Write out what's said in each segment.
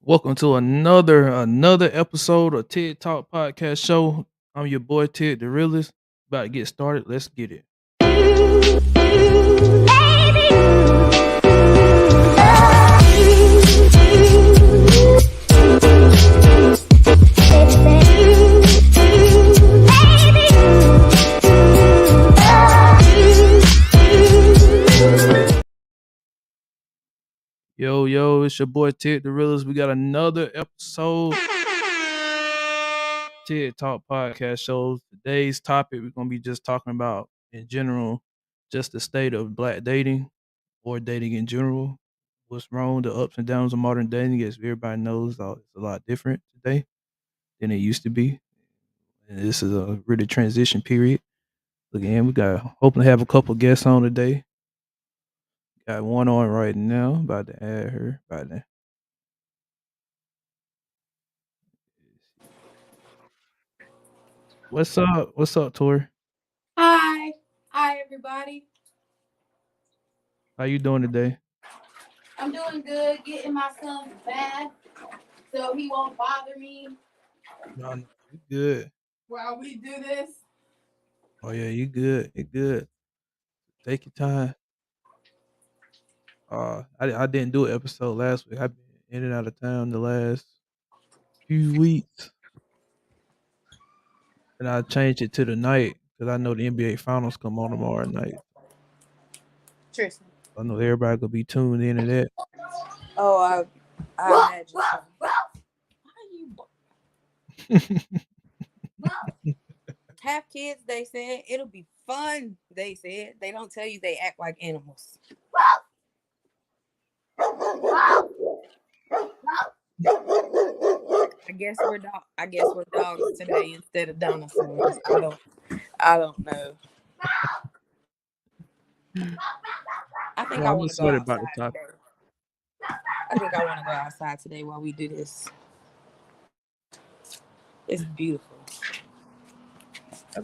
Welcome to another episode of TED Talk Podcast Show. I'm your boy Ted the Realist. About to get started. Let's get it. Yo, it's your boy Ted the Realist. We got another episode TED Talk Podcast Show. Today's topic we're gonna be just talking about in general, just the state of black dating or dating in general. What's wrong, the ups and downs of modern dating, as everybody knows, it's a lot different today than it used to be. And this is a really transition period. Again, we got hoping to have a couple guests on today. Got one on right now. About to add her. About to. What's up? What's up, Tori? Hi. Hi, everybody. How you doing today? I'm doing good, getting my son bath so he won't bother me No, you good. while we do this. Oh yeah, you good. You good. Take your time. I didn't do an episode last week. I've been in and out of town the last few weeks, and I changed it to the night because I know the NBA Finals come on tomorrow night. Tristan. I know everybody gonna be tuned in to that. Oh, I imagine so. Have kids, they said. It'll be fun, they said. They don't tell you they act like animals. I guess we're dogs today instead of dinosaurs. I don't know. I think I I'm want to go excited about outside the topic. today. I think I want to go outside today while we do this. It's beautiful. I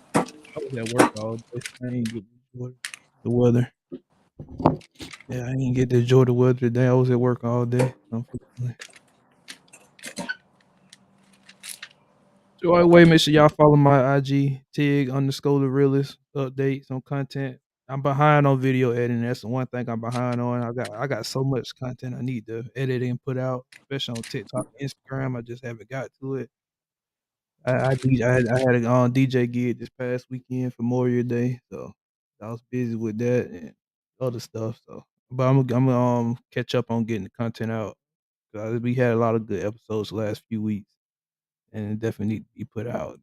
was at work all day. I ain't get to enjoy the weather. Yeah, I didn't get to enjoy the weather today. I was at work all day, unfortunately. So anyway, make sure y'all follow my IG TIG_the realist updates on content. I'm behind on video editing. That's the one thing I'm behind on. I got so much content I need to edit and put out, especially on TikTok, Instagram. I just haven't got to it. I had a DJ gig this past weekend for Memorial Day, so I was busy with that and other stuff. So, but I'm gonna catch up on getting the content out. 'Cause we had a lot of good episodes the last few weeks, and it definitely need to be put out.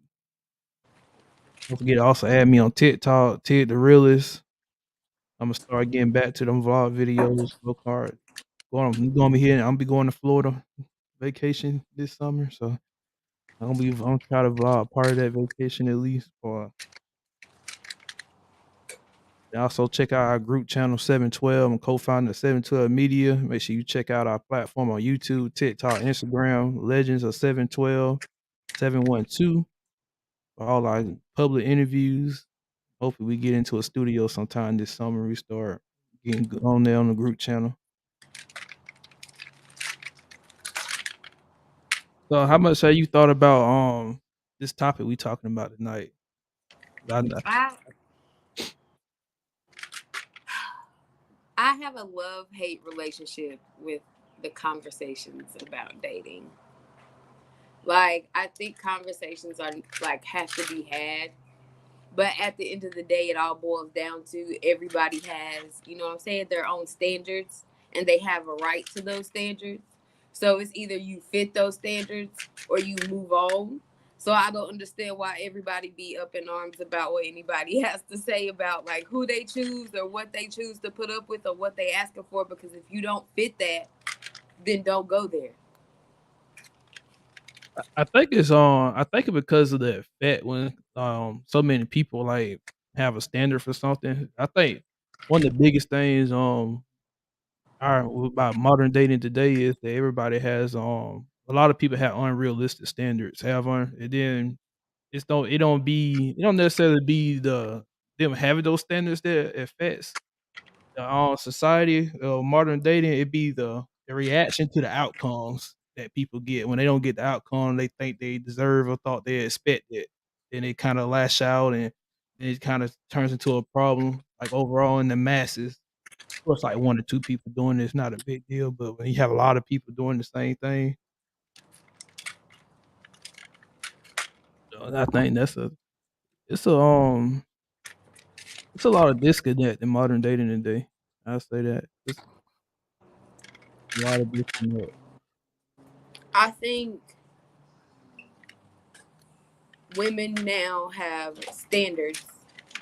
Don't forget to also add me on TikTok, Ted the Realist. I'm gonna start getting back to them vlog videos. Look hard. I'm gonna be here. I'm gonna be going to Florida vacation this summer, so I'm gonna try to vlog part of that vacation at least. Or and also check out our group channel 712. I'm co-founder of 712 Media. Make sure you check out our platform on YouTube, TikTok, Instagram, Legends of 712, 712 for all our public interviews. Hopefully we get into a studio sometime this summer. We start getting on there on the group channel. So how much have you thought about this topic we talking about tonight? I have a love-hate relationship with the conversations about dating. Like, I think conversations are like have to be had, but at the end of the day, it all boils down to everybody has, you know what I'm saying, their own standards, and they have a right to those standards. So it's either you fit those standards or you move on. So I don't understand why everybody be up in arms about what anybody has to say about like who they choose or what they choose to put up with or what they asking for. Because if you don't fit that, then don't go there. I think it's because of the effect when so many people like have a standard for something. I think one of the biggest things our about modern dating today is that everybody has a lot of people have unrealistic standards. And then it don't necessarily be them having those standards that affects the society. Modern dating, it be the reaction to the outcomes. that people get when they don't get the outcome they think they deserve or thought they expect it. Then they kind of lash out and it kind of turns into a problem. Like overall in the masses, of course, like one or two people doing it's not a big deal. But when you have a lot of people doing the same thing, I think it's a it's a lot of disconnect in modern dating today. I say that it's a lot of disconnect. I think women now have standards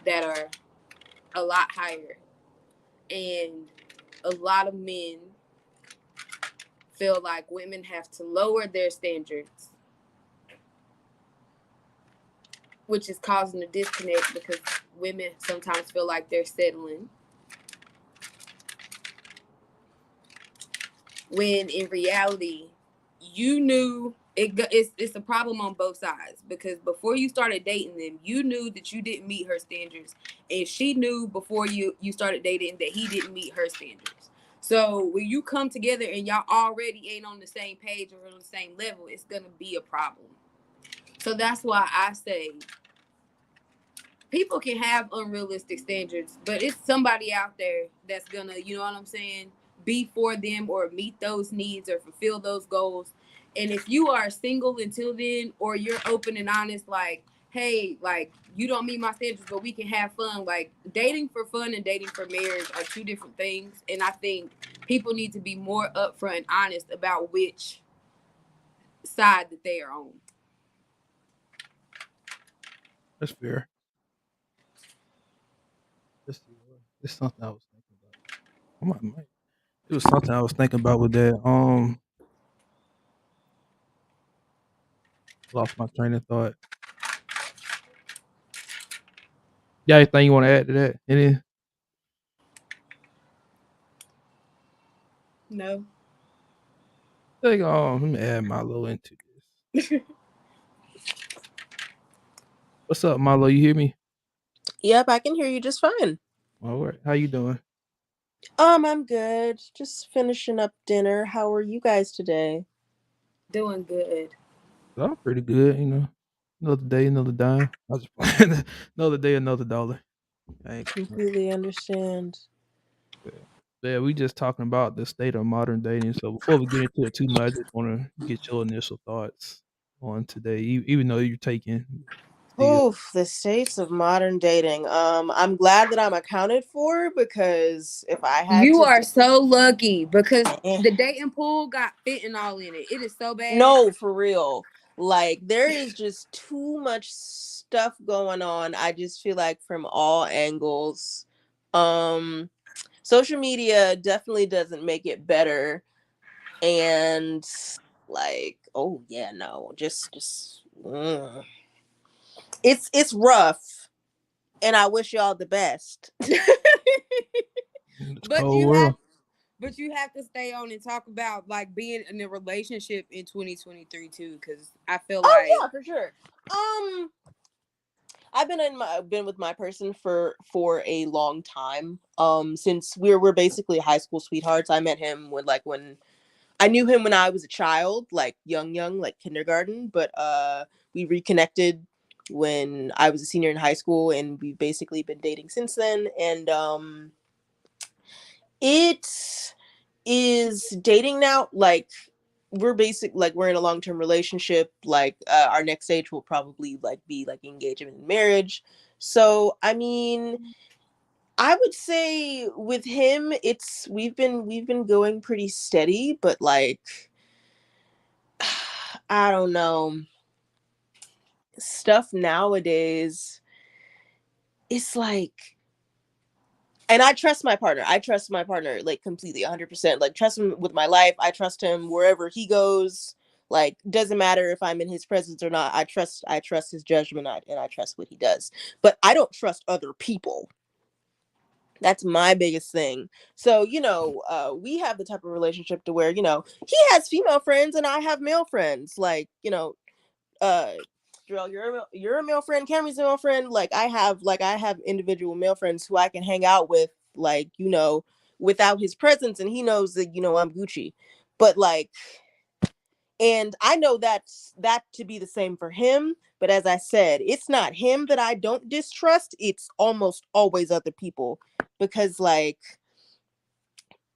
that are a lot higher, and a lot of men feel like women have to lower their standards, which is causing a disconnect because women sometimes feel like they're settling when in reality you knew it's a problem on both sides, because before you started dating them you knew that you didn't meet her standards, and she knew before you started dating that he didn't meet her standards. So when you come together and y'all already ain't on the same page or on the same level, it's gonna be a problem. So that's why I say people can have unrealistic standards, but it's somebody out there that's gonna, you know what I'm saying, be for them or meet those needs or fulfill those goals. And if you are single until then, or you're open and honest, like, hey, like, you don't meet my standards, but we can have fun. Like, dating for fun and dating for marriage are two different things. And I think people need to be more upfront and honest about which side that they are on. That's fair. Let's see. It's something I was thinking about. It was something I was thinking about with that. Lost my train of thought. Yeah, anything you want to add to that? Any? No. Like, let me add Milo into this. What's up, Milo? You hear me? Yep, I can hear you just fine. All right. How you doing? I'm good. Just finishing up dinner. How are you guys today? Doing good. I'm pretty good. Another day, another dime. I was just playing. Another day, another dollar. I ain't complaining. Completely understand. Yeah. Yeah, we just talking about the state of modern dating. So before we get into it too much, I just want to get your initial thoughts on today, even though you're taking still. Oof, the states of modern dating. I'm glad that I'm accounted for because if I had You to are so lucky because eh, the dating pool got fentanyl in it. It is so bad. no, for real. Like there is just too much stuff going on. I just feel like from all angles. Um Social media definitely doesn't make it better, and like oh yeah no just it's rough, and I wish y'all the best. It's but cold you have world. but you have to stay on and talk about like being in a relationship in 2023 too, because I feel Oh like yeah, for sure. um I've been with my person for a long time, since we're basically high school sweethearts. I met him when I knew him when I was a child, like young, like kindergarten, but we reconnected when I was a senior in high school, and we've basically been dating since then. And it is dating now, like we're in a long-term relationship. Like our next stage will probably like be like engagement and marriage. So I mean, I would say with him it's we've been going pretty steady, but like I don't know, stuff nowadays, it's like, and I trust my partner. I trust my partner like completely 100%. Like trust him with my life. I trust him wherever he goes. Like doesn't matter if I'm in his presence or not. I trust his judgment, and I trust what he does. But I don't trust other people. That's my biggest thing. So, we have the type of relationship to where, he has female friends and I have male friends. Like, uh Jarrell, you're a male friend, Cameron's a male friend. Like I have individual male friends who I can hang out with, like, without his presence, and he knows that, I'm Gucci. But like And I know that to be the same for him. But as I said, it's not him that I don't distrust. It's almost always other people. Because like,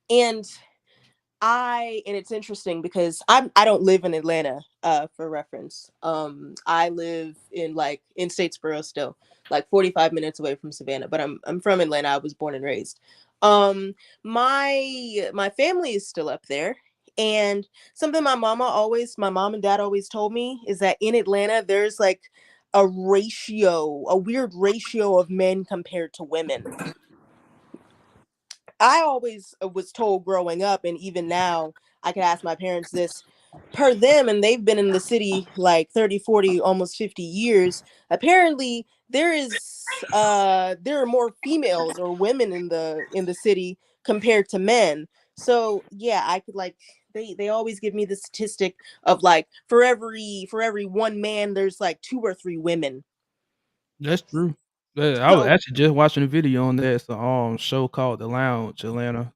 and and it's interesting because I don't live in Atlanta, for reference. I live in like in Statesboro still, like 45 minutes away from Savannah, but I'm from Atlanta. I was born and raised. Um my family is still up there. And something my mom and dad always told me is that in Atlanta there's like a weird ratio of men compared to women. I always was told growing up, and even now, I could ask my parents this. Per them, and they've been in the city like 30, 40, almost 50 years. Apparently, there are more females or women in the city compared to men. So yeah, I could like they always give me the statistic of like for every one man, there's like two or three women. That's true. I was So actually just watching a video on that. It's a show called The Lounge, Atlanta.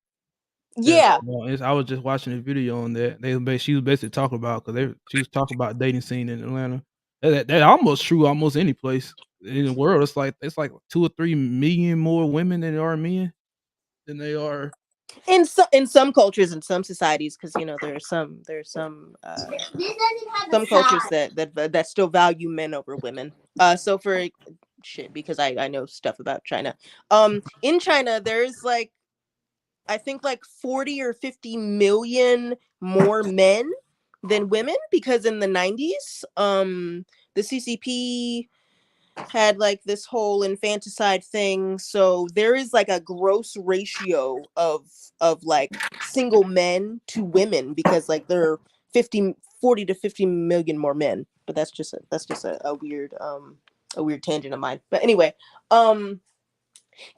That's yeah. I was just watching a video on that. She was basically talking about because she was talking about dating scene in Atlanta. That almost true almost any place in the world. It's like 2 or 3 million more women than there are men than they are. In some cultures, in some societies, because some cultures that still value men over women. So for shit, because I know stuff about China. In China, there's like I think like 40 or 50 million more men than women, because in the 90s, the CCP had like this whole infanticide thing. So there is like a gross ratio of like single men to women, because like there are 40 to 50 million more men. But that's just a weird tangent of mine. But anyway, um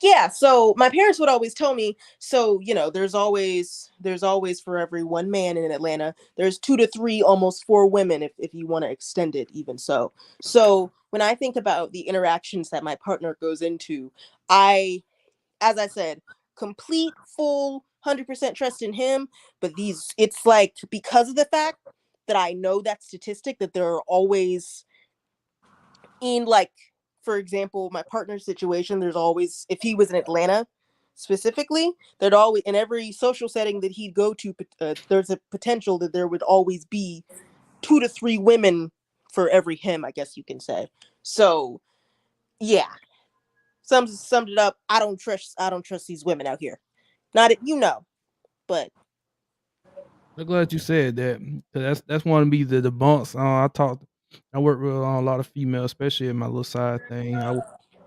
yeah, so my parents would always tell me, so there's always for every one man in Atlanta, there's two to three, almost four women, if you want to extend it even so. So when I think about the interactions that my partner goes into, I as I said, complete full 100% trust in him. But these it's like, because of the fact that I know that statistic, that there are always, in like, for example, my partner's situation, there's always, if he was in Atlanta specifically, there'd always, in every social setting that he'd go to, there's a potential that there would always be two to three women for every him, I guess you can say. So yeah, summed it up. I don't trust these women out here. Not it, but I'm glad you said that 'cause that's one of be the bumps. I work with a lot of females, especially in my little side thing.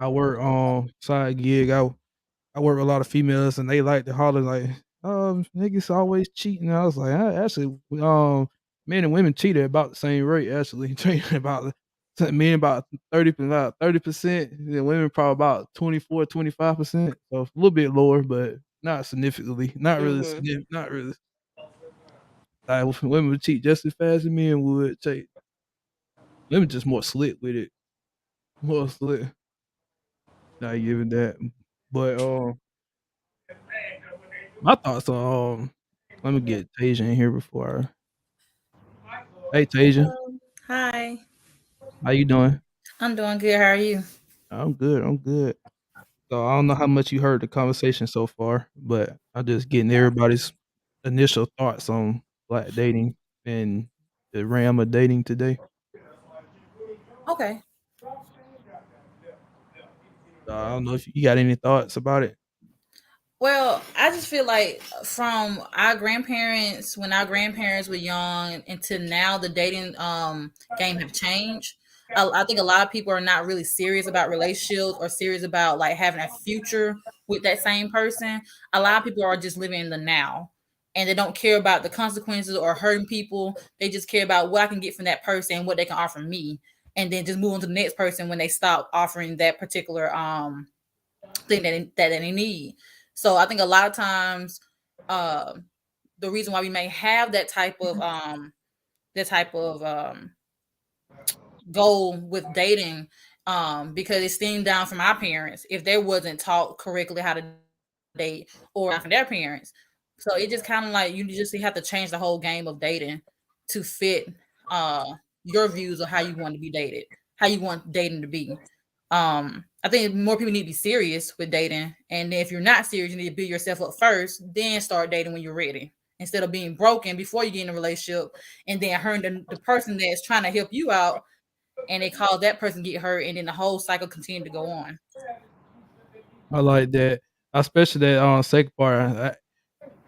I work on side gig. I work with a lot of females, and they like to holler like, niggas always cheating." I was like, actually, men and women cheat at about the same rate. Actually, cheating about men about 30%, and women probably about 24, 25%. So a little bit lower, but not significantly. Not really hmm significant. Not really. Like women would cheat just as fast as men would. Cheat. Women just more slick with it. More slick. Not giving that. But my thoughts on let me get Tasia in here before Hey Tasia, Hello. Hi. how you doing? I'm doing good. How are you? I'm good, I'm good. So I don't know how much you heard the conversation so far, but I'm just getting everybody's initial thoughts on black dating and the ram of dating today. Okay. So I don't know if you got any thoughts about it. Well, I just feel like from our grandparents, when our grandparents were young, until now, the dating game have changed. I think a lot of people are not really serious about relationships or serious about like having a future with that same person. A lot of people are just living in the now, and they don't care about the consequences or hurting people. They just care about what I can get from that person and what they can offer me, and then just move on to the next person when they stop offering that particular thing that they need. So I think a lot of times, uh, the reason why we may have that type of goal with dating, because it's stemmed down from our parents. If they wasn't taught correctly how to date, or from their parents, so it just kind of like you just have to change the whole game of dating. to fit uh your views of how you want to be dated, how you want dating to be. I think more people need to be serious with dating, and then if you're not serious, you need to build yourself up first, then start dating when you're ready. Instead of being broken before you get in a relationship, and then hurting the person that's trying to help you out, and they cause that person get hurt, and then the whole cycle continue to go on. I like that, especially that second part.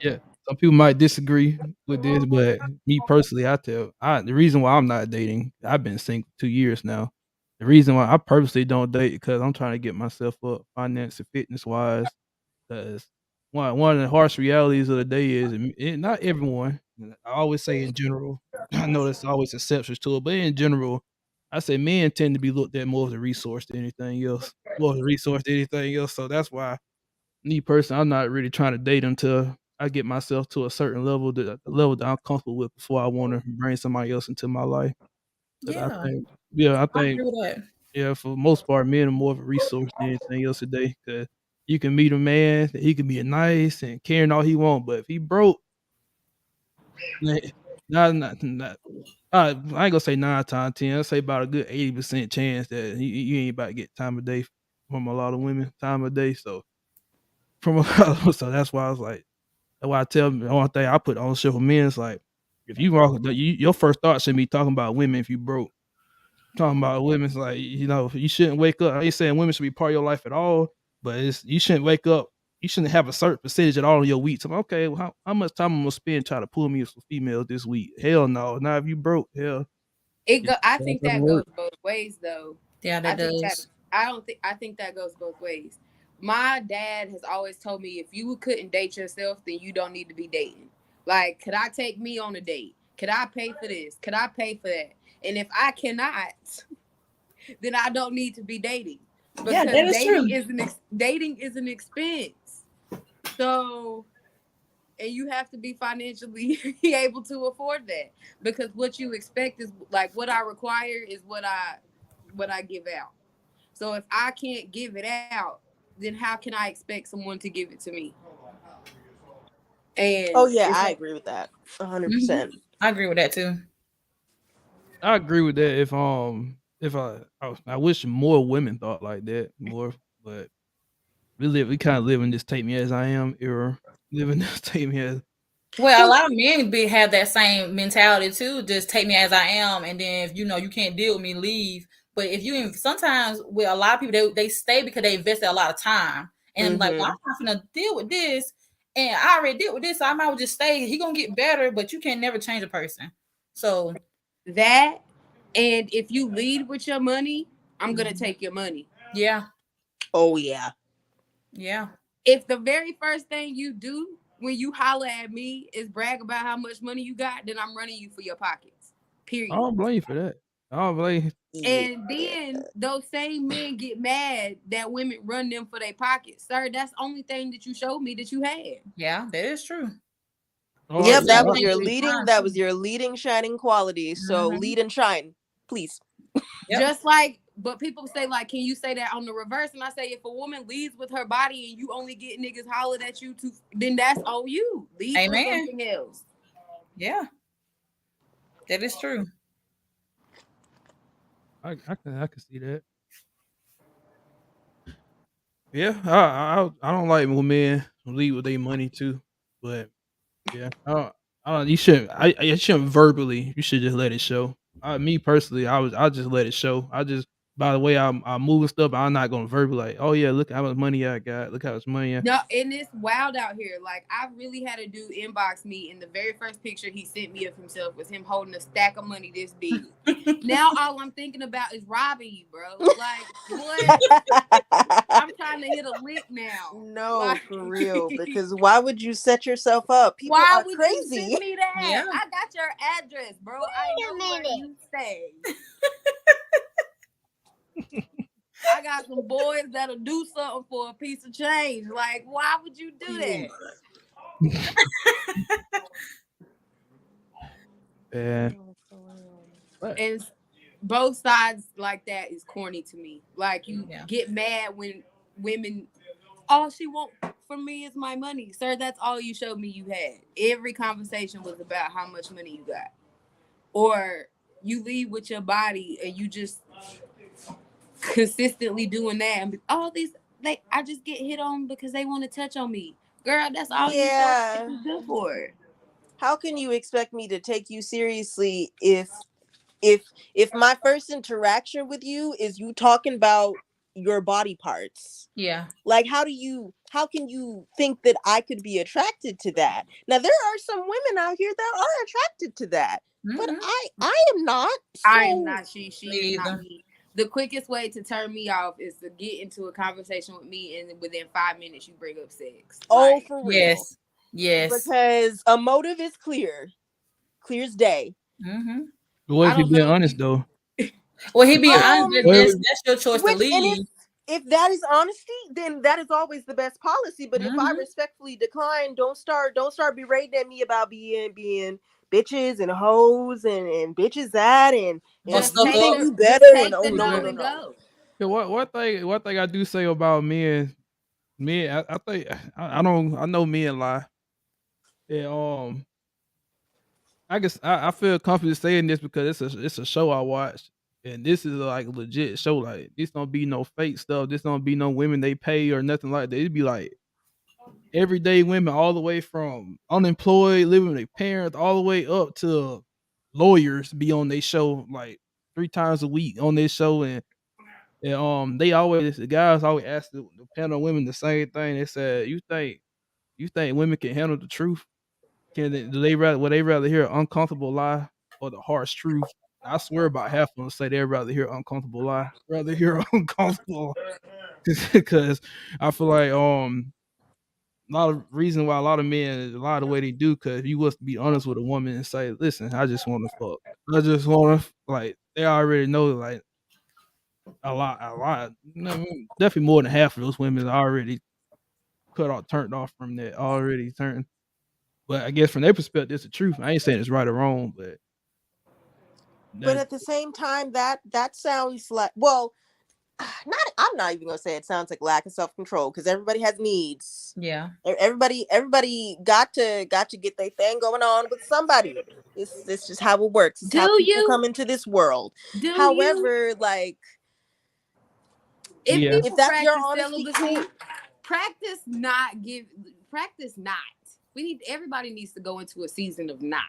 Yeah, some people might disagree with this, but me personally, the reason why I'm not dating, I've been single 2 years now. The reason why I purposely don't date because I'm trying to get myself up finance and fitness wise. Because one of the harsh realities of the day is, not everyone. I always say in general. I know there's always exceptions to it, but in general, I say men tend to be looked at more as a resource than anything else. More as a resource than anything else. So that's why me personally, I'm not really trying to date until I get myself to a certain level, that the level that I'm comfortable with before I want to bring somebody else into my life. But I Yeah, think, yeah, I I think, agree with that. yeah, for the most part, men are more of a resource than anything else today. Cause you can meet a man that he can be nice and caring all he want, but if he broke, nah, not I ain't gonna say 9 times 10. I'll say about a good 80% chance that you ain't about to get time of day from a lot of women, time of day. So from a lot of, so that's why I was like. That's why I tell them the only thing I put on shit for men is like, if you walk, your first thought shouldn't be talking about women if you broke. Talking about women's like, you shouldn't wake up. I ain't saying women should be part of your life at all, but you shouldn't wake up. You shouldn't have a certain percentage at all of your week. So okay, well, how much time I'm gonna spend trying to pull me some females this week? Hell no. Now if you broke, hell, I that think doesn't that work. goes both ways though. Yeah, I that think that does. I think that goes both ways. My dad has always told me if you couldn't date yourself, then you don't need to be dating. Like, could I take me on a date? Could I pay for this? Could I pay for that? And if I cannot, then I don't need to be dating Yeah, because that is true. dating is an expense. So, and you have to be financially able to afford that because what you expect is like what I require is what I give out. So if I can't give it out, then how can I expect someone to give it to me? Oh And yeah, it's I like agree with that. Hmm. 100%. I agree with that too. I agree with that. If I wish more women thought like that more, but we kind of live in this take me as I am era. Live in this take me as Well, a lot of men have that same mentality too. Just take me as I am, and then if you can't deal with me, leave. But if you sometimes with a lot of people, they stay because they invested a lot of time, and I'm like, well, Mhm. I'm not gonna deal with this, and I already deal with this, so I might as well just stay. He gonna get better, but you can never change a person. So that. And if you lead with your money, I'm gonna mhm. take your money. Yeah, Oh yeah. yeah, If the very first thing you do when you holler at me is brag about how much money you got, then I'm running you for your pockets. I Period. don't blame you for that. I don't blame. Yeah. And then those same men get mad that women run them for their pockets. Sir, that's the only thing that you showed me that you had. yeah. That is true. All And right, Yep, the same that was thing your with leading time that was too. your leading shining quality. So Hmm. lead and shine, please. Yep. Just like, but people say, like, can you say that on the reverse? And I say, if a woman leads with her body and you only get niggas hollered at you, then that's on you. Lead with Amen. something else. Yeah, that is true. I can see that. Yeah, I don't like when men lead with their money too, but yeah, I don't. You shouldn't. I shouldn't verbally. You should just let it show. Me personally, I just let it show. I just by the way I'm moving stuff, I'm not gonna verbally like, oh yeah, look how much money I got. Look how much money. No, and it's wild out here. Like, I really had a dude inbox me, and the very first picture he sent me of himself was him holding a stack of money this big. Now all I'm thinking about is robbing you, bro. Like, what? I'm trying to hit a lick now. No, Like, for real. Because why would you set yourself up? People why are would you send crazy. me Yeah. that? I got your address, bro. I know where you stay. I got some boys that'll do something for a piece of change. Like, why would you do that? Yeah, No, for real. but And both sides like that is corny to me. Like, you Yeah. get mad when women, all she want from me is my money. Sir, that's all you showed me you had. Every conversation was about how much money you got. or you leave with your body and you just consistently doing that and all these like I just get hit on because they want to touch on me. Girl, that's all you thought it Yeah. was good for. How can you expect me to take you seriously if my first interaction with you is you talking about your body parts? Yeah. Like how can you think that I could be attracted to that? Now there are some women out here that are attracted to that, but Mm-hmm. I am not. I am So not she Me is not either. me. The quickest way to turn me off is to get into a conversation with me and within 5 minutes you bring up sex. oh, Like for real. Yes. Yes. Because a motive is clear as day. Mm-hmm. But what I if he don't being know if honest you though? Well, he being honest. Um What if, That's your choice to which and leave. if that is honesty, then that is always the best policy. But if I Mm-hmm. respectfully decline, don't start berating at me about being bitches and hoes and bitches that Or and just you stuck take think up. the you just better and take oh the no no no no and no. go. yeah, one thing I do say about men, I think I don't I know men lie. And I guess I feel confident saying this because it's a show I watch, and this is like a legit show. Like this don't be no fake stuff. This don't be no women they pay or nothing like that. It'd be like everyday women, all the way from unemployed, living with their parents, all the way up to lawyers, be on their show like 3 times a week on this show, and they always the guys always ask the panel of women the same thing. They said, "You think women can handle the truth? Do they rather would they rather hear an uncomfortable lie or the harsh truth?" I swear about half of them say they'd rather hear uncomfortable lie, rather hear uncomfortable, because I feel like a lot of reason why a lot of men lie the way they do, because if you was to be honest with a woman and say, "Listen, I just want to fuck. I just want to," like they already know, like a lot. Definitely more than half of those women are already turned off from that, already turned. But I guess from their perspective, it's the truth. I ain't saying it's right or wrong, but But that at the same time, that sounds like not I'm not even gonna say it sounds like lack of self control because everybody has needs. Yeah. Everybody got to get their thing going on with somebody. It's just how it works. It's Do how people you? come into this world. Do you? However, like If yeah, if people that's your practice honesty, celibacy, cool. practice not. Everybody needs to go into a season of not.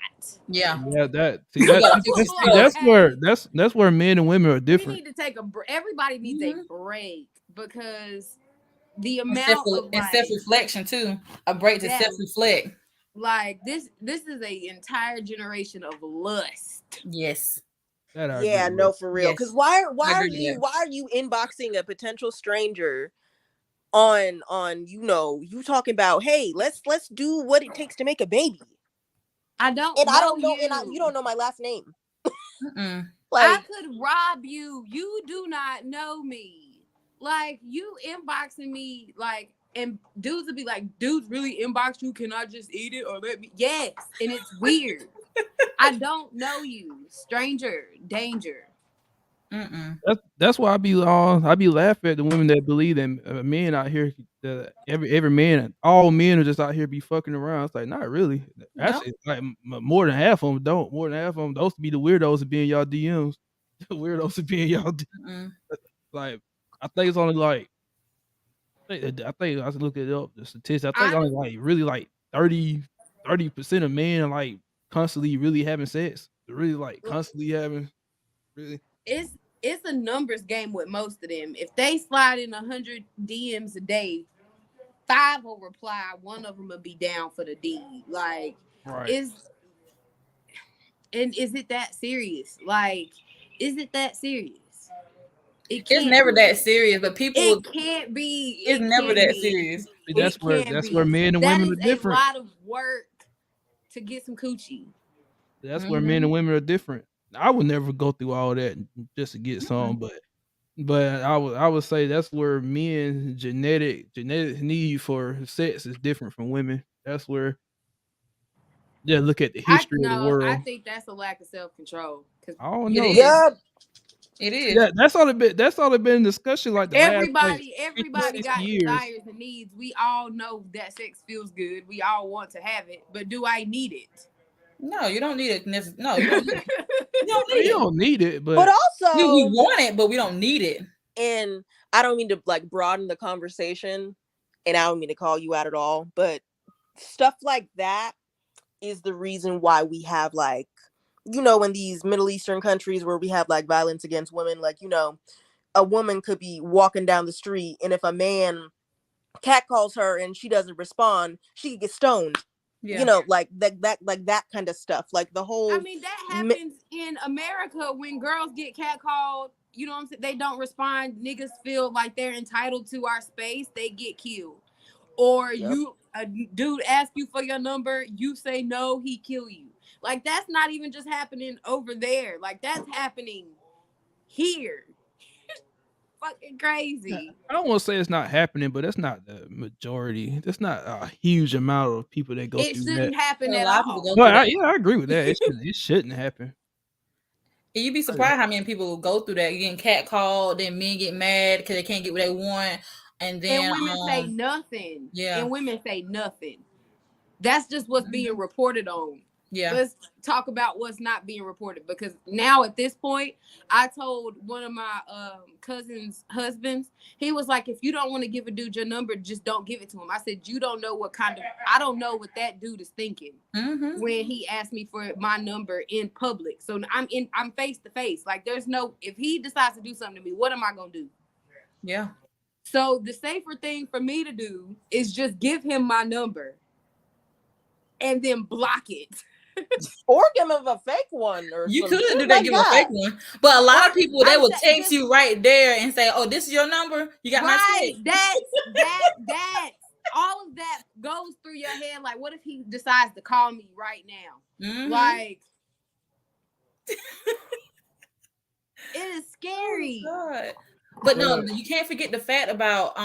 Yeah. yeah. That see You that gotta that's, fix that's, your see, stuff. that's where men and women are We different. need to take everybody needs a Mm-hmm. break because the And self amount of and self like reflection too. A break to that self reflect. like this is a entire generation of lust. Yes. That I agree Yeah, with. no, for real. Because Yes. I agree with that. why are you inboxing a potential stranger on you talking about hey let's do what it takes to make a baby I don't and I know don't know and you. you don't know my last name Mm-mm. I like could rob you. You do not know me. Like you inboxing me, like, and dudes would be like, "Dudes really inbox you? Can I just eat it or let me?" Yes, and it's weird. I don't know you, stranger, danger. Mm-mm. That's why I be laughing at the women that believe that men out here, every man, all men are just out here be fucking around. It's like not really. No. Actually, like more than half of them don't. More than half of them, those be the weirdos that be in y'all DMs. The weirdos that be in y'all Mm-mm. like. I think it's only like I think I was looking it up the statistics. I think only Honest, like really like 30% of men like constantly really having sex. Really like constantly having really. it's a numbers game with most of them. If they slide in 100 DMs a day, five will reply. One of them will be down for the deed. Like, Right. is and is it that serious? Like, is it that serious? It It's can't never be. that serious, but people It can't be. it's It never can't that be. serious. See, It can that's where be. men and That women is are a different. lot of work to get some coochie. That's where men Mm-hmm. and women are different. I would never go through all that just to get some, but I would say that's where men's genetic need for sex is different from women. That's where look at the I history of the no. I world. think that's a lack of self control. Because I don't It know. is. yeah It See is. that's all been in discussion like the last like fifty, everybody 60 got years. desires and needs. We all know that sex feels good. We all want to have it, but do I need it? No, you don't need it. No, you don't need it. You don't need You it. don't need it, But but also, We want it, but we don't need it. and I don't mean to like broaden the conversation, and I don't mean to call you out at all, but stuff like that is the reason why we have like, in these Middle Eastern countries where we have like violence against women, like, a woman could be walking down the street, and if a man catcalls her and she doesn't respond, she could get stoned. Yeah. Like that kind of stuff. Like the whole. I mean, that happens in America when girls get catcalled. You know what I'm saying? They don't respond. Niggas feel like they're entitled to our space. They get killed. Or Yep. a dude ask you for your number, you say no, he kill you. Like, that's not even just happening over there. Like, that's happening here. Fucking crazy. I don't want to say it's not happening, but that's not the majority. That's not a huge amount of people that go It through that. shouldn't happen A at lot of people all. go through Well, that. I agree with that. It shouldn't happen. And you'd be surprised how many people go through that. You're getting catcalled, then men get mad because they can't get what they want, and then And women say nothing. yeah. And women say nothing. That's just what's being reported on. Yeah. Let's talk about what's not being reported, because now at this point, I told one of my cousin's husbands, he was like, if you don't want to give a dude your number, just don't give it to him. I said, you don't know I don't know what that dude is thinking when he asked me for my number in public. So I'm face to face. Like, if he decides to do something to me, what am I going to do? Yeah. So the safer thing for me to do is just give him my number and then block it. Or give him a fake one, or you could shit do that, like give him a fake one. But a lot of people, they will text you right there and say, "Oh, this is your number. You got my shit." That all of that goes through your head. Like, what if he decides to call me right now? Like, it is scary. Oh, but no, you can't forget the fact about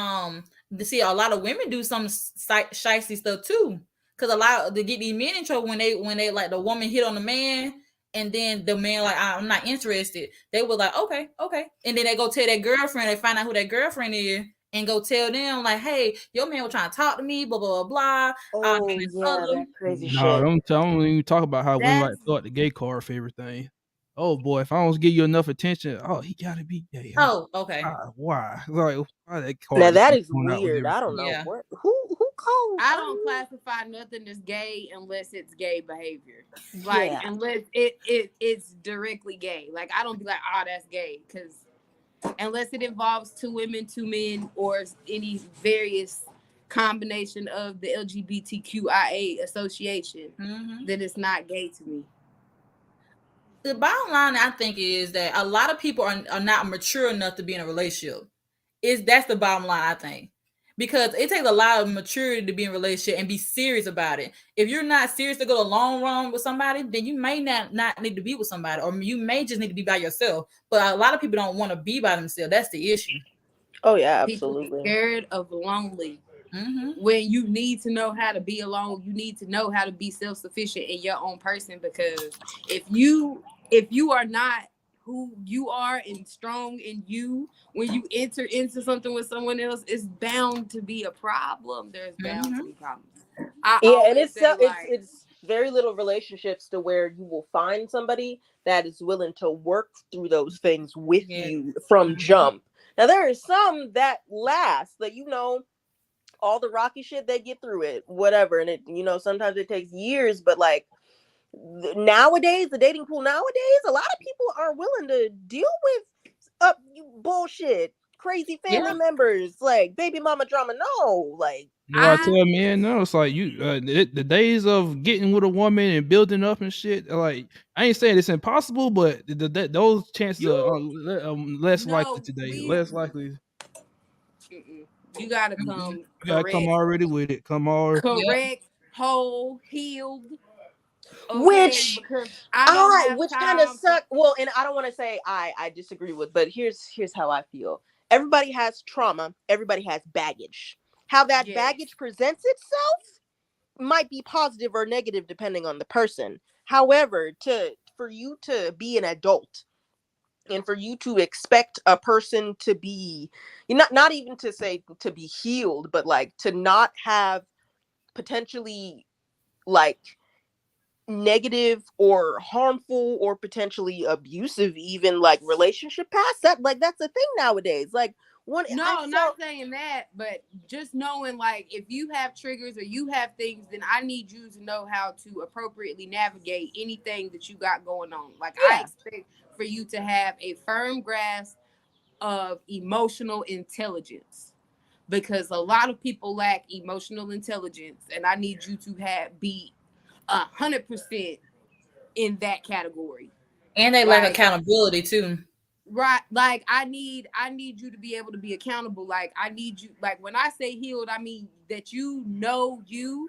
see, a lot of women do some shicey stuff too. Because a lot they get these men in trouble when they like the woman hit on the man, and then the man like, I'm not interested. They were like, okay, and then they go tell their girlfriend. They find out who their girlfriend is, and go tell them like, hey, your man was trying to talk to me, blah blah blah. Oh yeah, that crazy shit. I don't even talk about how women like to throw out the gay card for everything. Oh boy, if I don't give you enough attention, he gotta be gay. Oh, okay. Why? Like, why that card? Now that is weird. I don't know what who calls. I don't classify nothing as gay unless it's gay behavior. Like, unless it's directly gay. Like, I don't be like, that's gay, because unless it involves 2 women, 2 men, or any various combination of the LGBTQIA association, then it's not gay to me. The bottom line, I think, is that a lot of people are not mature enough to be in a relationship. That's the bottom line, I think. Because it takes a lot of maturity to be in a relationship and be serious about it. If you're not serious to go the long run with somebody, then you may not need to be with somebody, or you may just need to be by yourself. But a lot of people don't want to be by themselves. That's the issue. Oh yeah, absolutely. People scared of lonely. When you need to know how to be alone, you need to know how to be self-sufficient in your own person, because if you are not who you are and strong in you, when you enter into something with someone else, it's bound to be a problem. There's bound to be problems. And it's very little relationships to where you will find somebody that is willing to work through those things with you from jump. Now there is some that last, that all the rocky shit, they get through it, whatever, and it sometimes it takes years, but like nowadays, the dating pool nowadays, a lot of people are willing to deal with bullshit, crazy family members, like baby mama drama. No, like I tell men, no, it's like the days of getting with a woman and building up and shit. Like, I ain't saying it's impossible, but those chances are less likely today. Less likely. You gotta come. You gotta come already with it. Come on. Correct, whole, healed. Okay, which kind of suck. Well, and I don't want to say I disagree with, but here's how I feel. Everybody has trauma. Everybody has baggage. How that baggage presents itself might be positive or negative depending on the person. However, for you to be an adult and for you to expect a person to be, not even to say to be healed, but like to not have potentially like negative or harmful or potentially abusive even like relationship past that, like that's a thing nowadays. Like one No, not saying that, but just knowing like if you have triggers or you have things, then I need you to know how to appropriately navigate anything that you got going on. Like I expect for you to have a firm grasp of emotional intelligence, because a lot of people lack emotional intelligence, and I need you to be 100% in that category. And they lack accountability too. Right, like I need you to be able to be accountable. Like I need you, like when I say healed, I mean that you know you,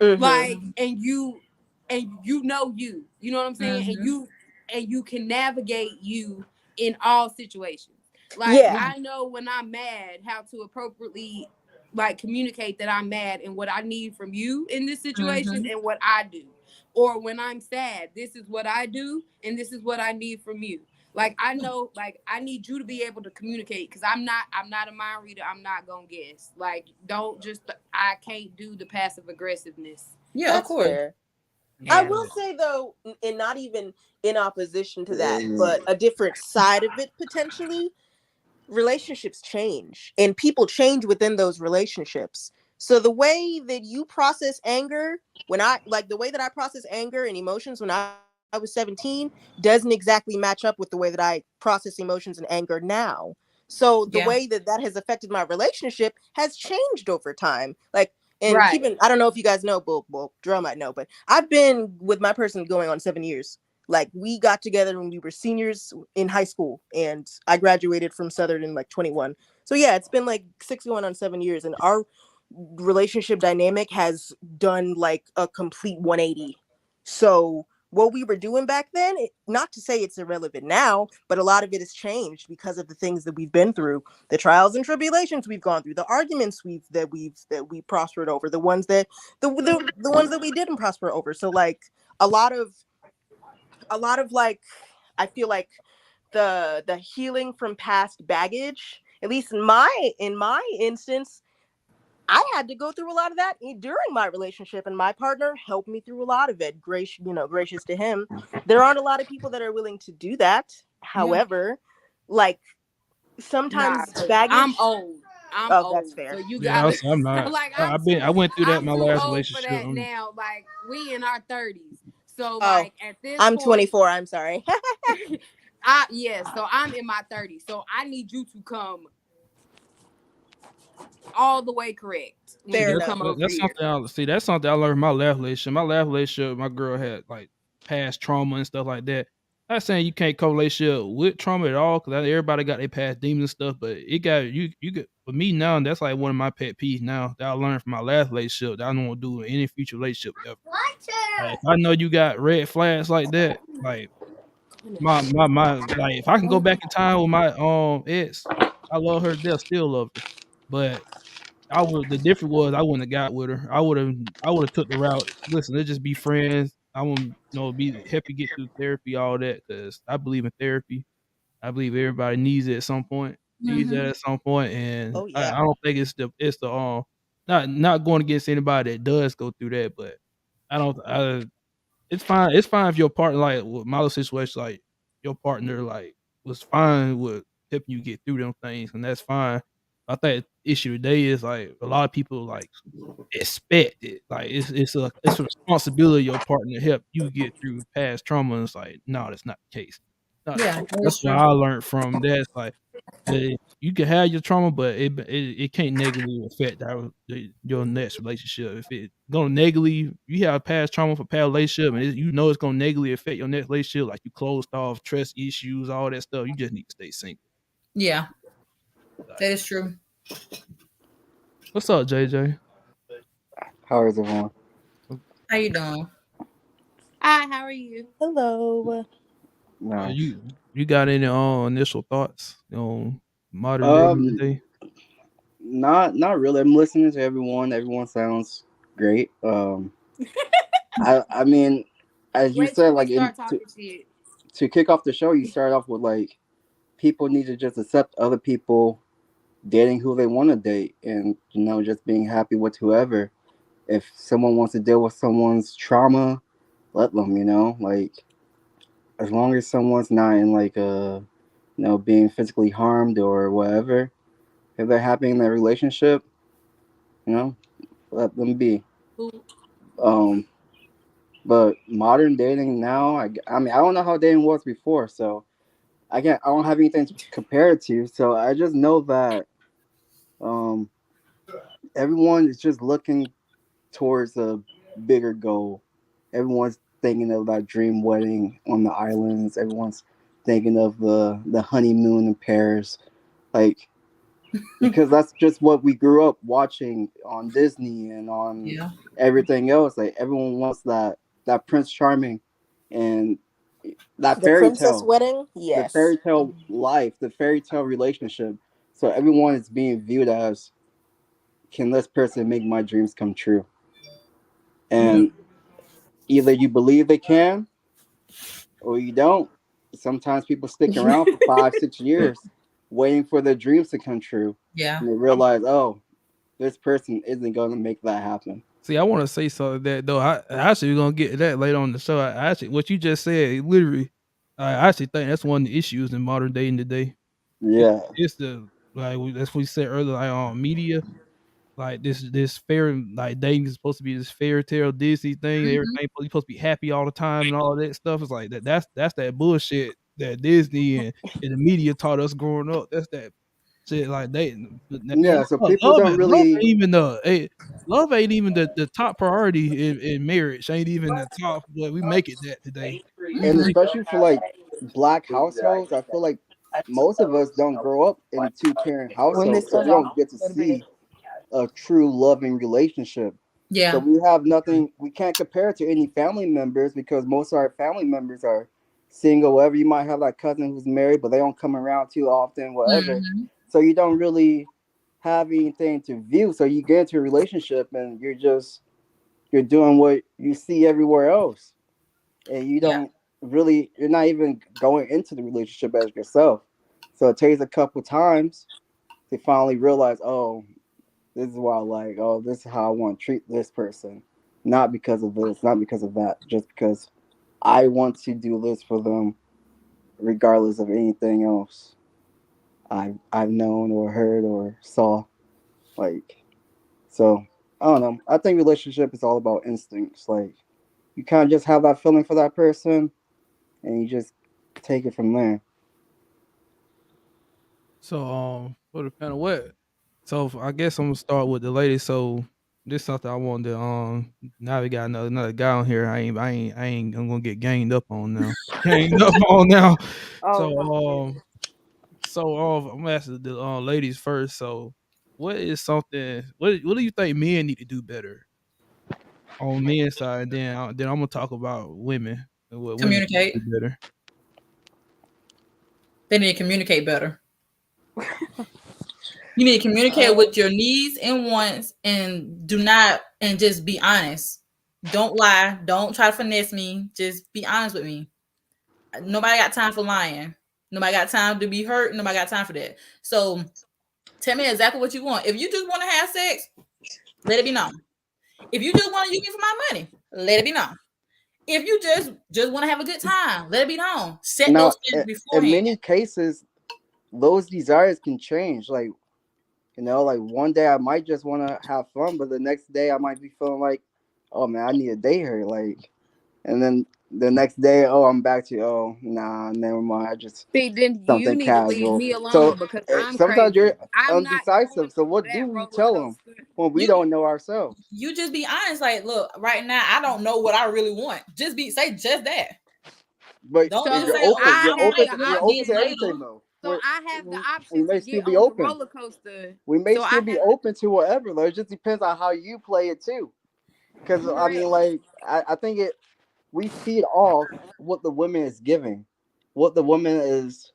like and you know you know what I'm saying, and you can navigate you in all situations. Like I know when I'm mad how to appropriately like communicate that I'm mad and what I need from you in this situation and what I do. Or when I'm sad, this is what I do and this is what I need from you. Like I know, like I need you to be able to communicate, because I'm not a mind reader. I'm not gonna guess. Like don't just, I can't do the passive aggressiveness. Yeah, of course. Fair. I will say though, and not even in opposition to that, but a different side of it potentially, relationships change and people change within those relationships. So the way that you process anger, the way that I process anger and emotions when I was 17 doesn't exactly match up with the way that I process emotions and anger now. So the way that has affected my relationship has changed over time. Like, and I don't know if you guys know, well, Drum might know, but I've been with my person going on 7 years. Like we got together when we were seniors in high school, and I graduated from Southern in like 21. So yeah, it's been like 6 going on 7 years, and our relationship dynamic has done like a complete 180. So what we were doing back then, not to say it's irrelevant now, but a lot of it has changed because of the things that we've been through, the trials and tribulations we've gone through, the arguments we prospered over, the ones that the ones that we didn't prosper over. So like a lot of like, I feel like the healing from past baggage, at least in my instance, I had to go through a lot of that during my relationship, and my partner helped me through a lot of it. Gracious to him. There aren't a lot of people that are willing to do that. However, like sometimes baggage. I'm old. That's fair. So you Yeah, got I'm not. like I went through that in I'm my too last old for relationship. that now. Like we in our 30s. So Oh, like at this I'm point, 24. I'm sorry. So I'm in my 30s. So I need you to come all the way correct when Fair you enough. come over That's here. something. That's something I learned in my last relationship. My last relationship, my girl had like past trauma and stuff like that. I'm not saying you can't co-relationship with trauma at all, because everybody got their past demons and stuff. But it got you. You get for me now, and that's like one of my pet peeves now that I learned from my last relationship that I don't want to do in any future relationship ever. Like, if I know you got red flags like that, like like if I can go back in time with my ex, I love her to death, still love her. But the difference was I wouldn't have got with her. I would have took the route. Listen, let's just be friends. I want be help you get through therapy, all that, because I believe in therapy. I believe everybody needs it at some point. Needs that at some point, and Oh yeah. I don't think it's the not going against anybody that does go through that, but I don't. It's fine. It's fine if your partner, like with my little situation, like your partner like was fine with helping you get through them things, and that's fine. I think the issue today is like a lot of people like expect it. Like it's a responsibility of your partner to help you get through past trauma. And it's like, no, that's not the case. Not the Yeah, case. That's that's what true. I learned from that. It's like you can have your trauma, but it can't negatively affect your next relationship. If it gonna negatively, you have past trauma for past relationship, and you know it's gonna negatively affect your next relationship, like you closed off, trust issues, all that stuff. You just need to stay single. Yeah, Like, that is true. what's up, JJ? How is everyone? How you doing? Hi, how are you? Hello. Nice. You got any initial thoughts on modern dating Um, today? not really. I'm listening to everyone. Everyone sounds great. I mean, as you Wait till said, we like start talking shit. to kick off the show, you start off with like people need to just accept other people dating who they want to date, and just being happy with whoever. If someone wants to deal with someone's trauma, let them, like as long as someone's not in like a being physically harmed or whatever, if they're happy in their relationship, you know, let them be. Who Um, but modern dating now, I mean, I don't know how dating was before, so I don't have anything to compare it to. So I just know that um, everyone is just looking towards a bigger goal. Everyone's thinking of that dream wedding on the islands. Everyone's thinking of the honeymoon in Paris, like because that's just what we grew up watching on Disney and on yeah. everything else. Like everyone wants that Prince Charming and that The fairy princess tale, wedding, the yes. fairy tale life, the fairy tale relationship. So everyone is being viewed as, can this person make my dreams come true? Mm, And either you believe they can or you don't. Sometimes people stick around for 5, 6 years waiting for their dreams to come true. yeah. And they realize, oh, this person isn't going to make that happen. See, I want to say something that though. I actually gonna get to that later on in the show. I actually, what you just said, literally, I actually think that's one of the issues in modern dating today. Yeah. It's the that's what we said earlier, like on media, like this fair like dating is supposed to be this fairy tale Disney thing. Hmm. Everything you're supposed to be happy all the time and all that stuff. It's like that. That's that bullshit that Disney and the media taught us growing up. That's that shit like dating. Man, Yeah. So people love don't it. Love really, ain't even love ain't even the top priority in marriage. Ain't even the top. But we make it that today. and We Hmm. make it. especially for like black households, I feel like most of us don't grow up in two parent When households. this So goes we off, don't get to go to bed. see a true loving relationship. So Yeah. we have nothing, we can't compare it to any family members because most of our family members are single, whatever. You might have that cousin who's married, but they don't come around too often, whatever. Hmm. So you don't really have anything to view. So you get into a relationship and you're doing what you see everywhere else. And you Yeah. don't really, you're not even going into the relationship as yourself. So it takes a couple times to finally realize, oh, this is what I like. Oh, this is how I want to treat this person. Not because of this, not because of that, just because I want to do this for them, regardless of anything else I've known or heard or saw. Like, so I don't know. I think relationship is all about instincts. Like, you kind of just have that feeling for that person, and you just take it from there. So for the panel, what? So I guess I'm gonna start with the lady. So this is something I wanted to now we got another guy on here. I'm gonna get ganged up on now. Ganged up on now. So Oh my goodness. I'm asking the ladies first. So what is something what do you think men need to do better on men's side? Then I'm gonna talk about women and what women need Communicate. to do better. They need to communicate better. You need to communicate Um, with your needs and wants, and do not and just be honest. Don't lie. Don't try to finesse me. Just be honest with me. Nobody got time for lying. Nobody got time to be hurt. Nobody got time for that. So tell me exactly what you want. If you just want to have sex, let it be known. If you just want to use me for my money, let it be known. If you just want to have a good time, let it be known. Set Now, those standards in beforehand. many cases, those desires can change. Like, like one day I might just want to have fun, but the next day I might be feeling like, oh man, I need to date her. Like, and then the next day, oh, I'm back to, oh, nah, never mind. I just See, then you something need to leave casual. me So alone because I'm sometimes crazy. you're I'm not undecisive. going So over what do that we roller tell them coaster. when we You don't know ourselves? you just be honest. Like, look, right now I don't know what I really want. Just say just that. But Don't just So say, "Oh, I you're I'm have open, the thinking you're about open this to option. everything later." though. So I have the We option to may still get be on the open. roller coaster. We may So still I be have open to whatever though. It just depends on how you play it too. Because I mean, correct. like I think we feed off what the woman is giving, what the woman is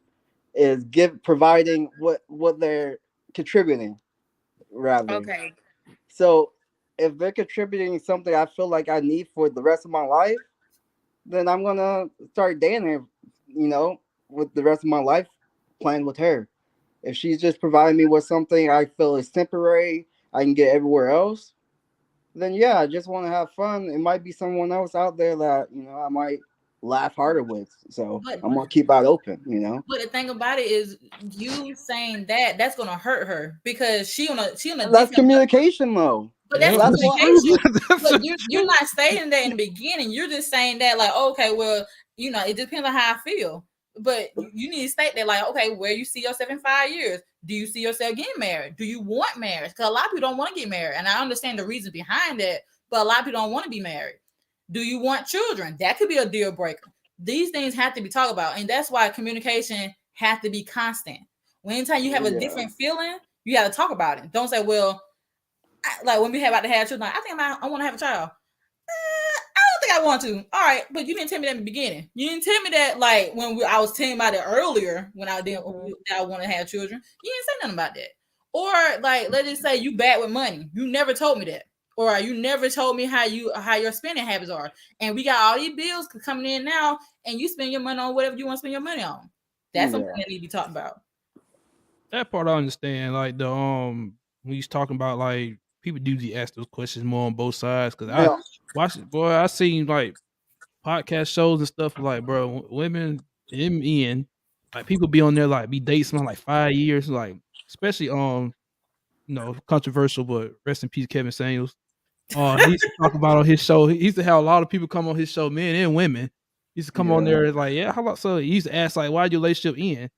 providing, what they're contributing rather. Okay. So if they're contributing something I feel like I need for the rest of my life, then I'm gonna start dating her, with the rest of my life playing with her. If she's just providing me with something I feel is temporary, I can get everywhere else, then yeah, I just want to have fun. It might be someone else out there that I might laugh harder with. So But I'm gonna keep that open. but the thing about it is, you saying that's gonna hurt her because she on a And that's different. communication, though. But that's Yeah, That's that's what. true. communication. That's But the you're truth. not stating that in the beginning. You're just saying that like, okay, well, it depends on how I feel. But you need to state that like, okay, where you see yourself in 5 years? Do you see yourself getting married? Do you want marriage? Because a lot of people don't want to get married, and I understand the reason behind that. But a lot of people don't want to be married. Do you want children? That could be a deal breaker. These things have to be talked about, and that's why communication has to be constant. When anytime you have a Yeah. different feeling, you got to talk about it. Don't say, "Well, like when we have about to have children, I think I want to have a child. I don't think I want to. All right, but you didn't tell me that in the beginning. You didn't tell me that like I was telling about it earlier when I didn't that I want to have children. You didn't say nothing about that. Or like let's just say you bad with money. You never told me that. Or you never told me how your spending habits are. And we got all these bills coming in now, and you spend your money on whatever you want to spend your money on. That's something Yeah. that need to be talked about. That part I understand. Like the when he's talking about like people do ask those questions more on both sides because I Yeah. watched boy I seen like podcast shows and stuff like bro women in men like people be on there like be dating someone like 5 years like especially controversial but rest in peace Kevin Samuels. He used to talk about on his show. He used to have a lot of people come on his show, men and women. He used to come on Yeah. there and like, yeah, how about so? He used to ask like, why'd your relationship end?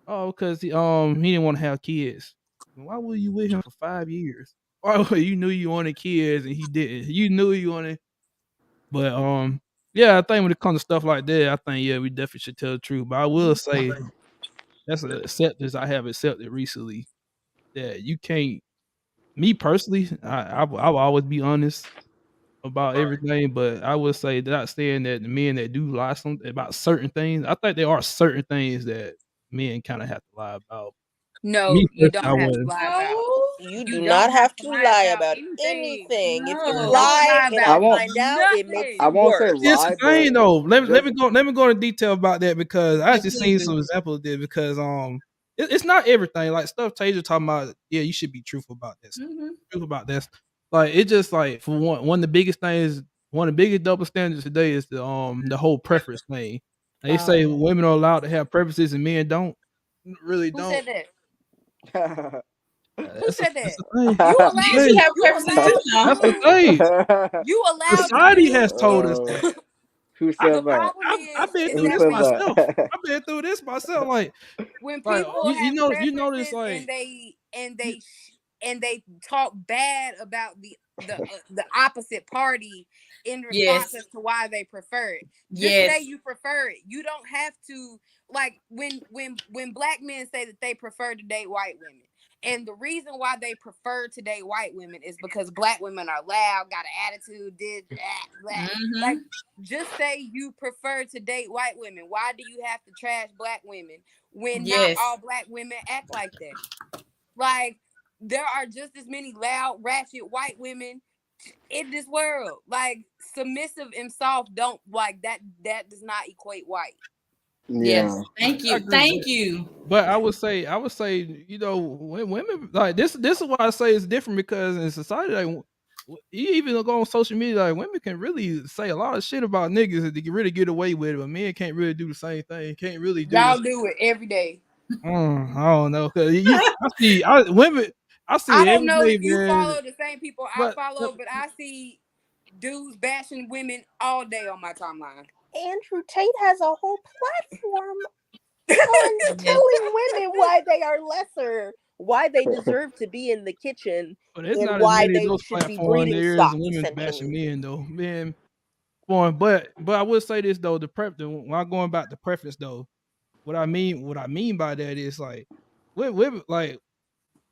Oh, because he didn't want to have kids. Why were you with him for 5 years? Why you knew you wanted kids and he didn't? You knew you wanted, but yeah, I think when it comes to stuff like that, I think yeah, we definitely should tell the truth. But I will say that's a acceptance I have accepted recently that you can't. Me personally, I will always be honest about everything, but I would say not saying that the men that do lie about certain things, I think there are certain things that men kind of have to lie about. Me No, you personally, I don't have to wouldn't. lie about. No, you You do not don't have have to to lie lie about about anything. anything. If you You No. don't lie lie and I about I won't. find out, it makes I it nothing. won't say worse. Here's the lie, thing but though. Let just me go. Let me go into detail about that because I Yeah, actually seen please some do. example of this because it's not everything like stuff Tasia talking about. Yeah, you should be truthful about this. Hmm. Truthful about this. Like it just like for one of the biggest things, one of the biggest double standards today is the whole preference thing. They say Oh. women are allowed to have preferences and men don't. Really Who don't. said that? yeah. Who said That's that? the thing. You That's Men the allowed should thing. have you preferences too allowed now. That's the to thing. you allowed to Society has do told us Oh, that. who I, said the that? problem I've been is through Who that this said myself. that? I've been through this myself. when Like people have you notice preferences like you, and they talk bad about the opposite party in response Yes. as to why they prefer it, just say Yes. you prefer it. You don't have to, like, when black men say that they prefer to date white women, and the reason why they prefer to date white women is because black women are loud, got an attitude, did that, that. Like, Hmm. just say you prefer to date white women. Why do you have to trash black women when not Yes. all black women act like that? Like, there are just as many loud, ratchet white women in this world. Like, submissive and soft don't, like, that does not equate white. Yes. Yeah. Thank I you. agree, Thank you. but I would say, when women like this. This is why I say it's different because in society, like you even go on social media, like women can really say a lot of shit about niggas that they can really get away with it, but men can't really do the same thing. Can't really do this. Y'all do it every day. I don't know because women. I see I it don't every know day, if you man. follow the same people I But follow, but I see dudes bashing women all day on my timeline. Andrew Tate has a whole platform on Yes. telling women why they are lesser, why they deserve to be in the kitchen, but it's and not as why many of they those should be platforms breeding there is stock, women bashing essentially. men though, man. But I will say this though, when I'm going back to preference though, what I mean by that is like women like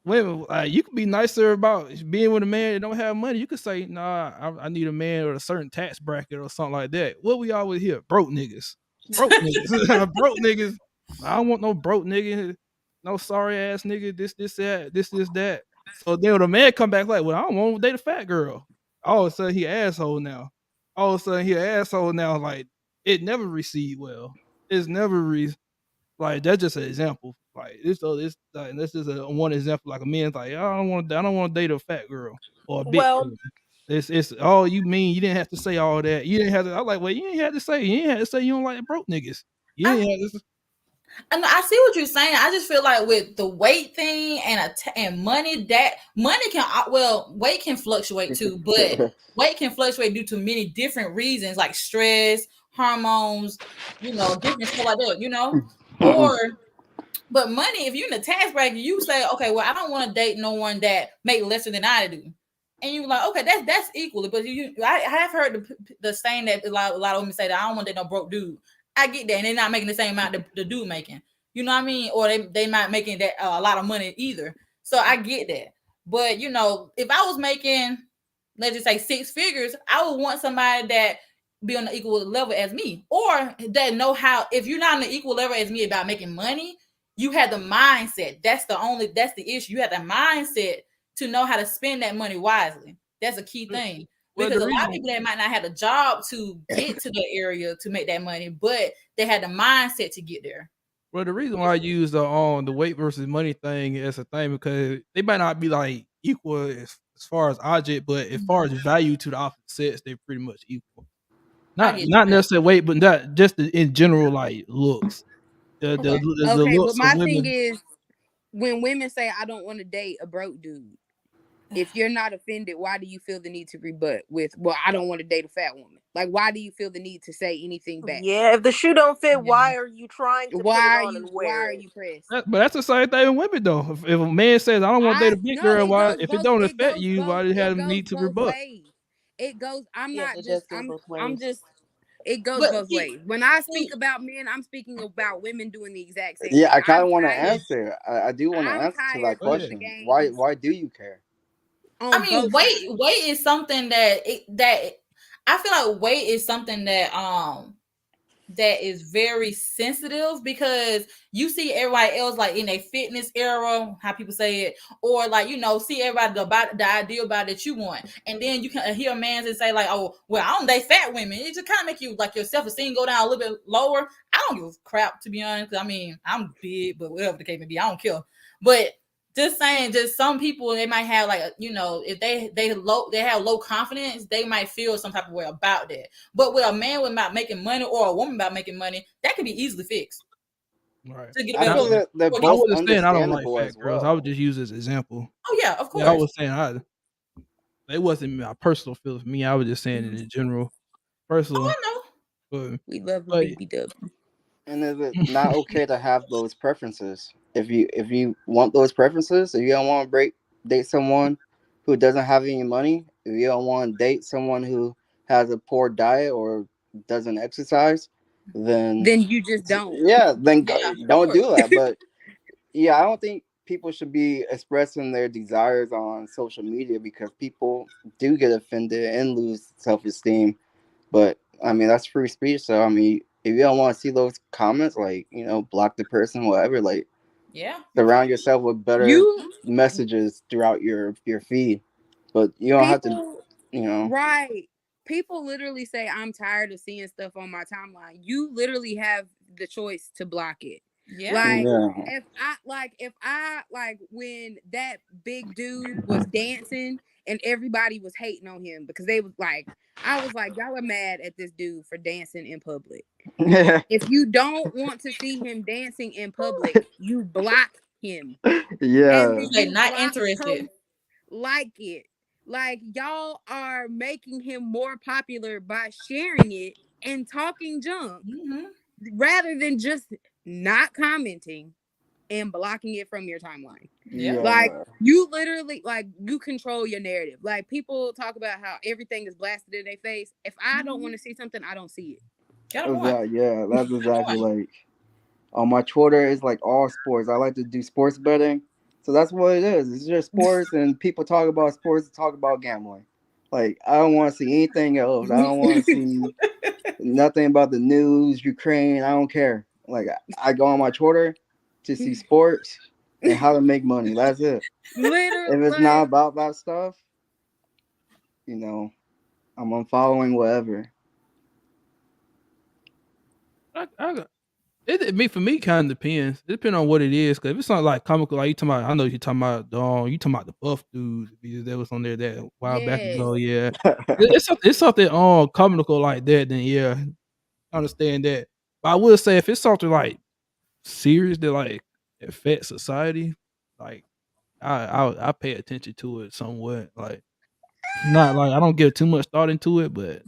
women you could be nicer about being with a man that don't have money. You could say, nah, I need a man with a certain tax bracket or something like that. What we always hear? Broke niggas. Broke niggas. Broke niggas. I don't want no broke nigga, no sorry ass nigga, this, that, this, that. So then when a man come back like, well, I don't want to date a fat girl. All of a sudden he an asshole now. All of a sudden he an asshole now. Like it never received well. It's never like that's just an example. Like this this is a one example. Like a man's like, I don't want to date a fat girl or a big Well, girl. It's all you mean. You didn't have to say all that. You didn't have to. I'm like, well, you ain't had to say. You ain't had to say you don't like broke niggas. You ain't had to. And I see what you're saying. I just feel like with the weight thing and money, that money can weight can fluctuate too, but weight can fluctuate due to many different reasons like stress, hormones, different stuff like that, or. But money, if you're in the tax bracket, you say, okay, well, I don't want to date no one that make less than I do, and you're like, okay, that's equally. But I have heard the saying that a lot of women say that I don't want to date no broke dude. I get that, and they're not making the same amount the dude making. You know what I mean? Or they not making that a lot of money either. So I get that. But if I was making, let's just say 6 figures, I would want somebody that be on the equal level as me, or that know how. If you're not on the equal level as me about making money, you have the mindset. That's the issue. You have the mindset to know how to spend that money wisely. That's a key thing. Because a lot of people that might not have a job to get to the area to make that money, but they had the mindset to get there. Well, the reason why I use the weight versus money thing as a thing because they might not be like equal as far as object, but as far as value to the opposite sex, they're pretty much equal. Not necessarily weight, but not just in general like looks. The looks but my of women. thing is when women say I don't want to date a broke dude, if you're not offended, why do you feel the need to rebut with, well, I don't want to date a fat woman? Like, why do you feel the need to say anything back? Yeah, if the shoe don't fit, why are you trying to put it on and wear why are it? you pressed? But that's the same thing with women though. If a man says I don't want to date a big girl, why if it don't affect you, why do you have the need to rebut? It goes. It goes But both ways. When I speak about men, I'm speaking about women doing the exact same Yeah, thing. I kind of want to answer. I do want to I'm answer to that tired of the question. games. Why do you care? I mean, weight is something that I feel like weight is something that is very sensitive because you see everybody else like in a fitness era, how people say it, or like see everybody the ideal body that you want, and then you can hear a man and say like, oh well, I don't date fat women. It just kind of make you like your self-esteem go down a little bit lower. I don't give a crap, to be honest. I mean, I'm big, but whatever the case may be, I don't care. But just saying, just some people they might have like if they have low confidence, they might feel some type of way about that. But with a man about making money or a woman about making money, that can be easily fixed. Right. To get a I better feel that they're I both wasn't saying I don't like understandable fat as girls. well. I would just use this example. Oh yeah, of course. Yeah, I was saying it wasn't my personal feel for me. I was just saying it in general. Personal. I know. But We love the but BBW. And is it not okay to have those preferences? If you want those preferences, if you don't want to date someone who doesn't have any money, if you don't want to date someone who has a poor diet or doesn't exercise, then you just don't. don't do that. But yeah, I don't think people should be expressing their desires on social media because people do get offended and lose self-esteem. But I mean, that's free speech. So I mean, if you don't want to see those comments, like block the person, whatever. Like, surround yourself with better messages throughout your feed. But you don't have to, Right. People literally say I'm tired of seeing stuff on my timeline. You literally have the choice to block it. Yeah. If I when that big dude was dancing and everybody was hating on him because they was like, I was like, y'all are mad at this dude for dancing in public. If you don't want to see him dancing in public, you block him. Yeah. And then They're you not block interested. posts like it. Like y'all are making him more popular by sharing it and talking junk rather than just not commenting and blocking it from your timeline. Yeah. Like you literally you control your narrative. Like people talk about how everything is blasted in their face. If I don't want to see something, I don't see it. Yeah, that's exactly like on my Twitter is like all sports. I like to do sports betting. So that's what it is. It's just sports and people talk about sports, talk about gambling. Like I don't want to see anything else. I don't want to see nothing about the news, Ukraine. I don't care. Like I go on my Twitter to see sports and how to make money. That's it. Literally, If it's not about that stuff, I'm unfollowing whatever. I For me, kind of depends. It depends on what it is. Cause if it's something like comical, like you talking about, I know you talking about the buff dude because that was on there that a while back Yes. ago. Yeah, it's something comical like that. Then yeah, I understand that. But I will say if it's something like serious that like affects society, like I pay attention to it somewhat. Like not like I don't give too much thought into it, but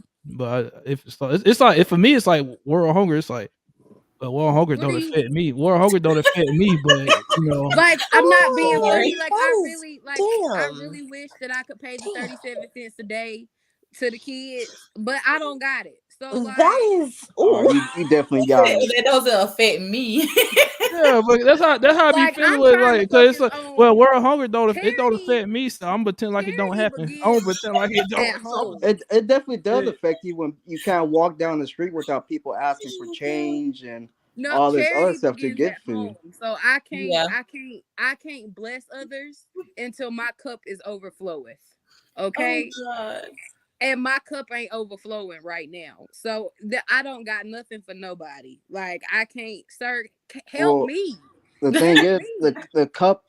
if it's like if for me it's like world hunger. It's like but world hunger What do don't you affect me. World hunger don't affect me, but like? I'm not being Oh, funny. Sorry. Like that is I damn. really wish that I could pay the Damn. 37 cents a day to the kids, but I don't got it. So That like, is Oh, ooh. you definitely He got said it. that doesn't affect me. yeah, but that's how I be feeling I'm with trying to like cause it's focus like on well world hunger don't charity. affect me, so I'm pretend like it don't Charity happen. I'm begins gonna pretend like it at don't. So home. It definitely does yeah. affect you when you kind of walk down the street without people asking for change and No, all this other charity stuff to begins get at food. home. So Yeah. I can't bless others until my cup is overfloweth. Oh Okay? God. And my cup ain't overflowing right now. So I don't got nothing for nobody. Like I can't, sir, help Well, me. the thing Help is, me.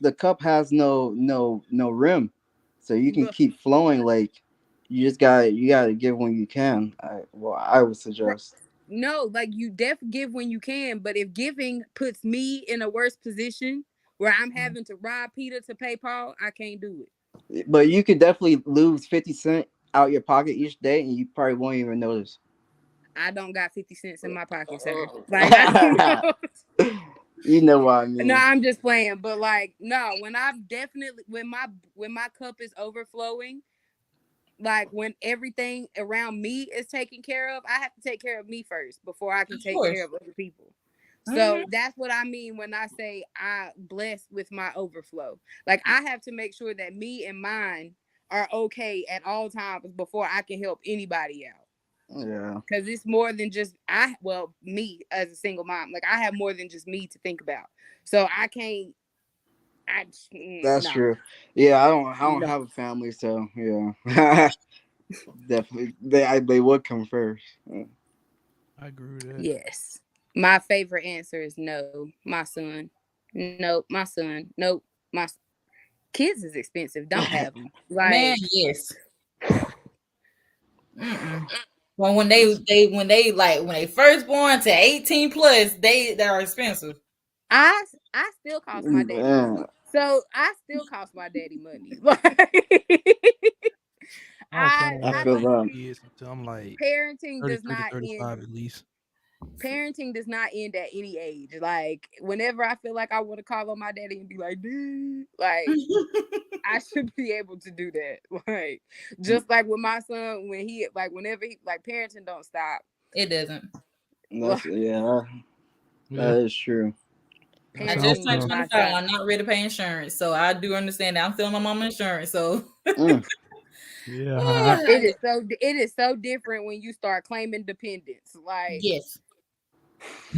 the cup has no rim, so you can Look, keep flowing. Like you gotta give when you can. I would suggest. no, like you give when you can, but if giving puts me in a worse position where I'm having to rob Peter to pay Paul, I can't do it. But you could definitely lose 50 cent out your pocket each day, and you probably won't even notice. I don't got 50 cents in my pocket, sir. Like I don't know. You know what I No, mean. I'm just playing. But like, no, when my cup is overflowing, like when everything around me is taken care of, I have to take care of me first before I can Of take care course. of other people. So Hmm. that's what I mean when I say I bless with my overflow. Like I have to make sure that me and mine are okay at all times before I can help anybody out. Yeah, Cause it's more than just me as a single mom. Like I have more than just me to think about. So I can't that's no. true. Yeah, I don't No. have a family, so yeah, definitely they would come first. I agree with that. Yes. My favorite answer is no, my son. Nope, my son. Nope, kids is expensive. Don't have them. Man, Like yes. Mm-mm. When they first born to 18 plus, they are expensive. I still cost my daddy Man, money. So I still cost my daddy money. Like I don't plan on I I having feel think that. kids until I'm like parenting 30, does 30, not end 35 at least. parenting does not end at any age. Like whenever I feel like I want to call on my daddy and be like, dude, like I should be able to do that. Like just like with my son, when he like whenever he like parenting don't stop. It doesn't. That's yeah, Yeah, that is true. that I sounds just Parenting turned does tough. not 25. stop. I'm not ready to pay insurance, so I do understand that I'm still on my mama insurance. So Mm, Yeah, It is so different when you start claiming dependence. Like yes.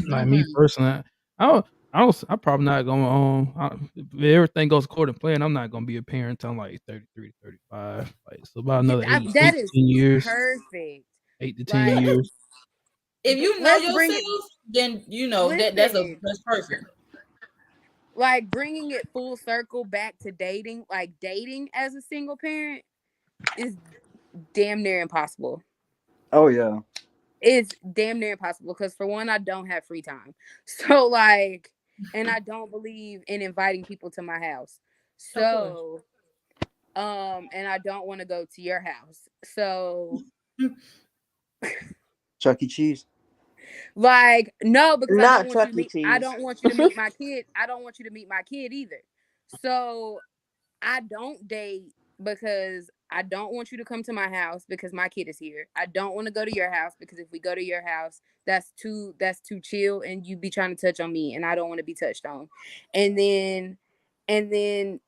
like me Hmm. personally, I'm probably not gonna if everything goes according to plan. I'm not gonna be a parent until I'm like 33 to 35. Like so about another that eight to is 10 years. perfect. 8 to 10 Like years. If you know let's bring it. yourself, then you know Listen, that's perfect. like bringing it full circle back to dating. Like dating as a single parent is damn near impossible. oh yeah, It's damn near impossible because for one, I don't have free time. So like, and I don't believe in inviting people to my house. Of course. So and I don't want to go to your house. So Chuck E. Cheese. like no, because Not Chuck E. I Cheese. don't want you to meet my kid. I don't want you to meet my kid either. So I don't date because I don't want you to come to my house because my kid is here. I don't want to go to your house because if we go to your house, that's too chill and you be trying to touch on me and I don't want to be touched on. And then and then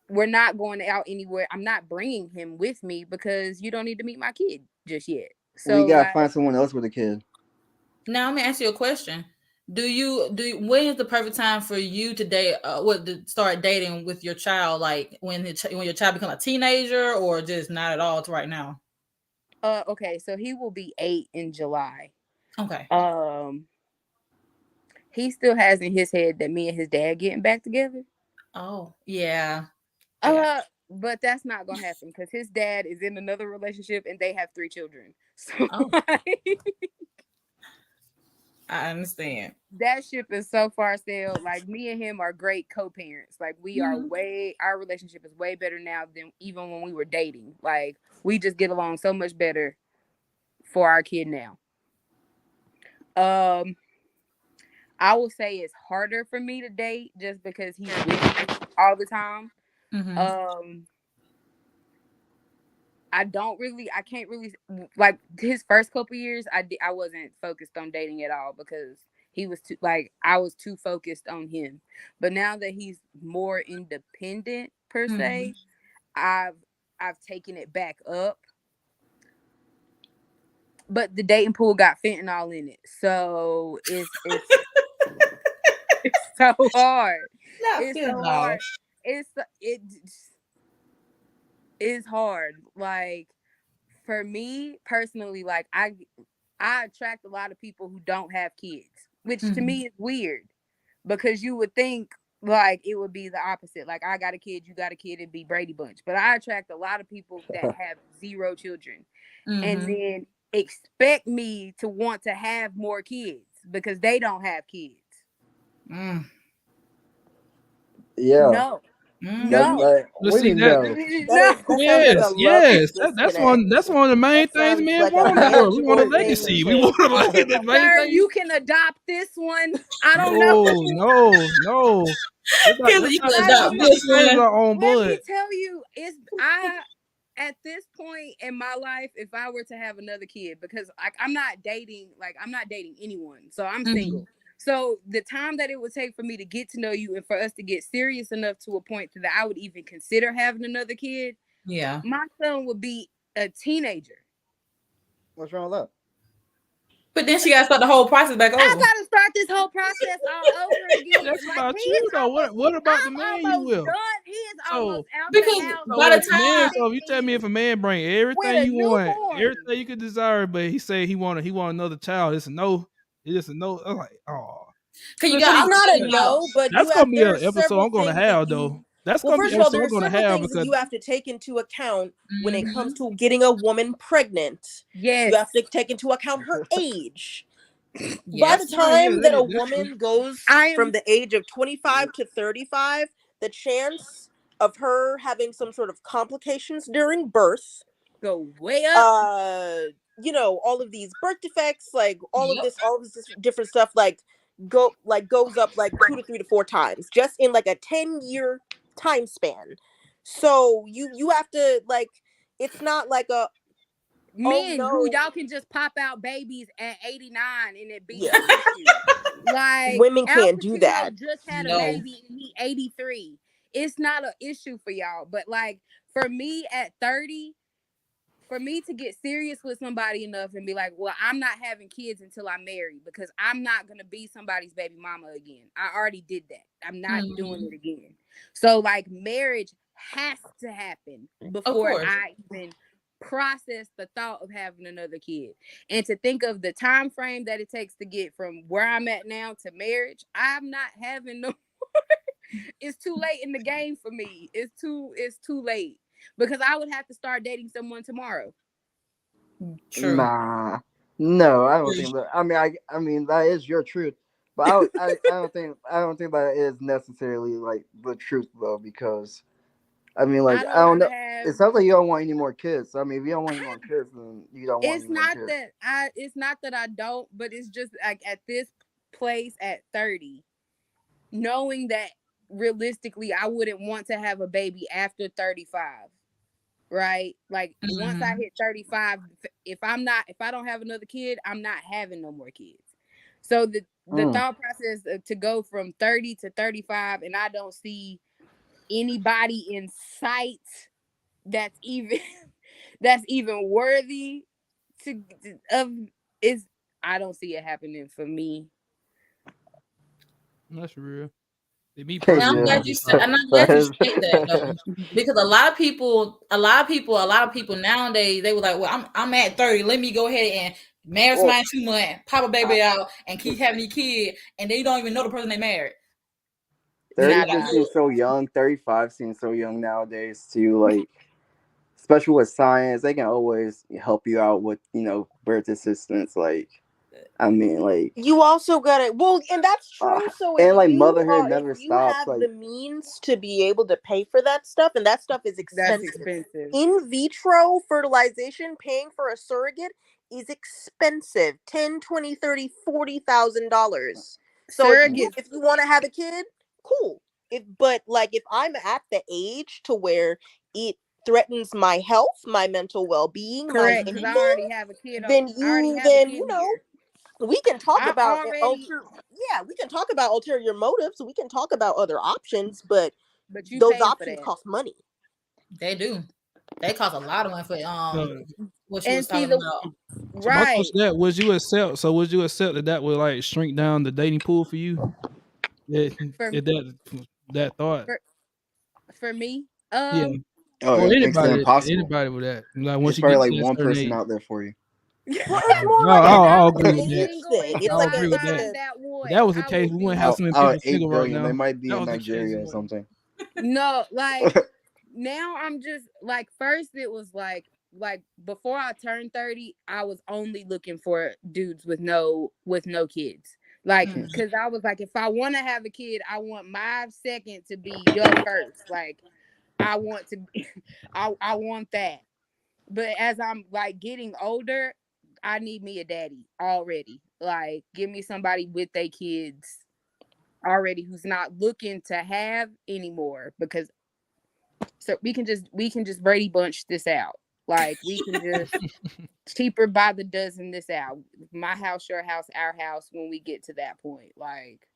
we're not going out anywhere. I'm not bringing him with me because you don't need to meet my kid just yet. We So gotta like find someone else with a kid. Now let me ask you a question. When is the perfect time for you to date? To start dating with your child? Like when your child become a teenager, or just not at all to right now? okay, so he will be 8 in July. Okay. Um he still has in his head that me and his dad getting back together. Oh, yeah. Yeah. But that's not gonna happen because his dad is in another relationship and they have 3 children. So Oh, like, I understand. that ship is so far sailed. Like me and him are great co-parents. Like we are our relationship is way better now than even when we were dating. Like we just get along so much better for our kid now. I will say it's harder for me to date just because he's with me all the time. I can't really like his first couple years. I wasn't focused on dating at all because he was too I was too focused on him. But now that he's more independent per se, I've taken it back up. But the dating pool got fentanyl in it, so it's it's so hard. It's so hard. It's hard. Like for me personally, like I attract a lot of people who don't have kids, which to me is weird because you would think like it would be the opposite. Like I got a kid, you got a kid, it'd be Brady Bunch. But I attract a lot of people that have 0 children and then expect me to want to have more kids because they don't have kids. Yeah. No. Let's see women that. know. Yes, That yes. love That's one of the main things men want in the world. We want a legacy. We want the main Sir, thing. you can adopt this one. I don't know. No. You can adopt this one. Our own blood. Let me tell you, at this point in my life, if I were to have another kid, because like I'm not dating anyone, so I'm single. So the time that it would take for me to get to know you and for us to get serious enough to a point that I would even consider having another kid, my son would be a teenager. What's wrong with that? But then she got to start the whole process back over. I got to start this whole process all over again. That's about you though. What about the man you will? He is almost out because the house. by the time, so if you tell me if a man bring everything you want, everything you could desire, but he say he want another child, it's a no. It's just a no. I'm like, oh. It's not a no, but that's gonna be an episode I'm gonna have though. That's gonna be first of all, there are I'm gonna several have things because that you have to take into account when it comes to getting a woman pregnant. Yes, you have to take into account her age. By the time that a woman goes from the age of 25 to 35, the chance of her having some sort of complications during birth go way up. All of these birth defects, like all of this different stuff, goes up like 2 to 3 to 4 times just in like a 10-year time span. So you have to it's not like a men who y'all can just pop out babies at 89 and it be an issue. Like women can't do that. Just had a baby and he 83. It's not an issue for y'all. But like for me at 30, for me to get serious with somebody enough and be like, well, I'm not having kids until I'm married because I'm not gonna be somebody's baby mama again. I already did that. I'm not doing it again. So like marriage has to happen before I even process the thought of having another kid. And to think of the time frame that it takes to get from where I'm at now to marriage, I'm not having no more. It's too late in the game for me. It's too late because I would have to start dating someone tomorrow. True. Nah, no, I don't think that. I mean that is your truth, but I don't think that is necessarily like the truth though, because I mean, like, I don't know. It sounds like you don't want any more kids. So, I mean, if you don't want any more kids, then you don't want any more kids. It's not that I don't, but it's just like at this place at 30, knowing that realistically I wouldn't want to have a baby after 35, right? Like once I hit 35, if I don't have another kid, I'm not having no more kids. So the thought process to go from 30 to 35, and I don't see anybody in sight that's even worthy I don't see it happening for me. That's real. I'm glad you said that though, because a lot of people nowadays they were like, well, I'm at 30. Let me go ahead and Marry Well, somebody 2 months, pop a baby out, and keep having your kid, and they don't even know the person they married. 30 Not just I. seems so young. 35 seems so young nowadays too. Like, especially with science, they can always help you out with birth assistance. Like, I mean, like, You also gotta, well, and that's true. So and like motherhood never if you stops. have Like, the means to be able to pay for that stuff, and that stuff is That's expensive. expensive. In vitro fertilization, paying for a surrogate is expensive. 10, 20, 30, $40,000. So Surrogates. if you want to have a kid, cool. But like if I'm at the age to where it threatens my health, my mental well-being, my Correct, because I anything, already have a kid. then I already you have a then kid you know here. we can talk I about already, we can talk about ulterior motives. We can talk about other options, but but you those paying for options that. cost money. They do. They cost a lot of money for So, what you And was see talking the about. so my right. question that would you accept? So would you accept that would like shrink down the dating pool for you? That for that thought, for for me. yeah, oh, or it makes it impossible. anybody with that. Like once It's you probably get like to that one certain person age, out there for you. Well, it's more like And I I'll would it's agree an be with that. age single thing. It's until I'll like I agree with that. find out If what that was the I case, will we wouldn't have be. so many Out people of single 8 right billion, they now. might be That in was the case. Nigeria or something. No, like now I'm just like first it was like before I turned 30, I was only looking for dudes with no kids. Like Mm. cuz I was like if I want to have a kid, I want my second to be your first. Like I want to I want that. But as I'm like getting older, I need me a daddy already. Like give me somebody with their kids already who's not looking to have anymore because so we can just Brady Bunch this out. Like we can just cheaper by the dozen this out. My house, your house, our house when we get to that point. Like,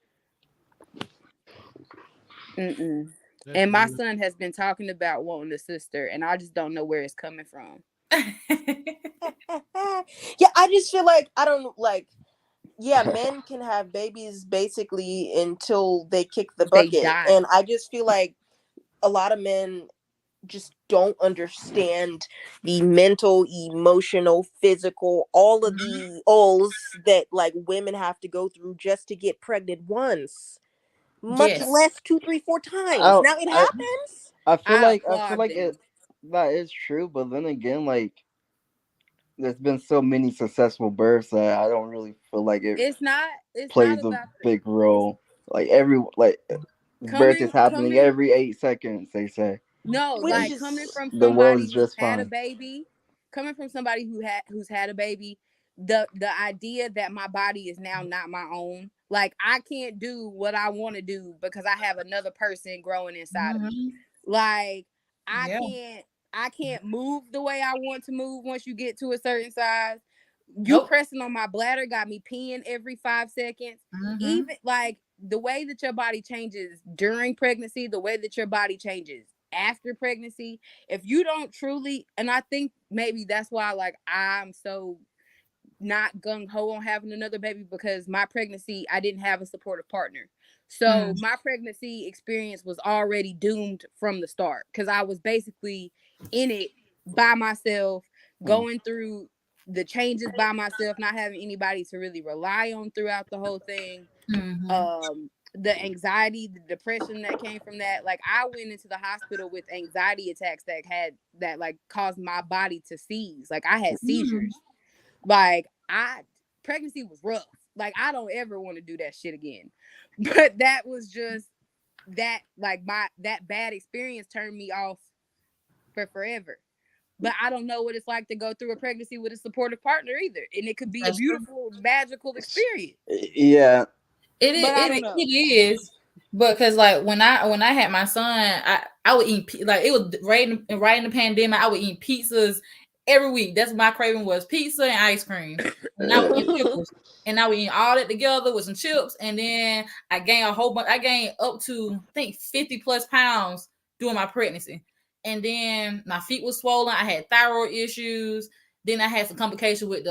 mm-mm. That's And my real. son has been talking about wanting a sister, and I just don't know where it's coming from. Yeah, I just feel like I don't like. Yeah, men can have babies basically until they kick the They bucket, die. and I just feel like a lot of men just don't understand the mental, emotional, physical, all of the alls that like women have to go through just to get pregnant once, much Yes. less 2, 3, 4 times. I Now it I happens. I I feel applaud like it them. that is true, but then again, like there's been so many successful births that I don't really feel like it It's not. It's not plays a about big it's role. Like every like birth coming is happening coming. every 8 seconds. They say No, Which like like coming is from the world somebody is who's just had a fine. baby, coming from somebody who's had a baby, the idea that my body is now not my own. Like I can't do what I want to do because I have another person growing inside of me. Mm-hmm. Like I Yeah. can't I can't move the way I want to move once you get to a certain size. You Nope. pressing on my bladder got me peeing every 5 seconds. Mm-hmm. Even like the way that your body changes during pregnancy, the way that your body changes after pregnancy, if you don't truly, and I think maybe that's why like I'm so not gung ho on having another baby because my pregnancy, I didn't have a supportive partner. So Mm. my pregnancy experience was already doomed from the start because I was basically in it by myself, Mm. going through the changes by myself, not having anybody to really rely on throughout the whole thing. Mm-hmm. The anxiety, the depression that came from that. Like I went into the hospital with anxiety attacks that like caused my body to seize. Like I had Mm-hmm. seizures. Like I pregnancy was rough. Like I don't ever want to do that shit again. But that was just that like that bad experience turned me off for forever. But I don't know what it's like to go through a pregnancy with a supportive partner either. And it could be a That's true. beautiful, magical experience. Yeah, It is. But I don't know. It is. But because like when I had my son, I would eat like it was right in the pandemic. I would eat pizzas every week. That's what my craving was: pizza and ice cream. And I would eat pickles, and I would eat all that together with some chips. And then I gained a whole bunch. I gained up to I think 50+ pounds during my pregnancy. And then my feet was swollen. I had thyroid issues. Then I had some complications with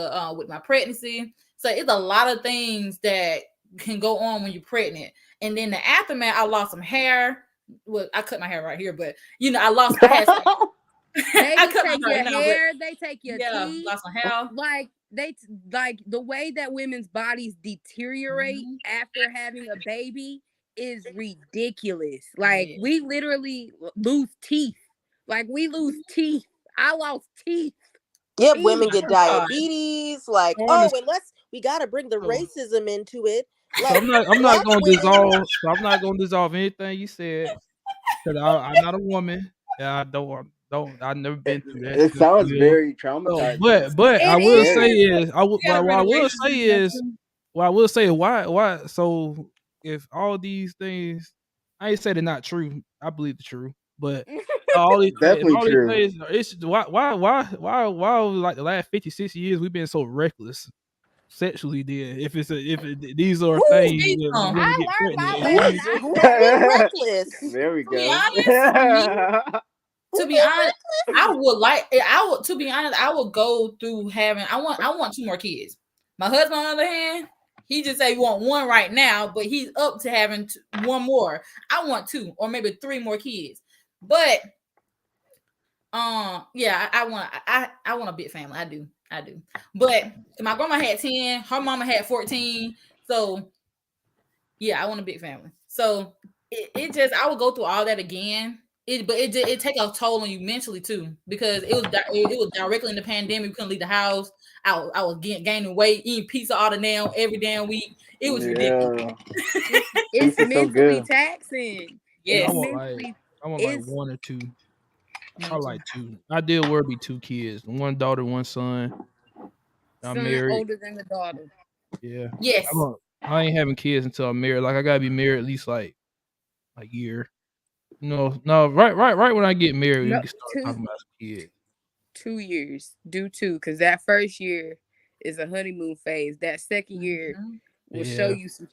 my pregnancy. So it's a lot of things that can go on when you're pregnant. And then the aftermath, I lost some hair. Well, I cut my hair right here, but I had some, They I cut my take hair your right now, but hair, they take your yeah, teeth. lost some hair. Like like the way that women's bodies deteriorate Mhm. after having a baby is ridiculous. Like Yeah. we literally lose teeth. Like we lose teeth. I lost teeth. Yep, Teeth. women My get God. diabetes. Like, oh, Honest. and we gotta bring the So, racism into it. so Like I'm not black gonna women. dissolve. So I'm not gonna dissolve anything you said because I'm not a woman. Yeah, I don't. I've never been through that. It Touch sounds wood. very So, traumatizing. but I It will Scary. say is. is I will. You gotta What bring I the will racism say in there is too. what I will say why so if all these things I ain't say they're not true. I believe the truth, but all these things, if Definitely all these true. things, it's why like the last 50, 60 years we've been so reckless sexually. Then these are things Who Speak that some. women I get learned pregnant. my And who lesson. women, I who's said being it. reckless? There we To be go. honest, me, Who to be being honest, reckless? to be honest, I would go through having I want two more kids. My husband, on the other hand, he just say he want one right now, but he's up to having one more. I want two or maybe three more kids. But yeah, I want a big family. I do. But my grandma had 10, her mama had 14. So yeah, I want a big family. So it just I would go through all that again. It take a toll on you mentally too because it was directly in the pandemic. We couldn't leave the house. I was gaining weight, eating pizza all the damn every damn week. It was ridiculous. Yeah. It's Pizza's so mentally good. taxing. I It's Yes, want like it's one or two. me Probably too. like two. I did where be two kids, one daughter, one son. I'm son married. older than the daughter. Yeah, Yes. I ain't having kids until I'm married. Like I gotta be married at least like a year. No, right when I get married, we No, can start two talking about some kids. 2 years. Do two, because that first year is a honeymoon phase. That second year Mhm. will show Yeah, you some.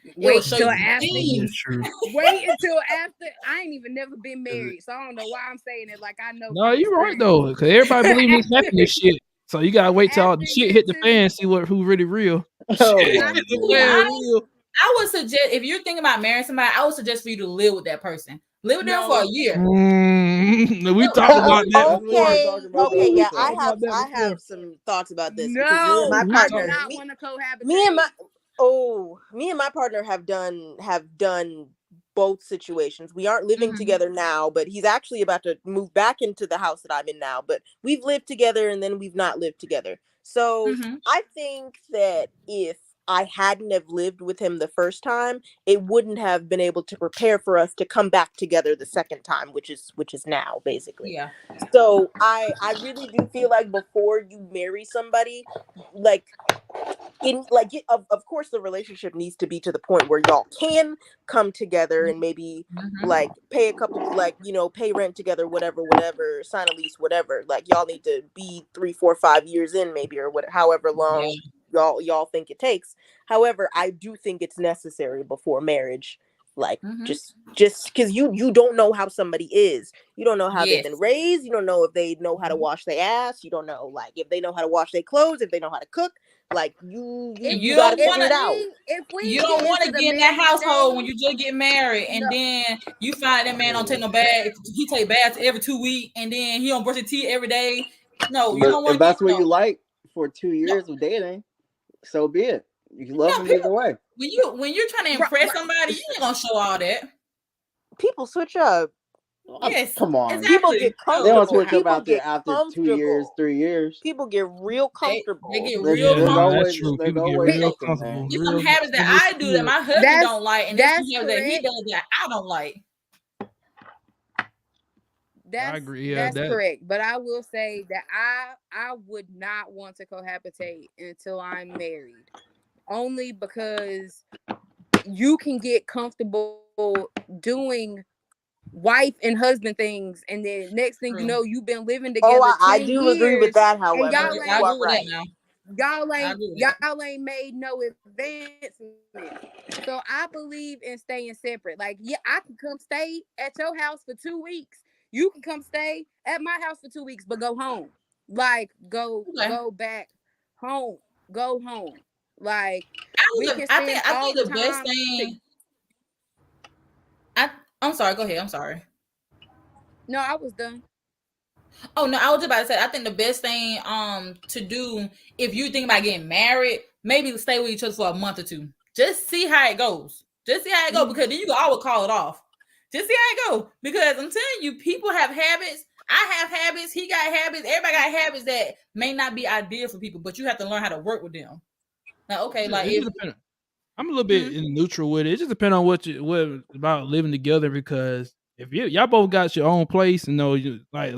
It will Wait show you until some after. that's things. true. Wait until after. I ain't even never been 'Cause it- married, so I don't know why I'm saying it like I know No, from you're right experience. though, because everybody believe this after happiness shit. So you gotta wait till all after the shit year hit the two, fan and see who really real. Oh Shit my hit the To be goodness. fan honest, real. I would suggest if you're thinking about marrying somebody, I would suggest for you to live with that person. Live with them for a no, year. We Live- talked about that That's what before. we're Okay, talking about okay, We yeah, also. I talked have about that I before. have some thoughts about this because no, We I do talked. not me want to me and my cohabitate. me and my partner have done both situations. We aren't living Mhm. together now, but he's actually about to move back into the house that I'm in now, but we've lived together and then we've not lived together. So Mhm. I think that if I hadn't have lived with him the first time, it wouldn't have been able to prepare for us to come back together the second time, which is now basically. Yeah. So I really do feel like before you marry somebody, like of course the relationship needs to be to the point where y'all can come together and maybe Mhm. like pay a couple, like, pay rent together, whatever, sign a lease, whatever. Like y'all need to be 3 4 5 years in, maybe, or what, however Yeah. long y'all think it takes. However, I do think it's necessary before marriage, like Mhm. just because you don't know how somebody is. You don't know how they've been Yes. raised. You don't know if they know how to Mhm. wash their ass. You don't know, like, if they know how to wash their clothes, if they know how to cook. Like, you If you You you got to don't if figure wanna it out. we you don't get want into to the get in that marriage household when stage, you just get married, and no, then you find that man don't take no bath. He take baths every 2 weeks, and then he don't brush his teeth every day. No, you But don't if want to get that's what you no. like for two No, years of dating, so be it. You can love no. them either People, way. when you're trying to right, impress right. somebody, you ain't gonna show all that. People switch up. Yes, Come on. People get exactly. They No, don't comfortable. switch up People after get after 2 years, comfortable. 3 years. People get real they comfortable. get There's real Yeah, there's nah, comfortable. that's always true. there's People get always real something comfortable, there. There's some real habits that comfortable I do that still. my husband That's don't like, and there's some that's habits that he correct. does that I don't like. I That's agree. Yeah, that's that correct. But I will say that I would not want to cohabitate until I'm married. Only because you can get comfortable doing wife and husband things, and then next thing you True. know, you've been living Oh, together I 10 do agree with years that. and However, I you are agree with that right. now. y'all I ain't agree with that. y'all ain't made no advancement. So I believe in staying separate. Like, yeah, I can come stay at your house for 2 weeks. You can come stay at my house for 2 weeks, but go home. Like, Okay. go back home. Go home. Like, I we think can I spend think I all think the the best time to. thing. I'm sorry. Go ahead. I'm sorry. No, I was done. Oh no, I was just about to say. I think the best thing to do if you think about getting married, maybe stay with each other for a month or two. Just see how it goes. Just see how it goes, because then you can always call it off. Just see how it goes. Because I'm telling you, people have habits. I have habits. He got habits. Everybody got habits that may not be ideal for people, but you have to learn how to work with them. Now, okay, like It if just depends. I'm a little hmm, bit in neutral with it. It just depends on what about living together because if y'all both got your own place, and know you like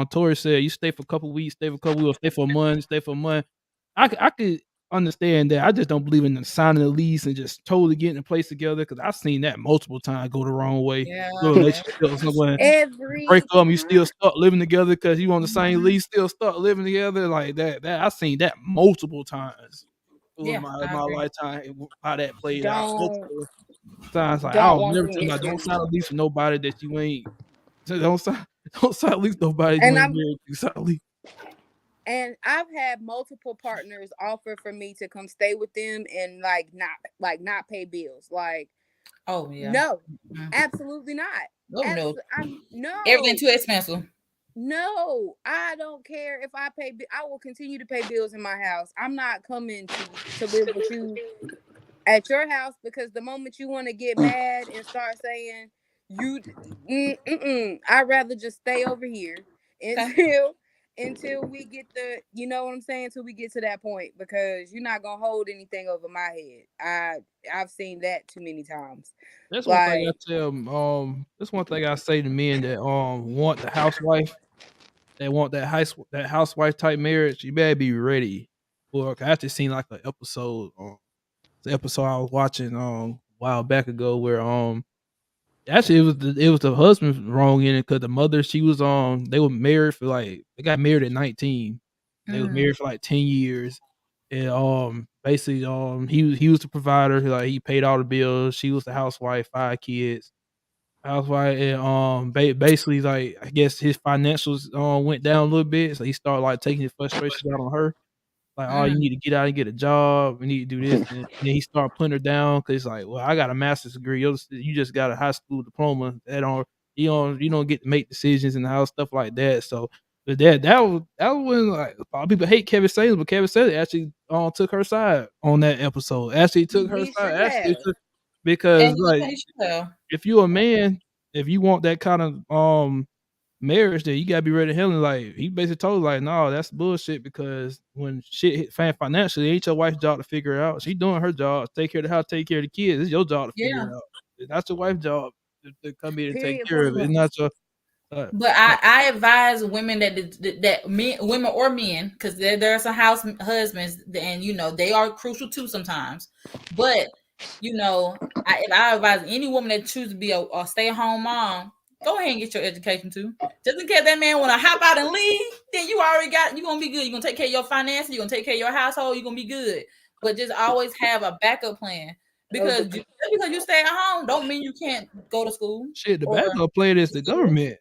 Tori said, you stay for a couple weeks, stay for a couple weeks, stay for a month, stay for a month. I could understand that. I just don't believe in the signing the lease and just totally getting a place together because I've seen that multiple times go the wrong way. yeah, Your relationship or someone you break Every up, and you still time. start living together because you on the same mhm, lease, still start living together like that. That I've seen that multiple times through yeah, my I my agree. lifetime, how that played out Don't multiple times. Like I don't don't want never them tell my don't issues. sign a lease with nobody that you ain't don't sign don't sign a lease with nobody you And ain't I'm married to. Sign a lease. and I've had multiple partners offer for me to come stay with them and not pay bills. Like, Oh yeah. no, Mhm. absolutely not. Oh no, I'm everything no. too expensive. No, I don't care if I pay. I will continue to pay bills in my house. I'm not coming to live with you at your house because the moment you want to get mad and start saying you, I'd rather just stay over here Okay. until we get you know what I'm saying, until we get to that point because you're not gonna hold anything over my head. I've seen that too many times. That's one thing I Like, tell that's one thing I say to men that want the housewife, they want that housewife type marriage. You better be ready for. 'Cause I just seen like an episode, the episode I was watching a while back ago where actually, it was the husband wrong in it because the mother she was they were married for like they got married at 19. They was Mm. married for like 10 years, and basically he was the provider. Like he paid all the bills. She was the housewife, 5 kids, housewife, and basically like I guess his financials went down a little bit, so he started like taking his frustrations out on her. Like, "Oh, you Mm. need to get out and get a job. We need to do this," and then he started putting her down because like, "Well, I got a master's degree. You just got a high school diploma. That don't you don't get to make decisions in the house, stuff like that." So, but that was when like a lot of people hate Kevin Samuels, but Kevin Samuels actually took her side on that episode. Actually took her he side. should Actually have. took because And like he should have. if you're a man, if you want that kind of marriage, that you gotta be ready to handle. Like he basically told her, like, no, that's bullshit because when shit hit financially, it ain't your wife's job to figure it out. She doing her job, take care of the house, take care of the kids. It's your job to figure Yeah. it out. It's not your wife's job to come in and take Period. care of Point it. It's blank. not your uh, But I advise women that men, women or men, because there are some house husbands, and they are crucial too sometimes. But I advise any woman that chooses to be a stay at home mom, go ahead and get your education too. Just in case that man want to hop out and leave, then you gonna be good. You're gonna take care of your finances. You're gonna take care of your household. You're gonna be good. But just always have a backup plan Oh, because just because you stay at home don't mean you can't go to school shit. The or backup plan is the pursue. government.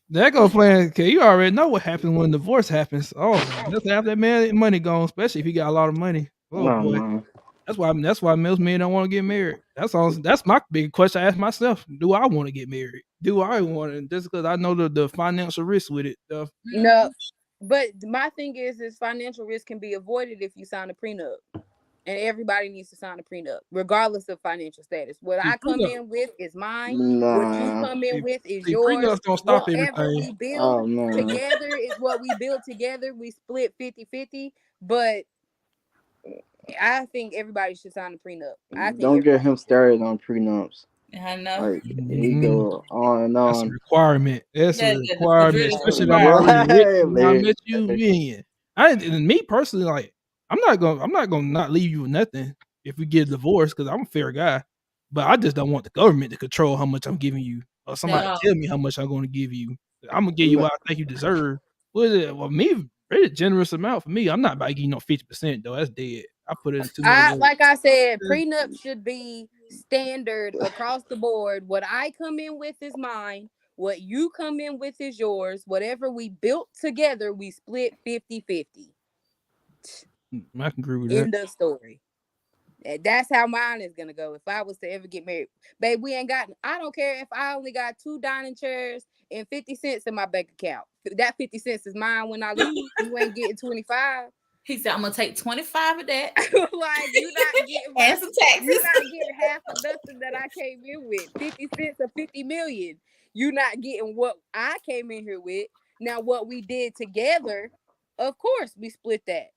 That go plan, cause you already know what happens when divorce happens. Oh, just after that man money gone, especially if he got a lot of money. Oh No, boy. no. That's why most men don't want to get married. That's my big question I ask myself. Do I want to get married? Do I want to? Just because I know the financial risk with it. no. Mhm. But my thing is financial risk can be avoided if you sign a prenup. And everybody needs to sign a prenup, regardless of financial status. What See, I come in with is mine. What you Nah. come in see, with is see, yours. prenups don't stop Whatever we everything. build Oh man. together is what we build together. We split 50-50. But I think everybody should sign a prenup. I think Don't get everybody him should. started on prenups. I know. Like he Mhm. go on and That's a on. requirement. That's a Yeah, yeah, the requirement, Madrid is especially if I'm required. already rich Right, and I met man. you. Man, and me personally, like I'm not gonna not leave you with nothing if we get a divorce because I'm a fair guy. But I just don't want the government to control how much I'm giving you, or At somebody all. tell me how much I'm going to give you. I'm gonna give you No, what I think you deserve. What is it? Well, me, very generous amount for me. I'm not about to give you no 50% though. That's dead. I put in too much I work. like I said, prenup should be standard across the board. What I come in with is mine. What you come in with is yours. Whatever we built together, we split 50-50. I can agree with that. End of story. That's how mine is gonna go. If I was to ever get married, babe, we ain't got. I don't care if I only got 2 dining chairs and 50 cents in my bank account. That 50 cents is mine when I leave. You ain't getting 25. He said, I'm gonna take 25 of that Like you not getting and some you taxes. not getting half of nothing that I came in with. 50 cents or 50 million. You not getting what I came in here with. Now what we did together, of course we split that.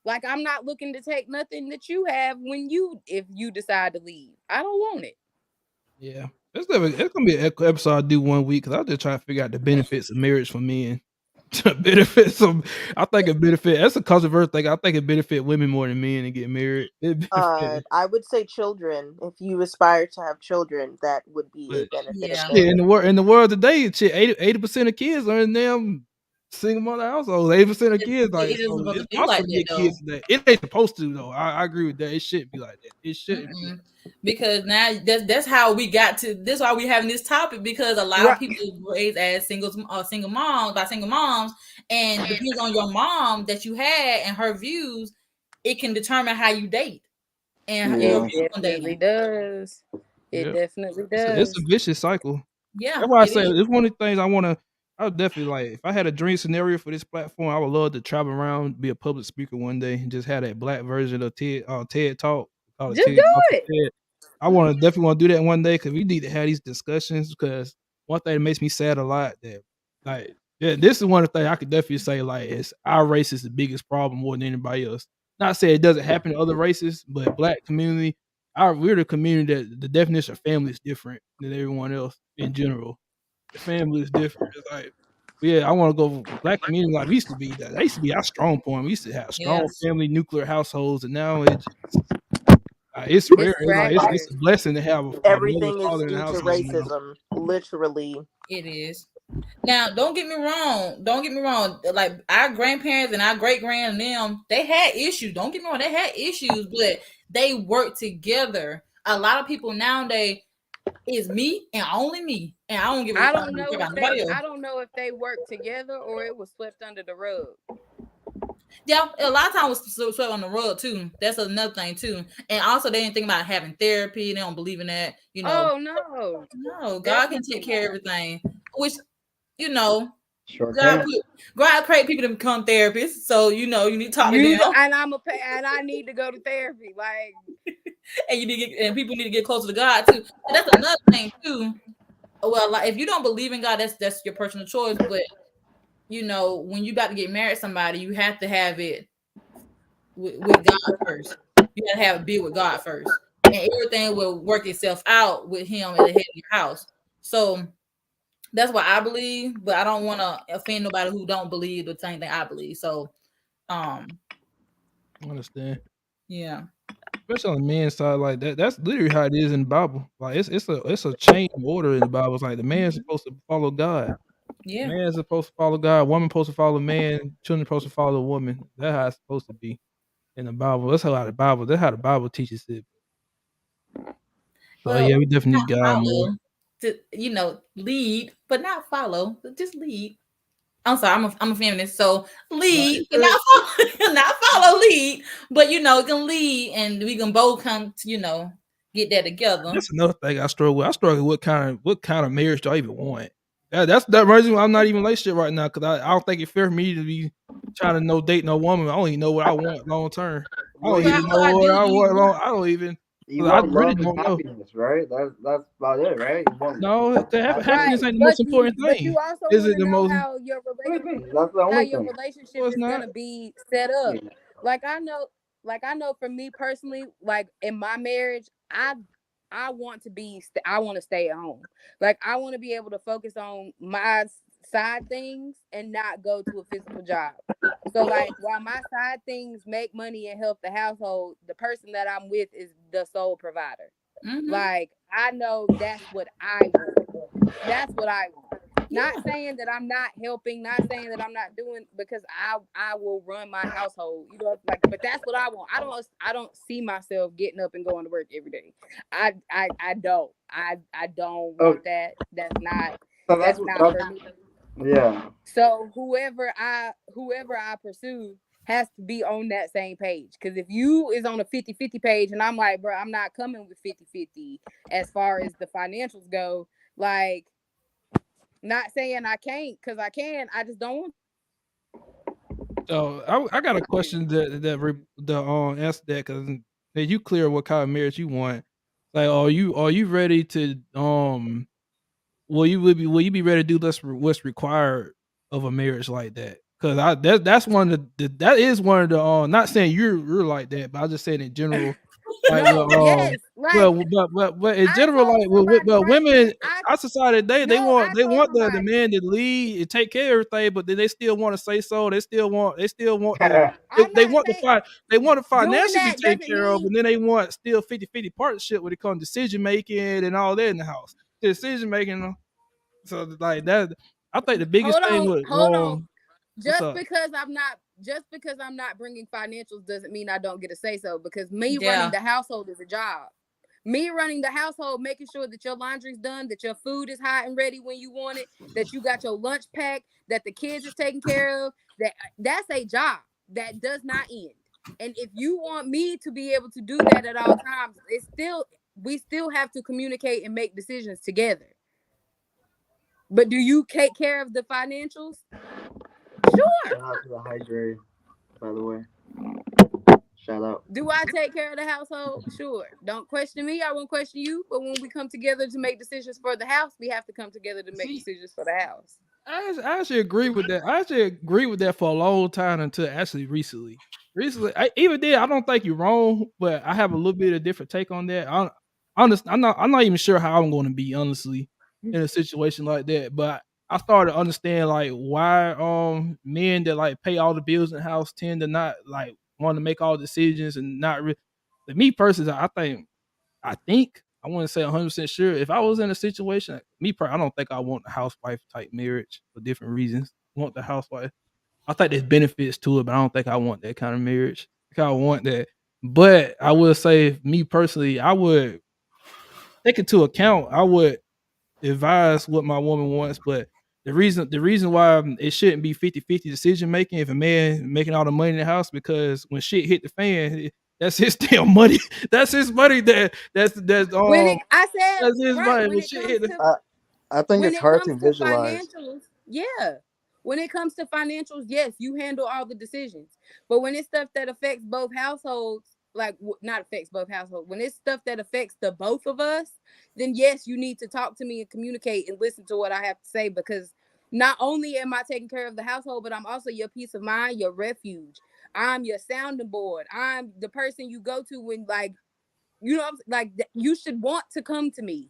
Like I'm not looking to take nothing that you have if you decide to leave. I don't want it. Yeah. It's gonna be an episode I do one week because I was just trying to figure out the benefits of marriage for men. benefits of, I think it benefit. That's a controversial thing. I think it benefit women more than men to get married. It benefit, I would say children. If you aspire to have children, that would be a but benefit of Yeah. shit, marriage. in the world today, shit, 80% of kids are in them single mother households. 80% of kids, like, It isn't so supposed it's to be possible like to that get though. kids today. It ain't supposed to though. I agree with that. It shouldn't be like that. It shouldn't be. Because now that's how we got to this. Why we having this topic, because a lot of Right. people raised as single moms by single moms, and depends on your mom that you had and her views, it can determine how you date and your Yeah. views It on definitely dating. does. It Yeah, definitely it's a does. vicious cycle. Yeah, That's why I it say is. it's one of the things I want to. I would definitely like if I had a dream scenario for this platform. I would love to travel around, be a public speaker one day, and just have that black version of TED Talk. Call it Just TED do Talk. it. TED. I want to definitely want to do that one day because we need to have these discussions. Because one thing that makes me sad a lot that like yeah, this is one of the things I could definitely say like is our race is the biggest problem more than anybody else. Not saying it doesn't happen to other races, but black community, we're the community that the definition of family is different than everyone else in general. The family is different. It's like, yeah, I want to go black community like we used to be. That used to be our strong point. We used to have Yeah. strong family, nuclear households, and now it's rare. It's It's like it's fractured. a blessing to have a mother, Everything is father in the due to household now. racism, literally. It is. Now, don't get me wrong. Don't get me wrong. Like our grandparents and our great grand and them, they had issues. Don't get me wrong, they had issues, but they worked together. A lot of people nowadays is me and only me, and I don't give a I I don't don't know care if about nobody else. they worked together or it was swept under the rug. Yeah, a lot of times was swept on the rug too. That's another thing too. And also, they didn't think about having therapy. They don't believe in that. Oh no. No, God can take Definitely care of not. everything. Which you know, Sure God can. put God create people to become therapists. So you need to talk to them, And I'm a pay and I need to go to therapy. Like and you need to and people need to get closer to God too. And that's another thing too. Well, like if you don't believe in God, that's your personal choice. But when you about to get married to somebody, you have to have it with God first. You gotta have it be with God first, and everything will work itself out with Him at the head of your house. So that's what I believe, but I don't want to offend nobody who don't believe the same thing I believe. So, um, I understand. yeah, Especially on the men's side, like that. That's literally how it is in the Bible. Like it's a chain of order in the Bible. It's like the man's Mhm. supposed to follow God. Yeah. Man's supposed to follow God. Woman supposed to follow man. Children supposed to follow the woman. That's how it's supposed to be in the Bible. That's how the Bible teaches it. So Well, yeah, we definitely not need God more. follow to lead, but not follow. Just lead. I'm sorry, I'm a feminist, so No, lead, it's but good. not follow, not follow, lead. But it can lead, and we can both come to get that together. That's another thing I struggle with. I struggle with what kind of marriage do I even want? That's the reason why I'm not even in a relationship right now because I don't think it's fair for me to be trying to date no woman. I don't even know what I want long term. I Well, don't Well, even know what what ideally I do you want want? long. I don't even. you I want really love and don't know. happiness, right? That's about it, right? You want No, happiness. happiness right, ain't the most important but thing. you also Is want it to the know most? That's the how only your thing. relationship No, it's is not. gonna be set up. Yeah. Like I know for me personally, like in my marriage, I want to I want to stay at home. Like I want to be able to focus on my side things and not go to a physical job. So like while my side things make money and help the household, the person that I'm with is the sole provider. Mm-hmm. Like I know that's what I want. That's what I want. Not Yeah. saying that I'm not helping, not saying that I'm not doing because I will run my household. Like but that's what I want. I don't see myself getting up and going to work every day. I don't. I don't Oh, want that. so That's not for me. yeah. So whoever I pursue has to be on that same page. Because if you is on a 50-50 page and I'm like, bro, I'm not coming with 50-50 as far as the financials go, like Not saying I can't, because I can. I just don't want So I got a question that answer that because you clear what kind of marriage you want. Like, are you ready to will you be ready to do what's required of a marriage like that? Because that's one of that is one of the not saying you're like that, but I just saying in general, like no, yes. Like but in I general, told like somebody but right then. women our society they No, want I told the somebody. man to lead and take care of everything, but then they still want to say so. They still want the I'm they not want the saying they want to doing financially be that taken doesn't care of, mean and then they want still 50-50 partnership when it comes to decision making and all that in the house. Decision making, so like that, I think the biggest thing with hold on. what's up? Just because I'm not bringing financials doesn't mean I don't get to say so, because me running Yeah. the household is a job. Me running the household, making sure that your laundry's done, that your food is hot and ready when you want it, that you got your lunch packed, that the kids is taken care of, that's a job that does not end. And if you want me to be able to do that at all times, we still have to communicate and make decisions together. But do you take care of the financials? Sure. Shout out to the hydrate, by the way. Shout out. Do I take care of the household? Sure. Don't question me. I won't question you. But when we come together to make decisions for the house, we have to come together to make See, decisions for the house. I actually agree with that. I actually agree with that for a long time until actually recently. Recently, even then, I don't think you're wrong, but I have a little bit of different take on that. I'm not even sure how I'm going to be honestly in a situation like that. But I started to understand like why men that like pay all the bills in the house tend to not like want to make all decisions and not really. Like me personally, I think I want to say 100% sure. If I was in a situation, I don't think I want a housewife type marriage for different reasons. I want the housewife. I think there's benefits to it, but I don't think I want that kind of marriage. I think I want that. But I will say, me personally, I would take into account. I would advise what my woman wants, but the reason why it shouldn't be 50-50 decision making if a man making all the money in the house, because when shit hit the fan, that's his damn money. That's his money. When it, I said, That's his right, money. When shit hit the I, I think when it's it hard comes to to visualize. financials, yeah. When it comes to financials, yes, you handle all the decisions. But when it's stuff that affects both households, like not affects both households, when it's stuff that affects the both of us, then yes, you need to talk to me and communicate and listen to what I have to say, because not only am I taking care of the household, but I'm also your peace of mind, your refuge. I'm your sounding board. I'm the person you go to when, like, like you should want to come to me.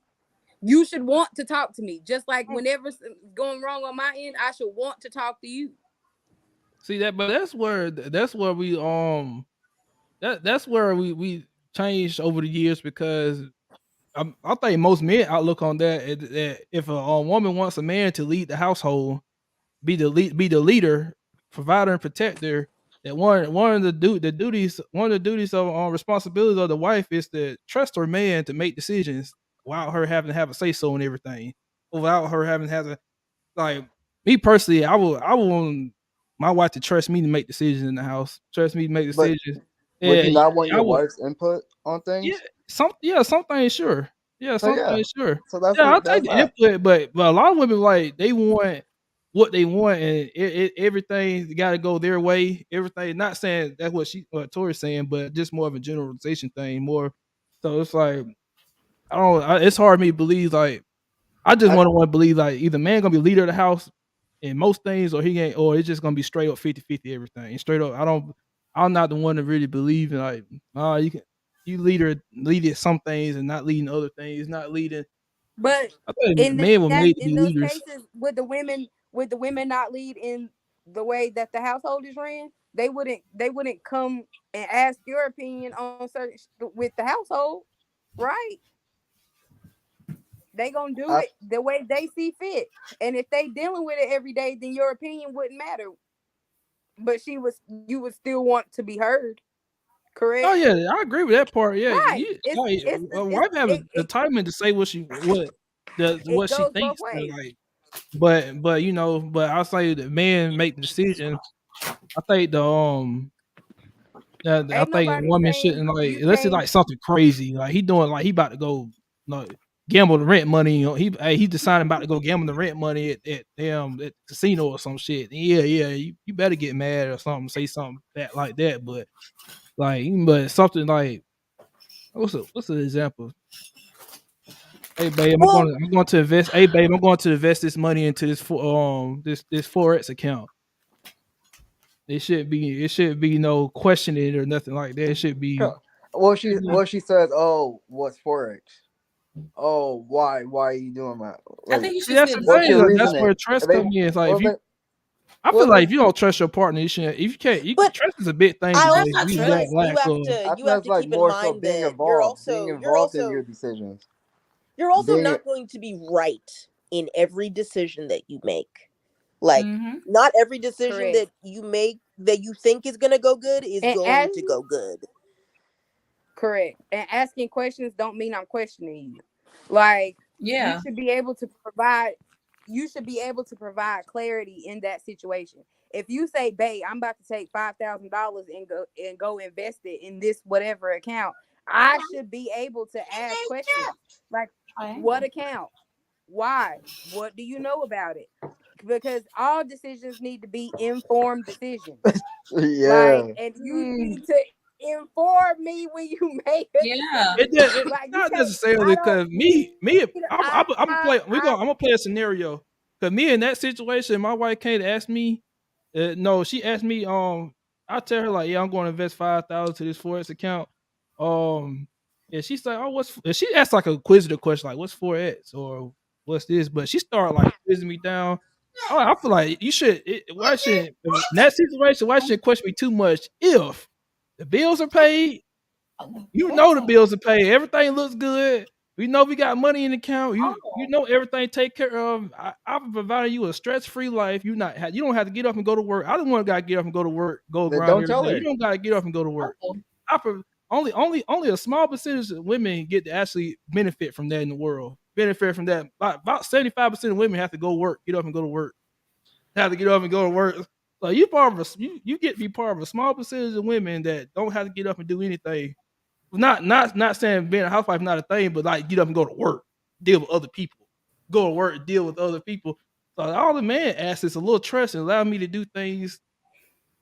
You should want to talk to me. Just like whenever going wrong on my end, I should want to talk to you. see that, but that's where we changed over the years, because I think most men outlook on that is that if a woman wants a man to lead the household, be the leader, provider, and protector. That one of the duties of responsibilities of the wife is to trust her man to make decisions without her having to have a say so in everything, without her having to have a like. Me personally, I would want my wife to trust me to make decisions in the house, trust me to make But decisions. would Yeah, you not want I your would. wife's input on Yeah, things? some things sure. Yeah, So some yeah. things sure. So that's Yeah, I'll what take that's the that. input, but a lot of women like they want what they want, and everything got to go their way. Everything. Not saying that's what Tori's saying, but just more of a generalization thing. More. So it's like I don't. It's hard for me to believe. Like I just I want to believe like either man gonna be leader of the house in most things, or he ain't, or it's just gonna be straight up 50-50 everything. Straight up, I don't. I'm not the one to really believe in like, you can lead it some things and not leading other things, not leading. But I think in men were that made to in be those leaders. cases, would the women not lead in the way that the household is ran? They wouldn't come and ask your opinion on certain with the household, right? They gonna do I it the way they see fit. And if they dealing with it every day, then your opinion wouldn't matter. But you would still want to be heard, Oh correct? yeah, I agree with that part. Yeah, Right. like, a It's wife have the time to say it what she goes both thinks. ways. Like, but but I'll say the man make the decision. I think I Ain't think a nobody woman saying shouldn't like you unless it's can't. like something crazy. Like he doing like he about to go like gamble the rent money. You know, he decided about to go gamble the rent money at the casino or some shit. Yeah, you better get mad or something, say something bad like that. But something like what's an example? Hey babe, Well, I'm going to invest. Hey babe, I'm going to invest this money into this forex account. It should be no questioning or nothing like that. It should be. Well, she says, "Oh, what's forex? Oh, why are you doing that? I Like, think you See, should that's still the what's thing. your Like, that's reasoning?" where trust If they, comes in. It's like well, if you, if they, I feel well, like if if you don't trust your partner, you shouldn't. If you can't, but trust is a big thing I today. Trust also not We feel got like trust. you lack have of. to I think you have that's to like keep in more so mind being that involved, in your decisions, you're also being not going to be right in every decision that you make. Like, Mm-hmm. not every decision Correct. that you make that you think is going to go good is And as going to go good. correct. And asking questions don't mean I'm questioning you. Like you Yeah. should be able to provide clarity in that situation. If you say, "Babe, I'm about to take $5,000 and go invest it in this whatever account," I should be able to ask questions like, "What Triangle. account? Why? What do you know about it?" Because all decisions need to be informed decisions. Like, yeah. and you Mm, need to inform me when you make a Yeah. decision. it's Like, you not can't. necessarily I don't because need. I'm gonna play. I. I'm gonna play a scenario. Cause me in that situation, my wife came to ask me. No, she asked me. I tell her like, yeah, I'm going to invest 5,000 to this forex account. And she's like, oh, and she asked like a inquisitive question, like, what's forex or what's this? But she started like quizzing me down. I feel like you should. Why shouldn't in that situation? Why shouldn't question me too much? If the bills are paid, you know the bills are paid. Everything looks good. We know we got money in the account. You know everything take care of. I'm providing you a stress free life. You don't have to get up and go to work. I don't want to gotta get up and go to work, go Then grind don't every tell day. You her. don't gotta get up and go to work. Oh. I pro- only a small percentage of women get to actually benefit from that in the world. Benefit from that. About 75% of women have to go work, get up and go to work. Have to get up and go to work. So you get to be part of a small percentage of women that don't have to get up and do anything. Not saying being a housewife not a thing, but like get up and go to work, deal with other people, go to work, deal with other people. So all the man asks is a little trust and allow me to do things,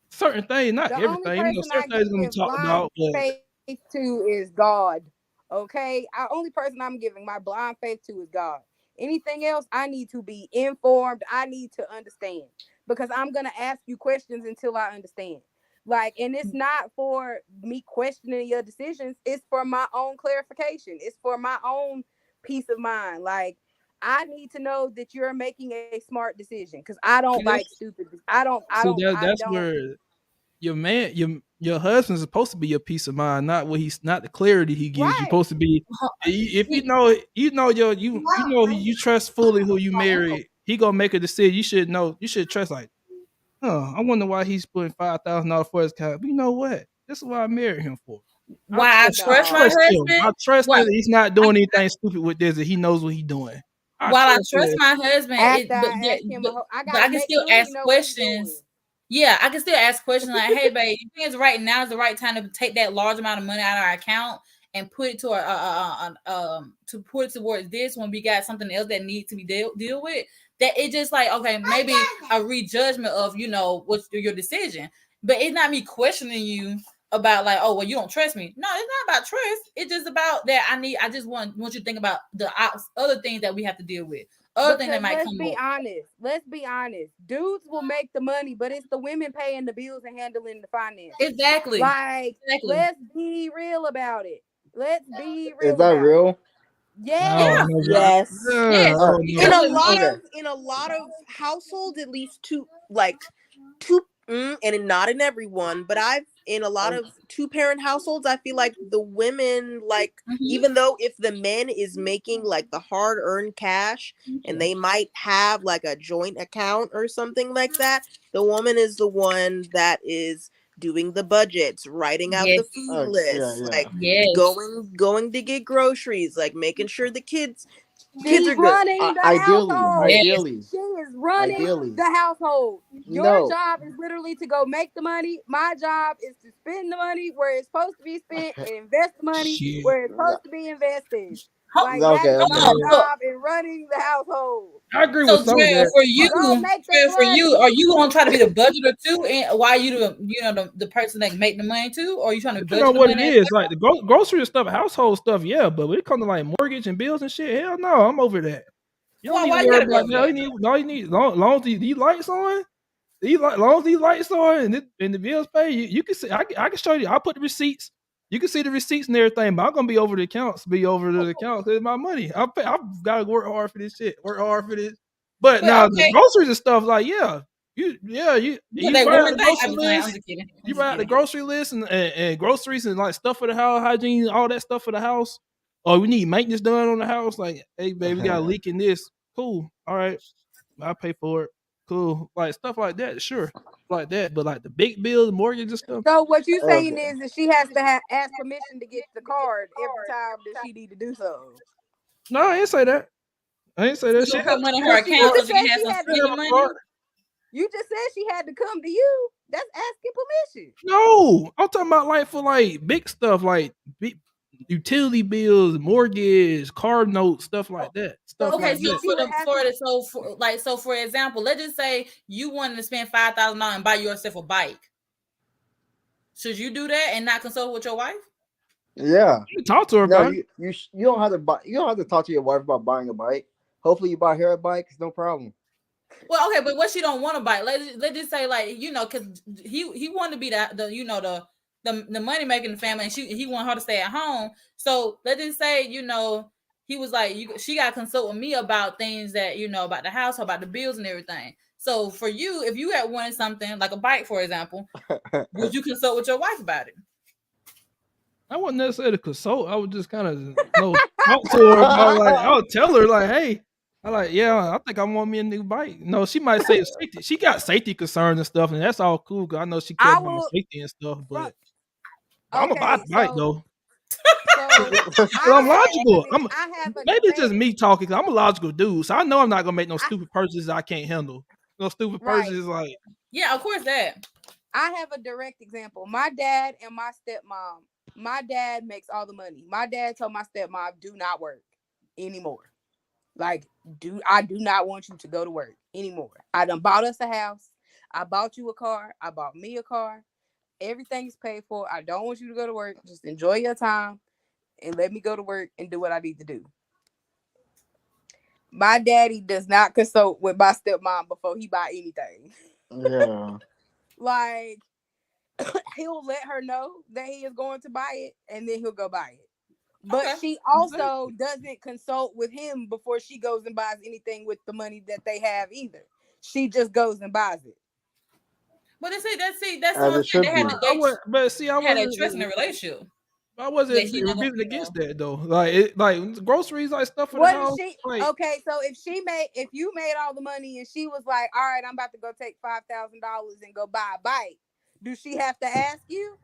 certain things, not The only everything. person I Certain things gonna be give talked blind about, but faith to is God. Okay, the only person I'm giving my blind faith to is God. Anything else, I need to be informed. I need to understand because I'm gonna ask you questions until I understand. Like, and it's not for me questioning your decisions. It's for my own clarification. It's for my own peace of mind. Like, I need to know that you're making a smart decision because I don't Yeah. like stupid. I don't. I so don't. I that's don't. where your husband's supposed to be your peace of mind, not what he's not the clarity he gives. You're Right. supposed to be if you know you trust fully who you married, he gonna make a decision. You should trust like, I wonder why he's putting $5,000 for his car. But you know what? This is what I married him for. Why I I trust my No. trust him. I husband? trust What? that he's not doing anything stupid with this, that he knows what he's doing. I While I trust trust that. my husband, After I ask him, I but gotta I can make still sure he ask know what he's doing. questions. Yeah, I can still ask questions like, "Hey, babe, you think it's right now is the right time to take that large amount of money out of our account and put it to to put it towards this when we got something else that needs to be deal with?" That it just like okay, maybe a rejudgment of what's your decision, but it's not me questioning you about like, oh well, you don't trust me. No, it's not about trust. It's just about that I just want you to think about the other things that we have to deal with, other things that Because might let's come be up. honest. Let's be honest. Dudes will make the money, but it's the women paying the bills and handling the finances. Exactly. Like, Exactly. let's be real about it. Let's be Is real that about it. real? I Yeah. Yes. don't know, bro. Yes. I Yes. All right. don't In know. a Because lot Okay. of households, at least two and not in everyone, but I've in a lot Um, of two-parent households, I feel like the women, like, mhm. even though if the man is making like the hard-earned cash and they might have like a joint account or something like that, the woman is the one that is doing the budgets, writing out the Yes. food yeah, lists, yeah. like Yes. going to get groceries, like making sure the kids She's are good. running the Ideally, household. Yes. ideally, She is running ideally. the household. Your No, job is literally to go make the money. My job is to spend the money where it's supposed to be spent and invest the money Shit. where it's supposed to be invested. Like Okay, that is okay. my Yeah. job in running the household. I agree So with some of Dre, that. for you, Go make the Dre, for you, money. are you gonna try to be the budgeter too? And why you the person that make the money too? Or are you trying to Depending budget on the what it money? is, like the grocery stuff, household stuff, yeah. But when it comes to like mortgage and bills and shit, hell no, I'm over that. You don't need Why to you worry gotta be about over that. All that? you need, long as these lights on, long as these lights on and the bills paid, you can see. I can show you. I'll put the receipts. You can see the receipts and everything. But I'm gonna be over the accounts. Be over the accounts. It's my money. I've got to work hard for this shit. Work hard for this. But But now the okay, groceries and stuff, like but you they write out one the thing. grocery I'm just playing. I'm list. just kidding. I'm You just write out the kidding. grocery list and groceries and like stuff for the house, hygiene, all that stuff for the house. Oh, we need maintenance done on the house. Like, hey, baby, we got a leak in this. Cool. All right. I'll pay for it. Cool. Like stuff like that, sure. Like that. But like the big bills, mortgage and stuff. So what you saying Okay. is that she has to ask permission to get the card every time that she need to do so. No, I ain't say that. I ain't say that You shit. gonna put money in her You account so just she said can have she some had to. spending money? You just said she had to come to you. That's asking permission. No, I'm talking about like for like big stuff, like big utility bills, mortgage, car notes, stuff like that. Stuff So Okay, like she so that. she would have to. for example, let's just say you wanted to spend $5,000 and buy yourself a bike. Should you do that and not consult with your wife? Yeah. You can talk to her No, about it. you don't have to buy. You don't have to talk to your wife about buying a bike. Hopefully, you buy her a bike. It's no problem. Well, okay, but what she don't want to buy? Let's just say like because he wanted to be the money making the family, and he wanted her to stay at home. So let's just say he was like she got to consult with me about things that about the house, about the bills and everything. So for you, if you had wanted something like a bike, for example, would you consult with your wife about it? I wouldn't necessarily consult. I would just kind of talk to her about like I would tell her like, hey, yeah, I think I want me a new bike. No, she might say safety. She got safety concerns and stuff, and that's all cool. Cause I know she cares I about my will. safety and stuff. But I'm gonna buy Okay, the bike though. so 'Cause I'm logical. I have a Maybe it's just direct me talking. Cause I'm a logical dude, so I know I'm not gonna make no stupid purchases I can't handle. No stupid right. purchases like Yeah, of course that. I have a direct example. My dad and my stepmom. My dad makes all the money. My dad told my stepmom, "Do not work anymore. Like, I do not want you to go to work anymore. I done bought us a house. I bought you a car. I bought me a car. Everything's paid for. I don't want you to go to work. Just enjoy your time and let me go to work and do what I need to do." My daddy does not consult with my stepmom before he buy anything. Yeah. Like, he'll let her know that he is going to buy it and then he'll go buy it. But Okay. she also doesn't consult with him before she goes and buys anything with the money that they have either. She just goes and buys it. But that's As the it thing. should They be. had a trust in the relationship. I That wasn't he not gonna, rebuting against that though. Like groceries, like stuff for the What is house. she? Like Okay, so if you made all the money and she was like, "All right, I'm about to go take $5,000 and go buy a bike," do she have to ask you?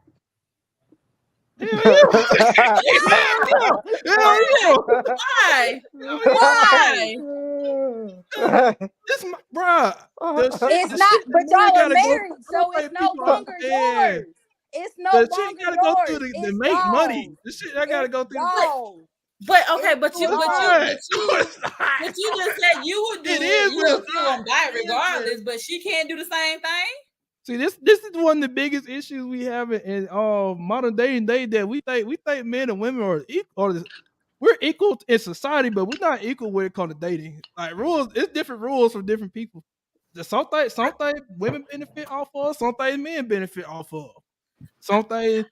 hell yeah, hell yeah, hell yeah. why? Why? Why? This my bruh. It's The not, shit the but man y'all are gotta go. married, I so don't it's think no people longer understand. yours. It's no The shit longer gotta go through yours. the It's make money. y'all. The shit I gotta It's go through. y'all. But okay, It's No, it's not. No, it's but not. you just said you would do It it. is, You but were it's still not. gonna buy it It is, but regardless. But she can't do the same thing. see, this is one of the biggest issues we have in modern day and day that we think men and women are equal. We're equal in society, but we're not equal when it comes to dating. Like rules, it's different rules for different people. Some things women benefit off of, some things men benefit off of. Some things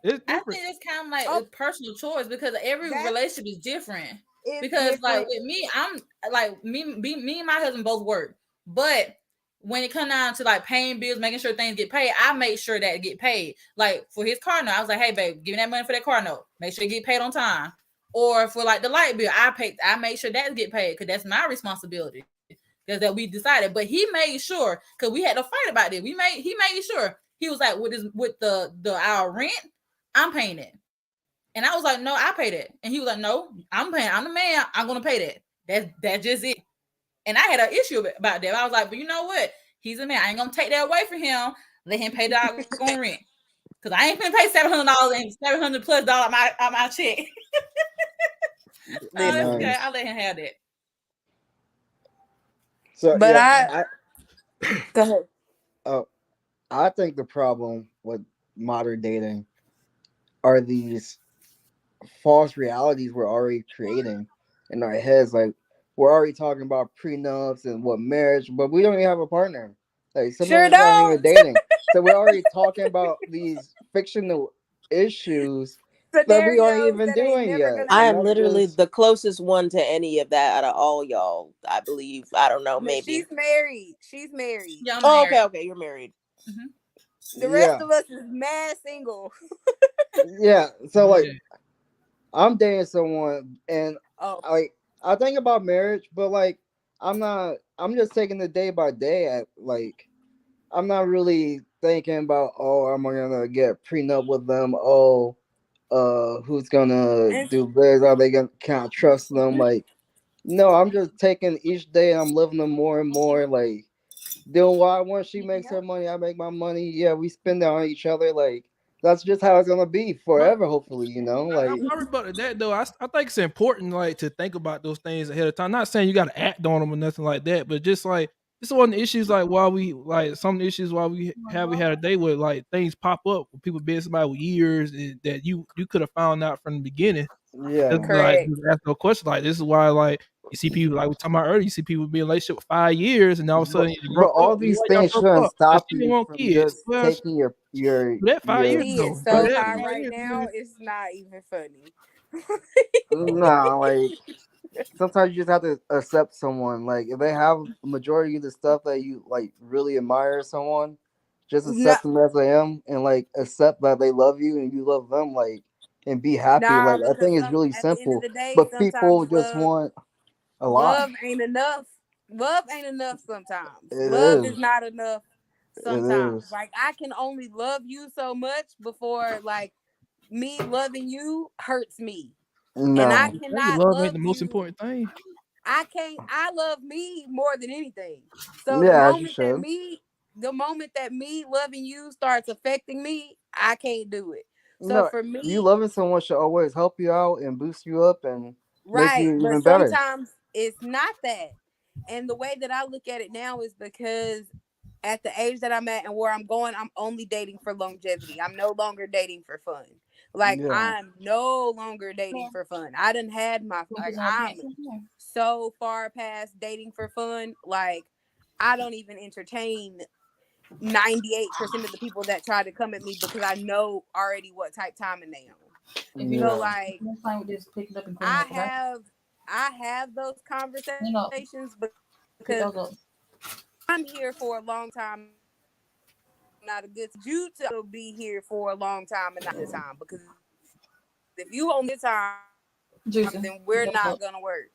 it's I different. think it's kind of like Oh, a personal choice because every that relationship is different. is Because like different. with me, I'm like me and my husband both work, but when it comes down to like paying bills, making sure things get paid, I make sure that it get paid. Like for his car note, I was like, "Hey, babe, give me that money for that car note. Make sure it get paid on time." Or for like the light bill, I make sure that get paid because that's my responsibility. Because that we decided, but he made sure because we had to fight about it. He made sure he was like with the our rent, I'm paying it. And I was like, no, I pay that. And he was like, no, I'm paying. I'm the man. I'm gonna pay that. That's just it. And I had an issue about that. I was like, but you know what? He's a man. I ain't gonna take that away from him. Let him pay the on rent. Cause I ain't gonna pay $700 and $700+ on my check. Oh, it's Listen, okay. I'll Nice. let him have that. So But yeah, I I go ahead. uh, I think the problem with modern dating are these false realities we're already creating in our heads. Like we're already talking about prenups and what marriage, but we don't even have a partner. Like some of Sure us aren't even don't. dating. So we're already talking about these fictional issues that we aren't Scenarios even that ain't doing never yet. gonna I And am that's happen. literally just the closest one to any of that out of all y'all. I believe. I don't know. No, Maybe. she's married. She's married. Yeah, I'm Oh, married. okay. Okay. You're married. Hmm. The rest yeah. of us is mad single. Yeah. So like Man, I'm dating someone and Oh, like I think about marriage, but like I'm just taking it day by day at like I'm not really thinking about am I gonna get a prenup with them? Who's gonna and do this? Are they gonna can I trust them? Like no, I'm just taking each day and I'm living them more and more like doing what I want. She makes her money, I make my money. Yeah, we spend it on each other. Like that's just how it's gonna be but forever, hopefully, like I rebutted that though. I think it's important like to think about those things ahead of time. Not saying you got to act on them or nothing like that, but just like it's one of the issues like why we like some issues why we had a day where like things pop up with people being somebody with years that you could have found out from the beginning. Just yeah. like correct. just ask no question. Like this is why like you see people like we talking about earlier. You see people be in a relationship for 5 years and all of a But, sudden you but broke all up. these Why y'all things broke shouldn't up? Because stop she didn't you want from kids. just Well, taking your do that 5 years He is ago. Do so that high yeah. 5 right years. now. It's not even funny. Nah, like sometimes you just have to accept someone. Like if they have a majority of the stuff that you like really admire someone, just No, accept them as they am and like accept that they love you and you love them, like and be happy. nah, Like I because think it's some really at the end of simple. the day, But sometimes people just want a lot. love ain't enough. Love ain't enough sometimes. It Love is is. not enough It sometimes. is. Like I can only love you so much before like me loving you hurts me. And I No. Maybe cannot love ain't love the most you. important thing. I love me more than anything. So Yeah, as you should. the moment that me loving you starts affecting me, I can't do it. So No, for you me, loving someone should always help you out and boost you up and make right, you but even better. sometimes it's not that. And the way that I look at it now is because at the age that I'm at and where I'm going, I'm only dating for longevity. I'm no longer dating for fun. Like Yeah. I'm no longer dating for fun. I done had my like I'm so far past dating for fun. Like I don't even entertain 98% of the people that try to come at me because I know already what type timing they on. If you So Yeah. like next time we just pick it up and clean I up, okay? have I have those Clean up, conversations pick because those up. I'm here for a long time, not a good you to be here for a long time and not a good time because if you only good time Juicy, then pick we're those not up. gonna work.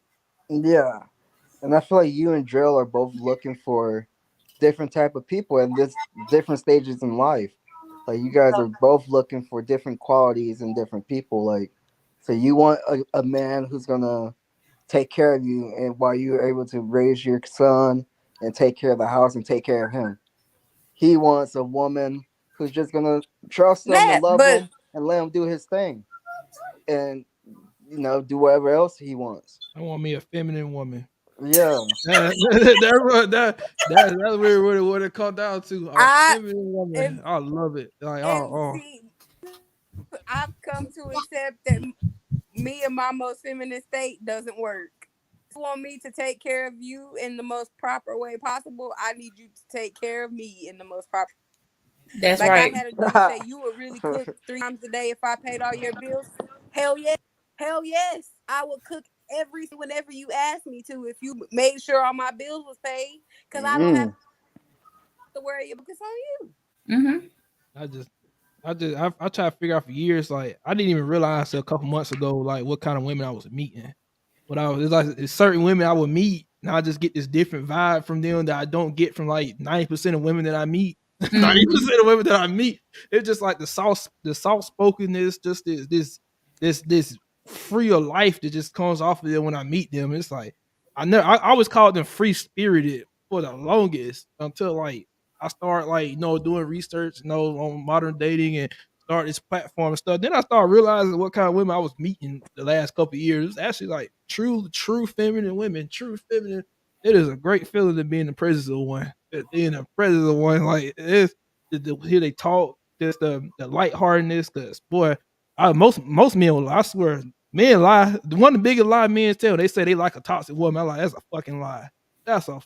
Yeah. And I feel like you and Drill are both looking for different type of people at this different stages in life. Like you guys are both looking for different qualities and different people. Like so you want a man who's gonna take care of you and while you're able to raise your son and take care of the house and take care of him. He wants a woman who's just gonna trust him and Matt, love but him and let him do his thing and do whatever else he wants. I want me a feminine woman. Yeah. That's really what it comes down to. A I feminine woman. and I love it. Like and oh see I've come to accept that me and my most feminine state doesn't work. If you want me to take care of you in the most proper way possible, I need you to take care of me in the most proper. That's Like I've right. had a dude say, "You would really cook 3 times a day if I paid all your bills." Hell yes, hell yes, I would cook every whenever you asked me to if you made sure all my bills was paid because I don't have Mm. to worry about it's on you. Mm-hmm. I just I try to figure out for years. Like I didn't even realize till a couple months ago like what kind of women I was meeting. But I was it's like it's certain women I would meet, and I just get this different vibe from them that I don't get from like 90% of women that I meet. Mm-hmm. 90% of women that I meet, it's just like the soft spokenness, just this free of life that just comes off of them when I meet them. It's like I always called them free spirited for the longest until like I start like doing research on modern dating and start this platform and stuff. Then I started realizing what kind of women I was meeting the last couple of years. It's actually like true feminine women, true feminine. It is a great feeling to be in the presence of one. In the presence of one, like it's to hear they talk, just the lightheartedness. Cause boy, most men will lie. I swear, men lie. One of the biggest lie men tell, they say they like a toxic woman. I'm like, that's a fucking lie. That's a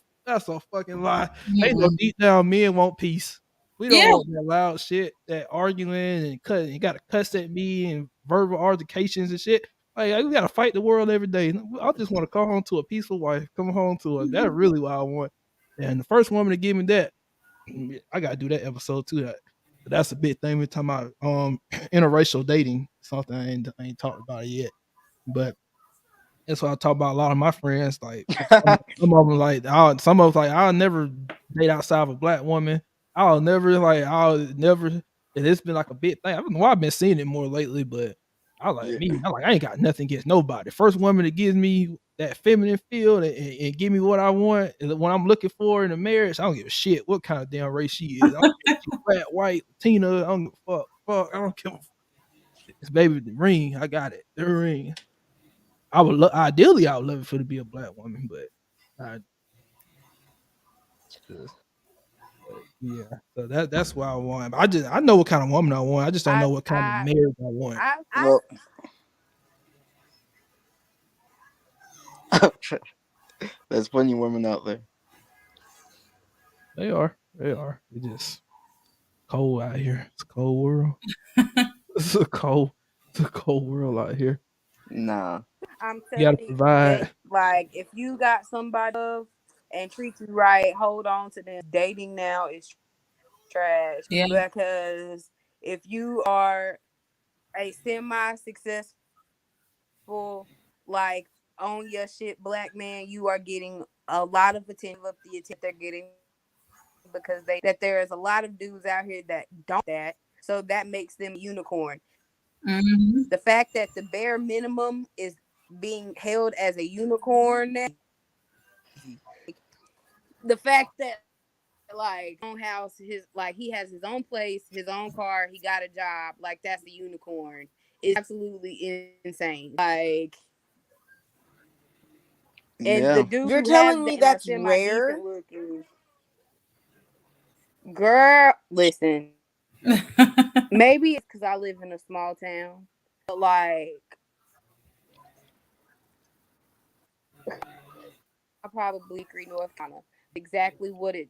fucking lie. They know Mm-mm. deep down men want peace. We don't Yeah. want that loud shit, that arguing and cutting. You got to cuss at me and verbal altercations and shit. Like we got to fight the world every day. I just want to come home to a peaceful wife. Come home to a. That's really what I want. And the first woman to give me that, I gotta do that episode too. That's a big thing. We're talking about interracial dating. Something I ain't talked about it yet, but that's what I talk about a lot of my friends. Like some of them, some of them like I'll never date outside of a black woman. I'll never. And it's been like a big thing. I don't know why I've been seeing it more lately, but I like Yeah. me. I ain't got nothing against nobody. First woman that gives me that feminine feel and give me what I want and what I'm looking for in a marriage. I don't give a shit what kind of damn race she is. I don't care if she black, white, Latina. I don't give a fuck. I don't give a fuck. It's baby the ring. I got it. The ring. Ideally I would love it for it to be a black woman, but I just but yeah. So that's what I want. I know what kind of woman I want. I just don't I know what kind of I marriage I want. I Well, there's plenty of women out there. They are. They are. It just cold out here. It's a cold world. It's a cold world out here. Nah. I'm You gotta telling you, provide. like if you got somebody love and treat you right, hold on to them. Dating now is trash Yeah. because if you are a semi-successful, like on your shit black man, you are getting a lot of attention of the attention they're getting because they that there is a lot of dudes out here that don't that, so that makes them a unicorn. Mm-hmm. The fact that the bare minimum is being held as a unicorn, the fact that like own house, his like he has his own place, his own car, he got a job, like that's a unicorn. It's absolutely insane. Like, and the Yeah. dudes You're who have telling that me and are that's semi rare? decent looking, girl, listen, maybe it's because I live in a small town, but like I probably agree North Carolina. Exactly what it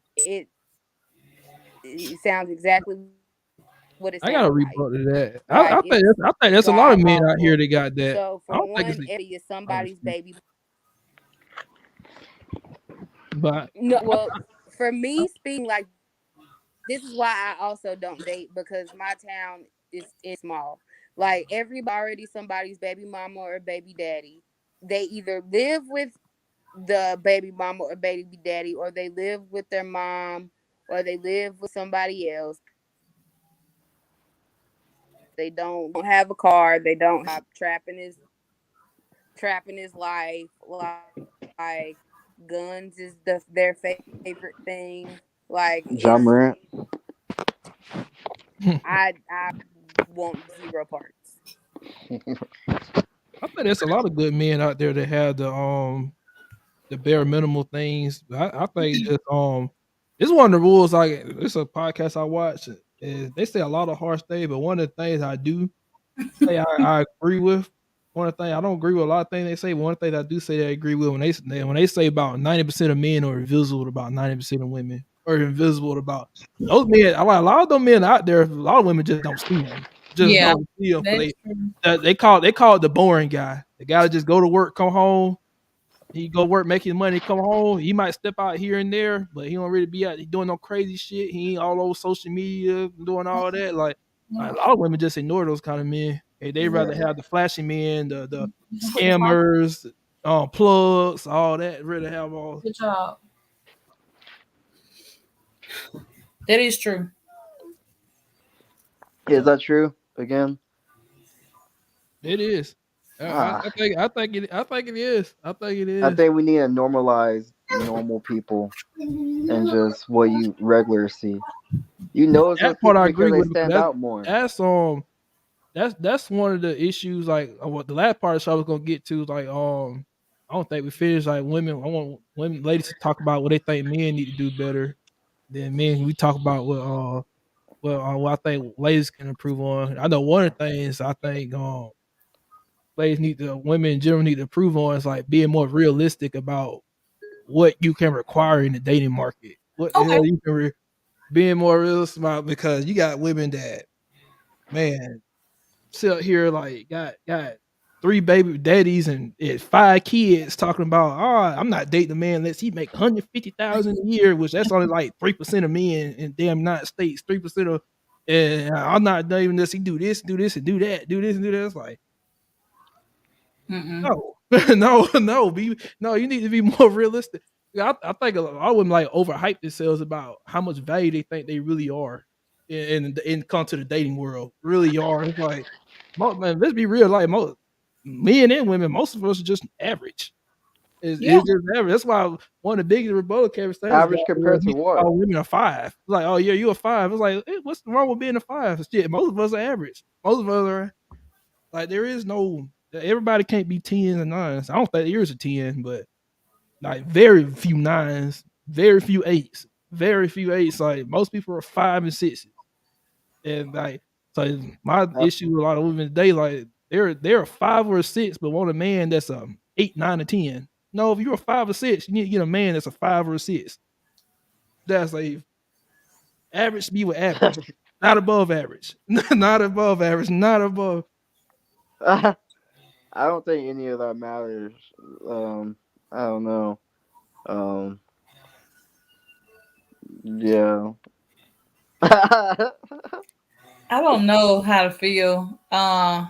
sounds exactly what it I gotta sounds like. rebut to that. Like it's I think there's a lot of god men out here awful. that got that. So I for don't think one, it's everybody is somebody's obviously, baby. but No, well, for me speaking, like this is why I also don't date because my town is small. Like everybody already somebody's baby mama or baby daddy. They either live with the baby mama or baby daddy, or they live with their mom, or they live with somebody else. They don't have a car. They don't have trapping his life. Like guns is their favorite thing. Like John it's Morant. I want zero parts. I think there's a lot of good men out there that have the bare minimal things. I think just it's one of the rules. Like it's a podcast I watch. Is they say a lot of harsh things, but one of the things I do say I agree with. One of the things I don't agree with a lot of things they say. But one thing I do say I agree with when they say about 90% of men are invisible to about 90% of women, or invisible to about those men. I like a lot of them men out there. A lot of women just don't see them. Just Yeah. don't see them. That's true. They call it the boring guy. The guy that just go to work, come home. He go work, making money, come home. He might step out here and there, but he don't really be out doing no crazy shit. He ain't all over social media doing all that. Like a lot of women just ignore those kind of men. They rather Yeah. have the flashy men, the Put the phone. scammers, plugs, all that. Really have all. Good job. That is true. Is that true? Again? It is. Ah. I think it is. I think it I is. think we need to normalize normal people and just what you regular see. You notice those That part people I because agree they with. stand out more. That's one of the issues. Like what the last part of the show I was gonna get to. Like I don't think we finished. Like women, I want women, ladies to talk about what they think men need to do better. Then men, we talk about what I think ladies can improve on. I know one of the things I think women in general need to improve on is like being more realistic about what you can require in the dating market. What the Okay. hell you can being more realistic about, because you got women that, man, sit up here like got 3 baby daddies and 5 kids talking about, "Oh, I'm not dating a man unless he make 150,000 a year," which that's only like 3% of men in damn United States. 3% of, and I'm not dating unless he do this, and do that, do this and do that. It's like, Mm-mm. no, no. You need to be more realistic. Yeah, I think a lot of women like overhype themselves about how much value they think they really are in come to the dating world. Really are. It's like, man, let's be real. Like most men and women, most of us are just average. Yeah. It's just average. That's why one of the biggest Republican conversations Average was compared to men what? call women a 5. It's like, oh yeah, you a 5. It's like, what's wrong with being a 5? Shit, most of us are average. Most of us are like, there is no, everybody can't be 10s and 9s. I don't think there is a 10, but like very few 9s, very few 8s, very few 8s. Like most people are 5 and 6s. And like, so my Uh, issue with a lot of women today, like they're a 5 or a 6, but want a man that's a 8, 9, or 10. No, if you're a 5 or 6, you need to get a man that's a 5 or a 6. That's a average to be with average, not above average, not above average, not above. I don't think any of that matters. I don't know. Um, yeah. I don't know how to feel. I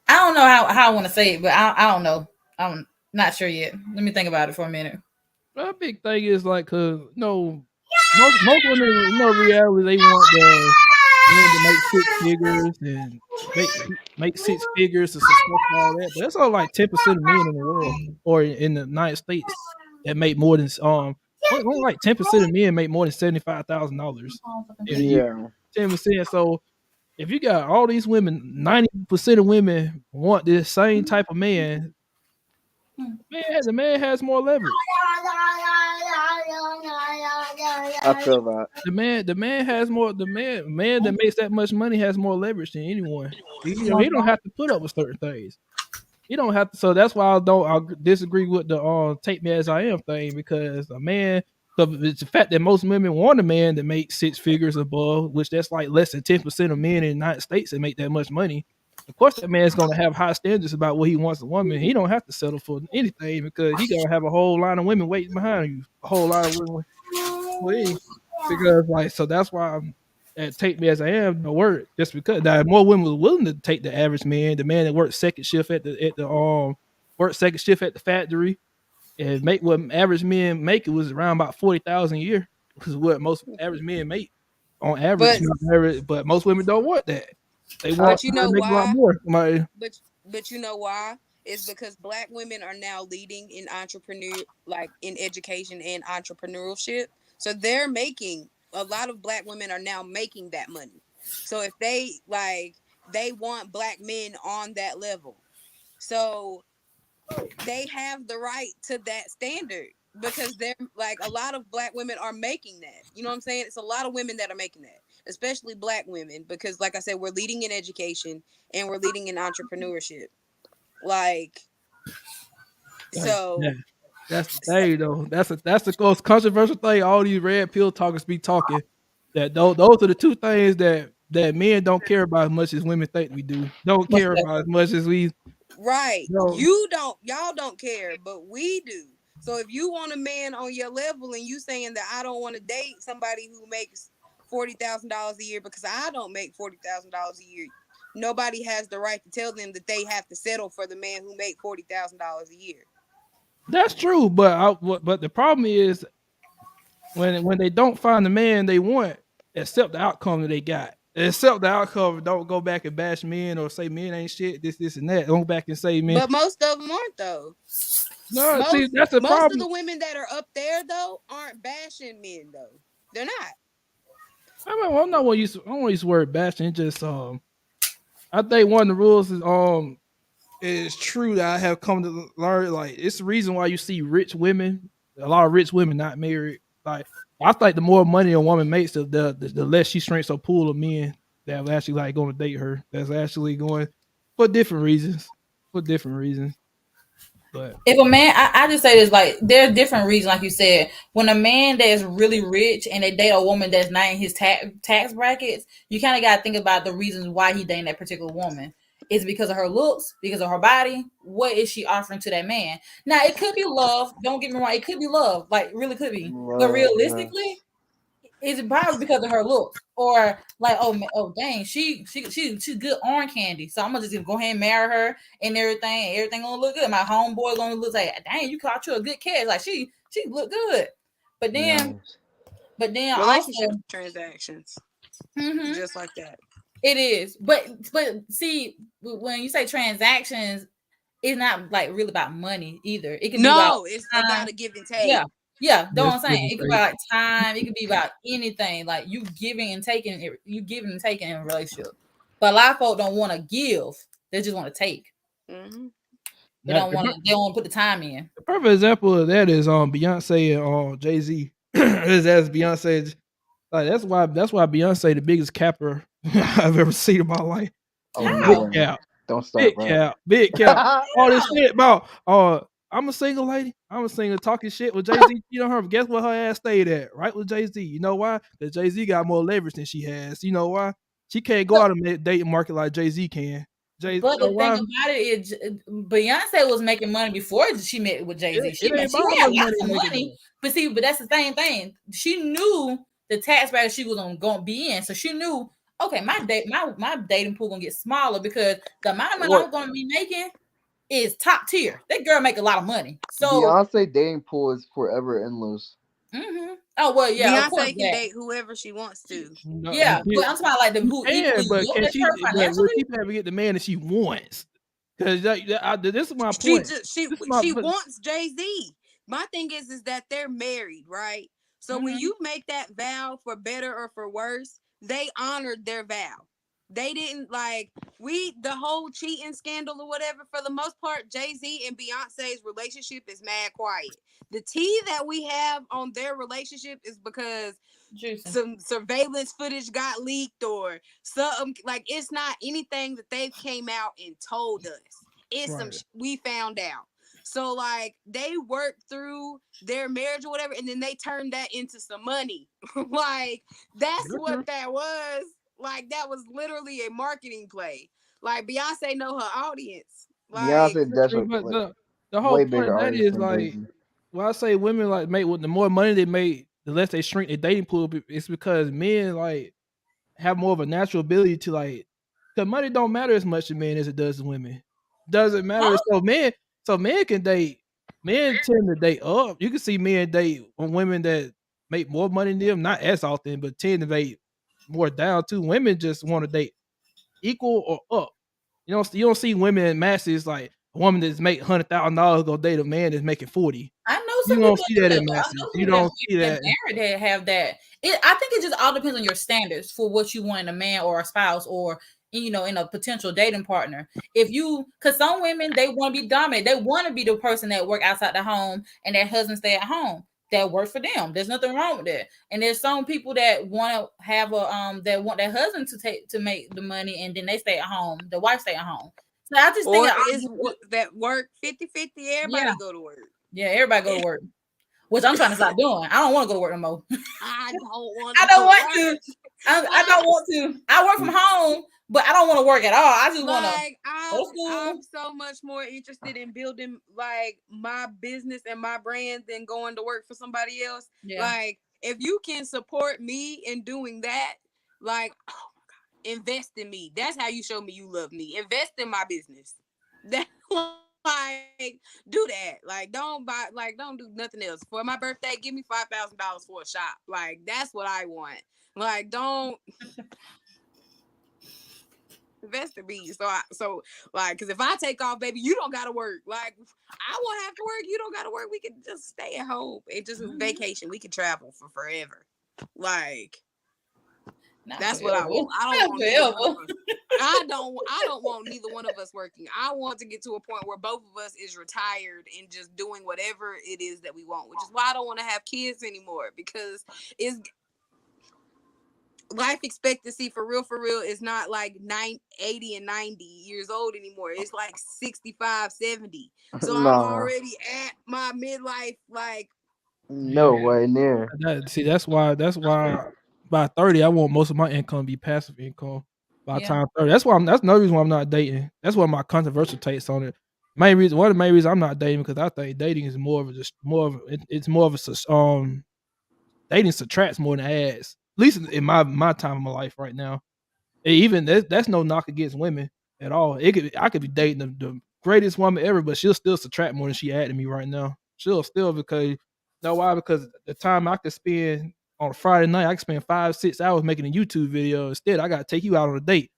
don't know how I want to say it, but I don't know. I'm not sure yet. Let me think about it for a minute. My big thing is like, cause most women, reality they want the men to make 6 figures and make 6 figures to success and all that. But that's all like 10% of men in the world or in the United States that make more than only like 10% of men make more than $75,000 in a year. Yeah. 10%. So if you got all these women, 90% of women want this same type of man. The man has more leverage. I feel that. The man has more. The man that makes that much money has more leverage than anyone. He don't have to put up with certain things. He don't have to. So that's why I disagree with the take me as I am thing, because a man. So it's the fact that most women want a man that makes 6 figures above, which that's like less than 10% of men in the United States that make that much money. Of course, that man's gonna have high standards about what he wants a woman. He don't have to settle for anything because he gonna have a whole line of women waiting behind you. A whole lot of women waiting. Because like, so that's why take me as I am to work, just because now more women were willing to take the average man, the man that works second shift work second shift at the factory and make what average men make. It was around about 40,000 a year, which is what most average men make on average. But Not average, but most women don't want that. They want but you somebody know to make a lot why? more. Like, But you know why? It's because black women are now leading in like in education and entrepreneurship. So they're making, a lot of black women are now making that money. So if they want black men on that level. So they have the right to that standard because they're like, a lot of black women are making that. You know what I'm saying? It's a lot of women that are making that, especially black women, because like I said, we're leading in education and we're leading in entrepreneurship. Like, yeah, so that's the thing though. That's the most controversial thing. All these red pill talkers be talking. That those are the two things that men don't care about as much as women think we do. Don't What's care that? about as much as we right, don't. y'all don't care, but we do. So if you want a man on your level and you saying that I don't want to date somebody who makes $40,000 a year because I don't make $40,000 a year, nobody has the right to tell them that they have to settle for the man who make $40,000 a year. That's true, but the problem is when they don't find the man they want, accept the outcome that they got. Accept the outcome. Don't go back and bash men or say men ain't shit. This and that. Don't go back and say men. But most of them aren't though. No, see, that's the Most of problem. the women that are up there though aren't bashing men though. They're not. I mean, well, I'm not want to use. I don't want to use the word bashing. It's just I think one of the rules is it's true that I have come to learn. Like, it's the reason why you see rich women, a lot of rich women not married. Like, I think the more money a woman makes, the less she shrinks her pool of men that are actually like going to date her. That's actually going for different reasons. For different reasons, but If a man, I just say this, like, there are different reasons, like you said. When a man that's really rich and they date a woman that's not in his tax brackets, you kind of got to think about the reasons why he dating that particular woman. Is it because of her looks, because of her body? What is she offering to that man? Now, it could be love. Don't get me wrong, it could be love, like, really could be. But Love, yeah. realistically, is it probably because of her looks, or like, oh dang, she's good arm candy, so I'm gonna just go ahead and marry her and everything. Everything gonna look good. My homeboy gonna look like, dang, you caught you a good catch. Like she look good, but then Yes. Relationship also, transactions, mhm, just like that. it is. But see, when you say transactions, it's not like really about money either. It could be about No, it's time. about a give and take. Yeah. Yeah, know what yes, I'm saying? give and It could be take. about like time. It could be about anything. Like you giving and taking in a relationship. But a lot of folks don't want to give. They just want to take. Hmm. They Now, don't want to. They don't want to put the time in. the perfect example of that is Beyonce and Jay Z. That's Beyonce. Like, that's why Beyonce the biggest capper I've ever seen in my life. Oh, no Big How? way. cap, Don't big start, bro. cap, big cap. All this How? shit about I'm a single lady. I'm a single talking shit with Jay Z. You know her. Guess what her ass stayed at? Right with Jay Z. You know why? Because Jay Z got more leverage than she has. You know why? She can't go So, out and date market like Jay Z can. You but know the thing why? about it is, Beyonce was making money before she met with Jay Z. It ain't She about how had much money lots you of making money, though. but see, but that's the same thing. She knew the tax bracket she was going to be in, so she knew, okay, my dating pool gonna get smaller because the amount of money What? I'm going to be making is top tier. That girl make a lot of money, so. Beyonce dating pool is forever endless. Oh well, yeah, of course Beyonce can that. date whoever she wants to. No, Yeah, but I'm talking about like the she who can, equally but yoked can with her she? But will financially. she ever get the man that she wants? Because this is my She point. just she This is my she wants Jay-Z. My thing is that they're married, right? So when Mm-hmm. you make that vow for better or for worse, they honored their vow. They didn't like the whole cheating scandal or whatever. For the most part, Jay-Z and Beyonce's relationship is mad quiet. The tea that we have on their relationship is because Juicy. some surveillance footage got leaked or something. Like, it's not anything that they've came out and told us. It's some right. we found out. So like they worked through their marriage or whatever, and then they turned that into some money. Like, that's That's what true. that was. Like, that was literally a marketing play. Like, Beyonce know her audience. Like, Beyonce That's true. definitely But like the whole way point bigger of that artist is than Jay like Z. when I say women like make with the more money they make, the less they shrink their dating pool. It's because men like have more of a natural ability to like, because money don't matter as much to men as it does to women. Doesn't matter. Huh? So men can date. Men tend to date up. You can see men date on women that make more money than them, not as often, but tend to date more down too. Women just want to date equal or up. You don't see women in masses like a woman that's make $100,000 go date a man that's making 40. I know You some don't people see that do that that, in but I masses. know You people that don't see that. married that have that. I think it just all depends on your standards for what you want in a man or a spouse or in a potential dating partner. If you, because some women they want to be dominant, they want to be the person that work outside the home and their husband stay at home. That works for them. There's nothing wrong with that. And there's some people that want to have that want their husband to make the money and then they stay at home. The wife stay at home. So I just think or it is all, that work 50-50? yeah, Everybody go to work. yeah, everybody go to work. Which I'm trying to stop doing. I don't want to go to work no more. I don't want I to don't go to want work. to. I Like, don't want to. I work from home, but I don't want to work at all. I just want to like go I'm to school. I'm so much more interested in building like my business and my brand than going to work for somebody else. Yeah. Like, if you can support me in doing that, like, oh my god, invest in me. That's how you show me you love me. Invest in my business. That, like, do that. Like, don't do nothing else. For my birthday, give me $5,000 for a shop. Like, that's what I want. Like, don't invest in me. So like, because if I take off, baby, you don't gotta work. Like, I won't have to work. You don't gotta work. We can just stay at home and just vacation. We can travel for forever. Like, that's what I want. I don't want neither one of us. I don't want neither one of us working. I want to get to a point where both of us is retired and just doing whatever it is that we want, which is why I don't want to have kids anymore, because it's life expectancy for real is not like 80 and 90 years old anymore. It's like 65, 70. So I'm already at my midlife, like, no way near. That's why by 30 I want most of my income to be passive income by time 30. That's another reason why I'm not dating. That's one of my controversial takes on it. One of the main reasons I'm not dating, because I think dating is it's more of a dating subtracts more than adds. At least in my time of my life right now. Even that's no knock against women at all. I could be dating the greatest woman ever, but she'll still subtract more than she add to me right now. She'll still, because know why? Because the time I could spend on a Friday night, I could spend 5-6 hours making a YouTube video. Instead, I gotta take you out on a date.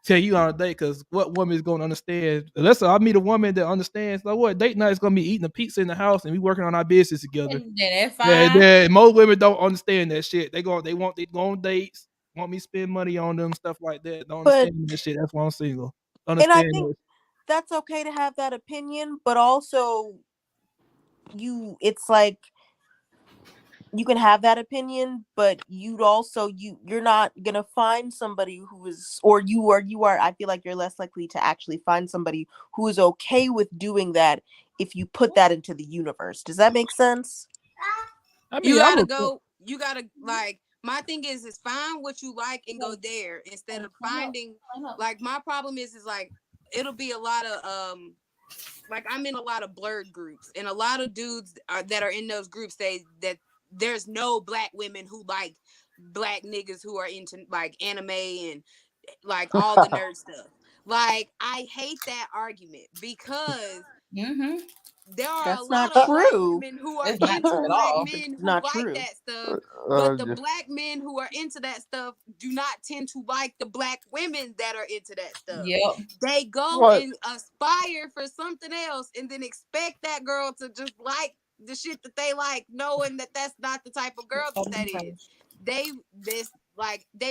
Tell you on a date, because what woman is gonna understand? Unless I meet a woman that understands, like, what date night is gonna be eating a pizza in the house and we working on our business together. Yeah, most women don't understand that shit. They go on dates, want me to spend money on them, stuff like that. Don't understand that shit. That's why I'm single. And I think that's okay to have that opinion, but also it's like, you can have that opinion, but you're not gonna find somebody who is, or you are. I feel like you're less likely to actually find somebody who is okay with doing that if you put that into the universe. Does that make sense? I mean, you gotta like, my thing is find what you like and go there, instead of finding, like, my problem is like, it'll be a lot of like, I'm in a lot of blurred groups, and a lot of dudes that are in those groups say that there's no black women who like black niggas who are into like anime and like all the nerd stuff. Like, I hate that argument, because there are a lot of black women who are into black men who like that stuff, but the black men who are into that stuff do not tend to like the black women that are into that stuff. They go and aspire for something else and then expect that girl to just like the shit that they like, knowing that that's not the type of girl that is. They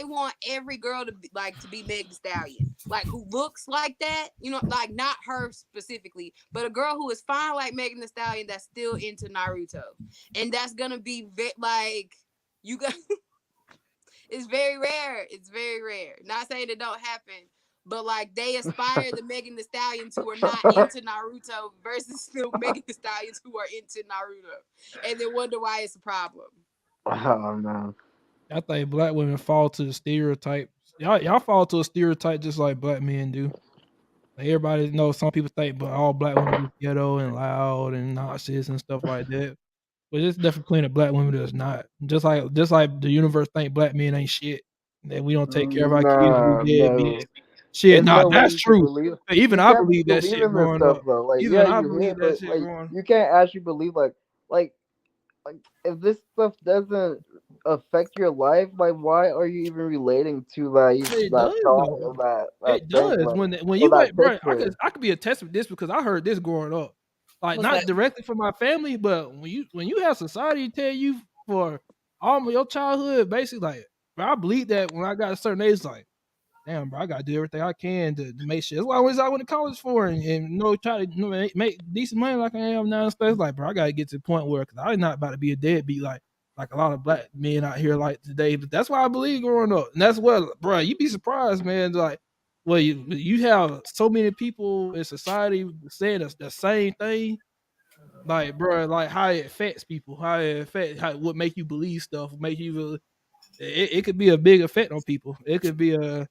want every girl to be Meg Thee Stallion, like, who looks like that, like, not her specifically, but a girl who is fine like Megan Thee Stallion that's still into Naruto, and that's gonna be you got. It's very rare. It's very rare. Not saying it don't happen, but like, they aspire the Megan Thee Stallions who are not into Naruto versus the Megan Thee Stallions who are into Naruto, and then wonder why it's a problem. Oh man. I think black women fall to the stereotype. Y'all fall to a stereotype just like black men do. Like, everybody knows, some people think, but all black women be ghetto and loud and nauseous and stuff like that. But there's definitely plenty of black women that's not. Just like the universe think black men ain't shit. That we don't take care of our kids. We deadbeats. Shit, no that's true. Even I believe that shit growing up. Though. Like, Even I believe that shit growing up. You can't actually believe like if this stuff doesn't affect your life, like, why are you even relating to It does. When you wait, bro, I could be a test with this, because I heard this growing up. Like, not directly from my family, but when you have society tell you for all of your childhood, basically, like, bro, I believe that when I got a certain age, like, damn, bro, I gotta do everything I can to make sure. That's why I went to college for, and try to make decent money like I am now and stuff. It's like, bro, I gotta get to the point where, because I'm not about to be a deadbeat like a lot of black men out here like today. But that's why I believe growing up, and that's what, bro, you'd be surprised, man. Like, well, you have so many people in society saying the same thing. Like, bro, like, how it affects people, how what make you believe stuff, make you. It could be a big effect on people. It could be a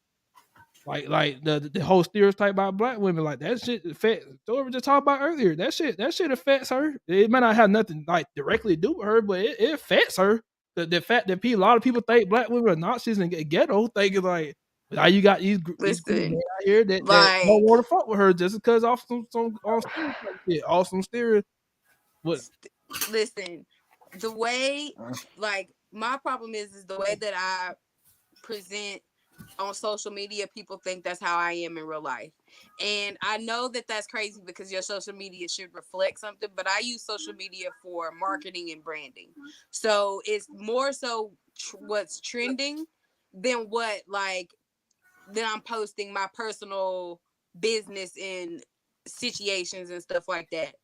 like the whole stereotype about black women, like, that shit affects. So we just talked about earlier. That shit affects her. It might not have nothing like directly to do with her, but it affects her. The fact that a lot of people think black women are Nazis and ghetto, thinking like, now you got these group men out here that don't want to fuck with her just because off some stereotype shit, off some stereo. What? Listen, the way, like, my problem is the way that I present on social media, people think that's how I am in real life. And I know that that's crazy because your social media should reflect something, but I use social media for marketing and branding. So it's more so what's trending than what like then I'm posting my personal business in situations and stuff like that.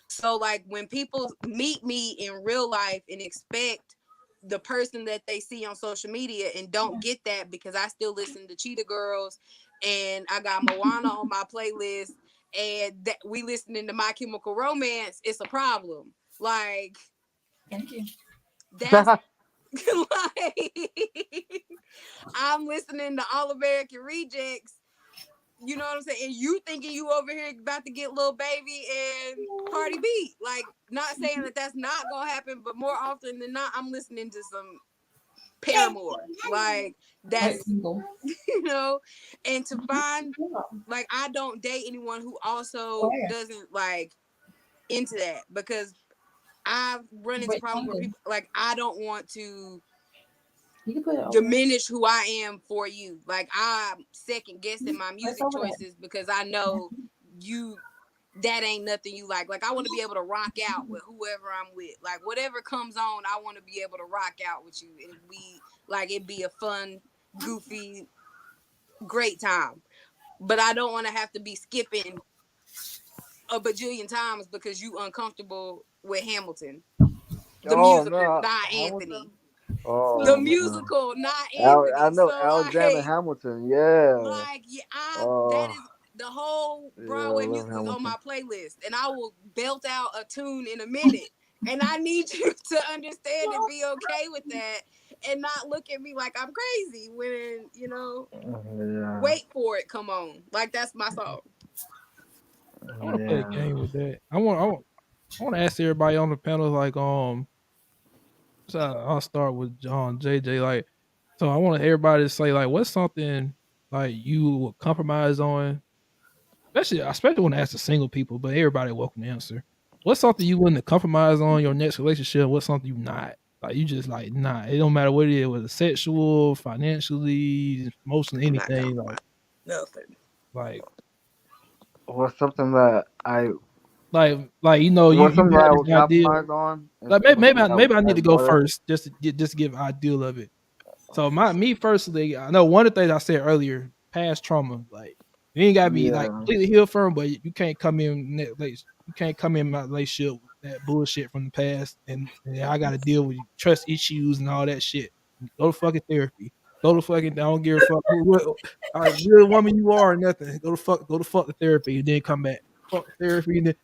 So like when people meet me in real life and expect the person that they see on social media and don't get that because I still listen to Cheetah Girls and I got Moana on my playlist and that we listening to My Chemical Romance, it's a problem. Like Thank you. that's like I'm listening to All American Rejects. You know what I'm saying? And you thinking you over here about to get Lil Baby and Cardi B. Like, not saying that that's not going to happen, but more often than not, I'm listening to some Paramore. Like, that's, you know, and to find, like, I don't date anyone who also doesn't, like, into that because I've run into problems where people, like, I don't want to diminish who I am for you. Like I'm second guessing my music choices because I know you that ain't nothing you like. Like I want to be able to rock out with whoever I'm with. Like whatever comes on, I want to be able to rock out with you and we like it be a fun, goofy, great time. But I don't want to have to be skipping a bajillion times because you uncomfortable with Hamilton. The musical, not Hamilton? Anthony. Oh, The no. musical, not Anthony. I know So Alexander like, Hamilton. Yeah. like yeah, that Oh, is the whole yeah, I Broadway love music is on Hamilton. my playlist, and I will belt out a tune in a minute. And I need you to understand and be okay with that, and not look at me like I'm crazy when you know. Yeah. Wait for it, come on, like that's my song. I want to play a game with that. I want to ask everybody on the panel, like, so I'll start with John JJ. Like, so I want everybody to say, like, what's something like you would compromise on, especially when I ask the single people, but everybody welcome to answer. What's something you wouldn't compromise on your next relationship? What's something you not like? You just like nah. It don't matter what it is, whether sexual, financially, emotionally, I'm not anything. talking about nothing. Like, What's something that you know, what's you something that had I this would idea. compromise on? Like What's something maybe I I need to go would? first just to give an ideal of it. So me personally, I know one of the things I said earlier, past trauma, like you ain't gotta be like Yeah. completely healed from, but you can't come in like you can't come in my relationship with that bullshit from the past, and I gotta deal with trust issues and all that shit. Go to fucking therapy. Go to fucking. I don't give a fuck what real woman you are or nothing. Go to fuck the therapy and then come back. Fuck the therapy and then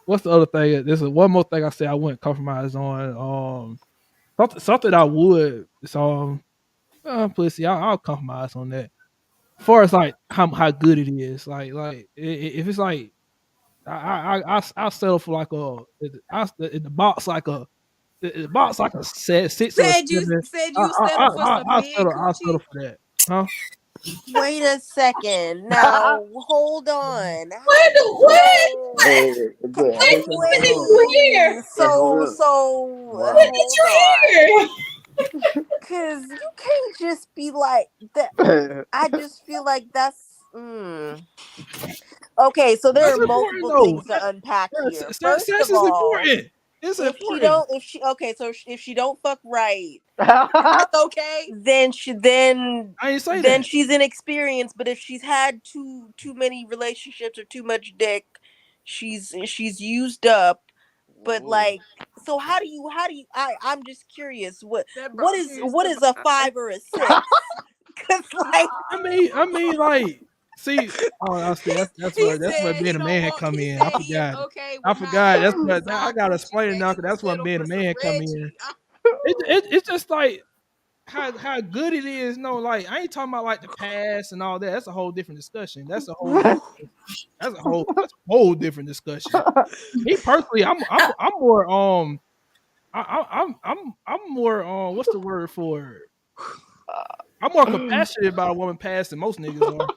what's the other thing? There's one more thing I said I wouldn't compromise on. Something I would. So pussy. I'll compromise on that. As far as like how good it is, if it's like I'll settle for like the box like the box like a 6 or a Said you 7. said you settle for some mid I'll settle coochie. for that, huh? Wait a second. Now, hold on. What? Hey, Wait, everything this going is on? weird. Wait, hold up. Wow. What did hold on. you hear? Cause you can't just be like that. I just feel like that's okay. So there That's are important multiple though. things to unpack here. First Sex of is all, important. It's if she important. don't, if she okay, so if she don't fuck right, That's okay. then I ain't say then that. she's inexperienced. But if she's had too many relationships or too much dick, she's used up. But like, so I'm just curious, That what brought is tears what to is my a eyes. 5 or a 6? Cause like, I mean, like, see, I see. He That's where said being he a don't man want. come He in. said he is okay I with not forgot. That's fucking what I side gotta coochie. explain it That now he because will that's where settle being a for some man come in. Reggie. It's just like how good it is. No, like I ain't talking about like the past and all that. That's a whole different discussion. That's a whole different discussion. Me personally, I'm more I'm more what's the word for it? I'm more compassionate about a woman past than most niggas are.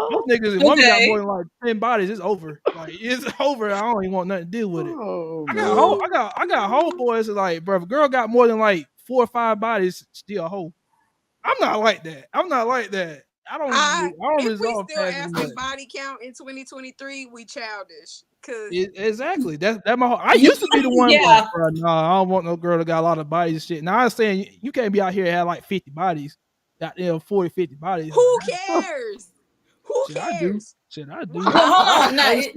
Most niggas, if woman got more Okay. than like 10 bodies, it's over. Like it's over. I don't even want nothing to deal with it. Oh man. I got homeboys that like, bro, if a girl got more than like 4 or 5 bodies, still a hoe. I'm not like that. I'm not like that. I don't If we resolve still past as much. asking body count in 2023, we childish. Cause Exactly. That my whole. I used to be the one like, Yeah. bro, no, I don't want no girl that got a lot of bodies and shit. Now I'm saying you can't be out here and have like 50 bodies, got 40, 50 bodies. who cares? Who Shit, I do. cares? Shit, I do. Why? Well, hold on. Oh, shit.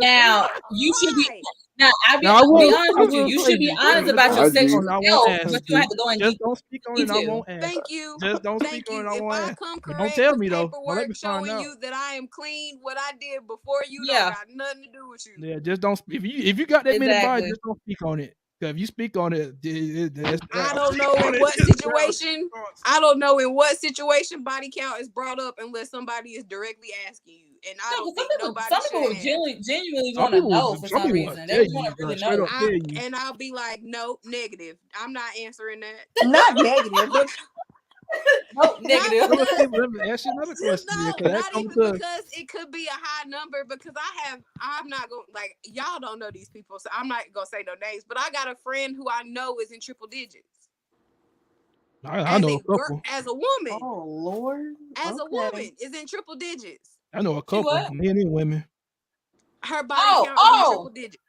Now you should be. Why? Now Now I be will. honest I with you. will You say should be this. honest Just about don't your I speak do. on sexual it. I won't health, ask I but you don't do. have to go in Just don't speak on it. I detail. won't ask. Thank you. Just don't speak Thank on you. it. I If won't I ask. come But don't correct tell with me though. Don't let paperwork me find showing out. you that I am clean, what I did before you don't Yeah, got nothing to do with you. Yeah, just don't. If you got that many bodies, exactly. just don't speak on it. 'Cause if you speak on it, I I'll don't speak know on in it. what Just situation. I don't know in what situation body count is brought up unless somebody is directly asking you, and I No, don't because think nobody some people should would have. genuinely some want to people, know for some some people want reason. to They tell just want you, to really like straight up know. tell you. And I'll be like, nope, negative. I'm not answering that. Not negative. Nope, Not negative. Well, because let me ask you another question then, no, 'cause that not comes even to because it could be a high number because I'm not going like y'all don't know these people, so I'm not gonna say no names, but I got a friend who I know is in triple digits I know a couple. as a woman. Oh Lord. As a Okay. woman is in triple digits. I know a She couple, what? men and women. Her body count is in triple digits.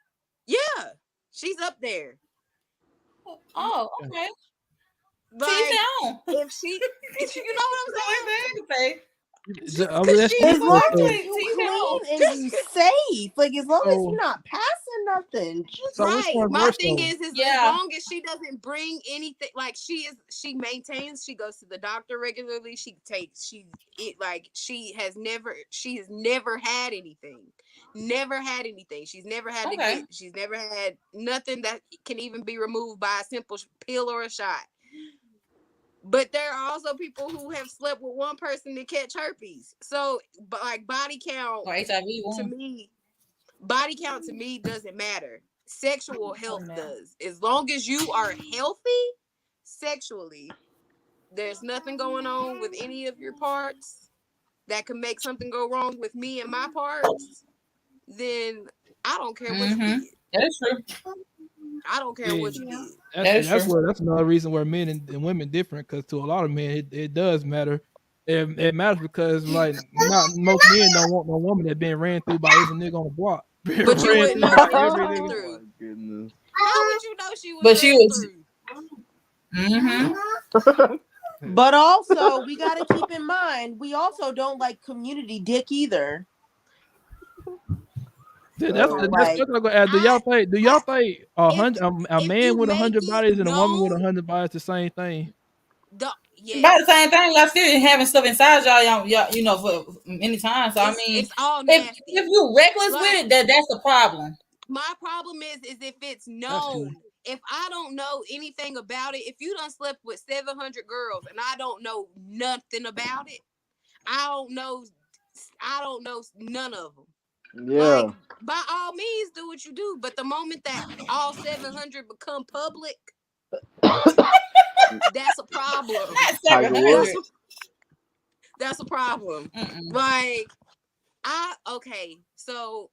Yeah. She's up there. Oh, Yeah. okay. Teach Like down. if she you know what I'm saying? I was Cause asking she's you As long so, as you clean and you safe, like as long as you're so, not passing nothing. so which right. one's My worse thing though? is as Yeah. long as she doesn't bring anything, like she maintains, she goes to the doctor regularly. She has never had anything. Never had anything. She's never had to Okay. she's never had nothing that can even be removed by a simple pill or a shot. But there are also people who have slept with one person to catch herpes. So, but like body count Or HIV to one. me, body count to me doesn't matter. Sexual health Oh, does. As long as you are healthy sexually, there's nothing going on with any of your parts that can make something go wrong with me and my parts, then I don't care what you Mm-hmm. did. That is true. I don't care Yeah, what you did. That is true. that's another reason where men and women different. Because to a lot of men, it does matter. It matters because like not most men don't want no woman that been ran through by every nigga on the block. Been But you ran wouldn't through know by she was every ran nigga. Oh my through. goodness. How would you know she was But she ran was. through? Mm-hmm. But also, we got to keep in mind, we also don't like community dick either. That's So, that's like, what I'm gonna add. Do y'all think If a if man you with make 100 it bodies and a woman with known, 100 bodies the same thing? About the yes, same thing. Y'all still having stuff inside y'all, you know, for many times. So I mean, it's all if nasty. you reckless Like with it, that's the problem. my problem is if it's That's true. known. If I don't know anything about it, if you done slept with 700 girls and I don't know nothing about it, I don't know. I don't know none of them. Like Yeah. by all means, do what you do. But the moment that all 700 become public, that's a problem. Not Tiger Woods. 700. That's a problem. Like okay, so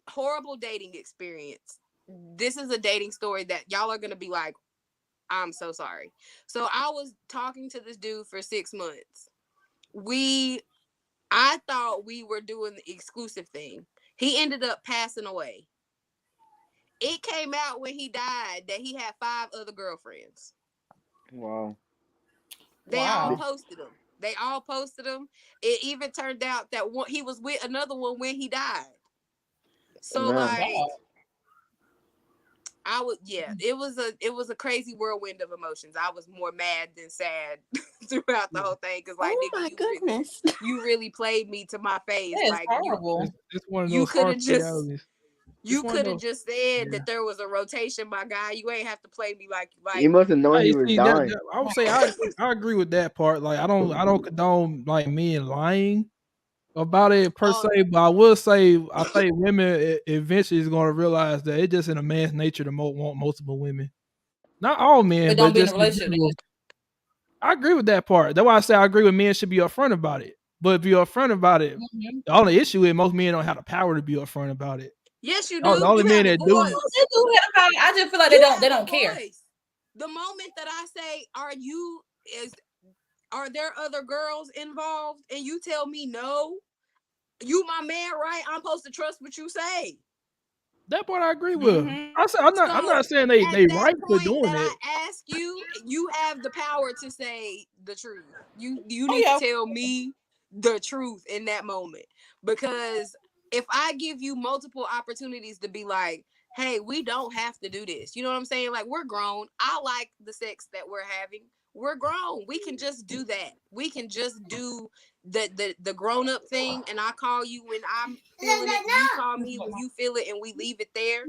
horrible dating experience. This is a dating story that y'all are gonna be like, I'm so sorry. So I was talking to this dude for 6 months. I thought we were doing the exclusive thing. He ended up passing away. It came out when he died that he had 5 other girlfriends. Wow. They all Wow. posted them. They all posted them. It even turned out that he was with another one when he died. So Man. like Wow. it was a crazy whirlwind of emotions. I was more mad than sad throughout the whole thing because like oh nigga, my goodness. you really played me to my face. That is Like horrible. It's one of you those could harsh have just realities. It's you one of could have those. just said Yeah. that there was a rotation, my guy. You ain't have to play me like He must have known he I was see dying. I would say I agree with that part. Like I don't condone like men lying about it per oh se, but I will say I think women eventually is going to realize that it's just in a man's nature to want multiple women. Not all men, But but don't be in a just in relationship. general. I agree with that part. That's why I say I agree with men should be upfront about it. But if you're upfront about it, the only issue is most men don't have the power to be upfront about it. yes, you The do. only You men have a that do, They voice. do have power. I just feel like You they have don't a care. voice. The moment that I say, "Are you is are there other girls involved? And you tell me no. You my man, right? I'm supposed to trust what you say. That part I agree with. Mm-hmm. I said I'm So not saying at they that right for point doing that it. I ask you, you have the power to say the truth. You Oh need to yeah. tell me the truth in that moment. Because if I give you multiple opportunities to be like, hey, we don't have to do this. You know what I'm saying? Like, we're grown. I like the sex that we're having. We're grown. We can just do that. We can just do the grown up thing, and I call you when I'm feeling it, you call me when you feel it, and we leave it there.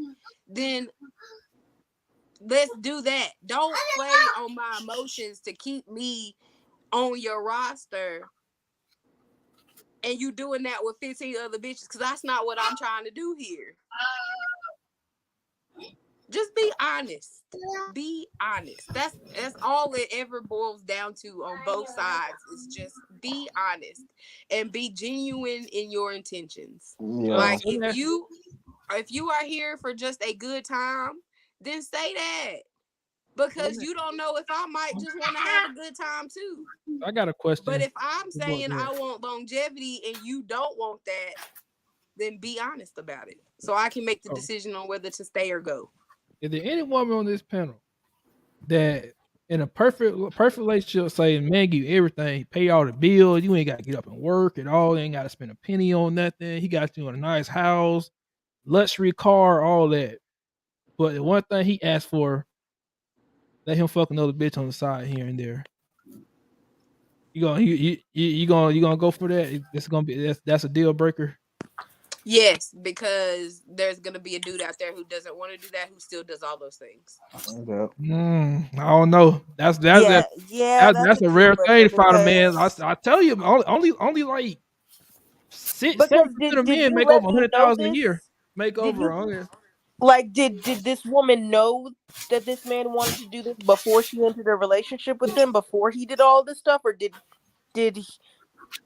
Then let's do that. Don't play on my emotions to keep me on your roster, and you doing that with 15 other bitches, because that's not what I'm trying to do here. Just be honest. Be honest. That's all it ever boils down to on both sides. Is just be honest and be genuine in your intentions. Yeah. Like if you are here for just a good time, then say that. Because you don't know if I might just want to have a good time too. I got a But question if I'm about saying that. I want longevity and you don't want that, then be honest about it. So I can make the Oh, decision on whether to stay or go. is there any woman on this panel that in a perfect relationship say man give you everything, pay all the bills, you ain't got to get up and work at all, you ain't got to spend a penny on nothing. He got you in a nice house, luxury car, all that. But the one thing he asked for, let him fuck another bitch on the side here and there. You gonna go for that? It's gonna be that's a deal breaker. Yes, because there's gonna be a dude out there who doesn't want to do that, who still does all those things. Yeah. I don't know. Yeah, yeah, that's a That's a deal rare thing breaker to find a man. because I tell you, only like six, because 7% did of did men you make let over me hundred know thousand a this? year. Make Did over you 100. like did this woman know that this man wanted to do this before she entered a relationship with him, before he did all this stuff, or did he,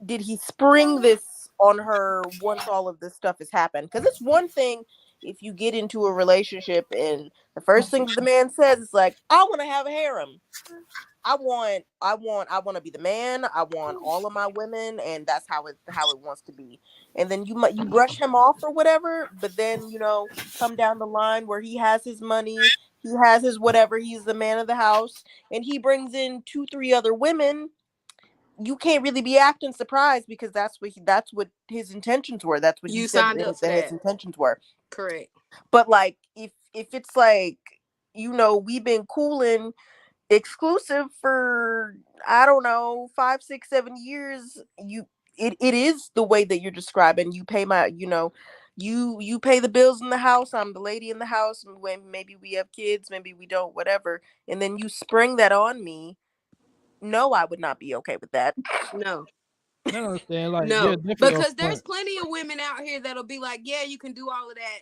did he spring this on her once all of this stuff has happened? Because it's one thing if you get into a relationship and the first thing that the man says is like, I want to have a harem. I want to be the man. I want all of my women, and that's how it wants to be. And then you brush him off or whatever, but then come down the line where he has his money, he has his whatever, he's the man of the house, and he brings in 2 3 other women. You can't really be acting surprised because that's what his intentions were. That's what he You said signed up for that his that. intentions were. Correct. But like if it's like we've been cooling exclusive for I don't know 5 6 7 years, it is the way that you're describing. You pay my you pay the bills in the house, I'm the lady in the house, when maybe we have kids, maybe we don't, whatever, and then you spring that on me. No, I would not be okay with that. No. I don't understand. Like, yeah, No. definitely Because there's upfront. plenty of women out here that'll be like, yeah, you can do all of that.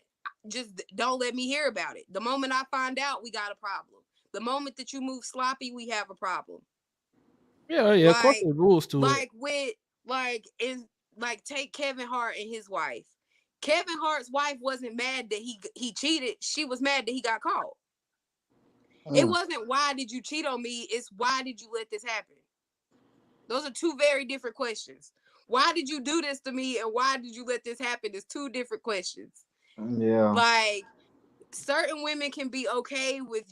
Just don't let me hear about it. The moment I find out, we got a problem. The moment that you move sloppy, we have a problem. Yeah, yeah. Of course, Like, there's rules to it. like with like take Kevin Hart and his wife. Kevin Hart's wife wasn't mad that he cheated. She was mad that he got caught. It wasn't why did you cheat on me? It's why did you let this happen? Those are two very different questions. Why did you do this to me and why did you let this happen? Is two different questions. Yeah. Like certain women can be okay with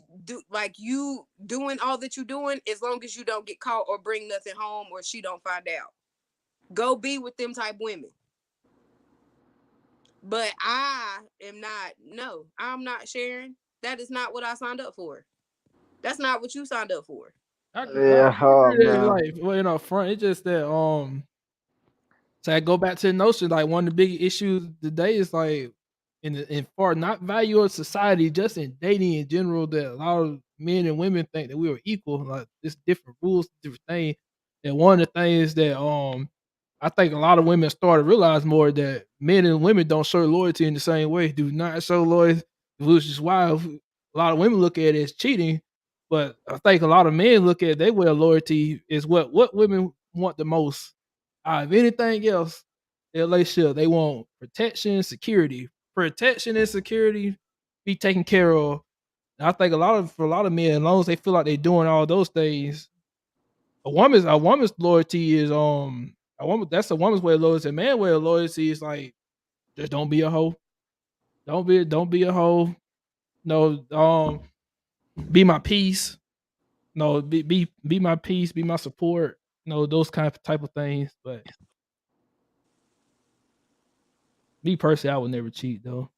like you doing all that you're doing as long as you don't get caught or bring nothing home or she don't find out. Go be with them type women. But I am not. No, I'm not sharing. That is not what I signed up for. That's not what you signed up for. I Yeah. Oh agree that man. like up front. It's just that so I go back to the notion, like one of the big issues today is like in far not value of society, just in dating in general, that a lot of men and women think that we are equal. Like it's different rules, different thing. And one of the things that I think a lot of women start to realize more that men and women don't show loyalty in the same way. Do not show loyalty, which is why a lot of women look at it as cheating. But I think a lot of men look at their way of loyalty is what women want the most out of anything else in a relationship. They want protection, security. Protection and security be taken care of. And I think for a lot of men, as long as they feel like they're doing all those things, A woman's loyalty is a woman. That's a woman's way of loyalty. A man's way of loyalty is like just don't be a hoe. Don't be a hoe. No, be my peace. No, be my peace. Be my support. No, those kind of type of things. But me personally, I would never cheat though.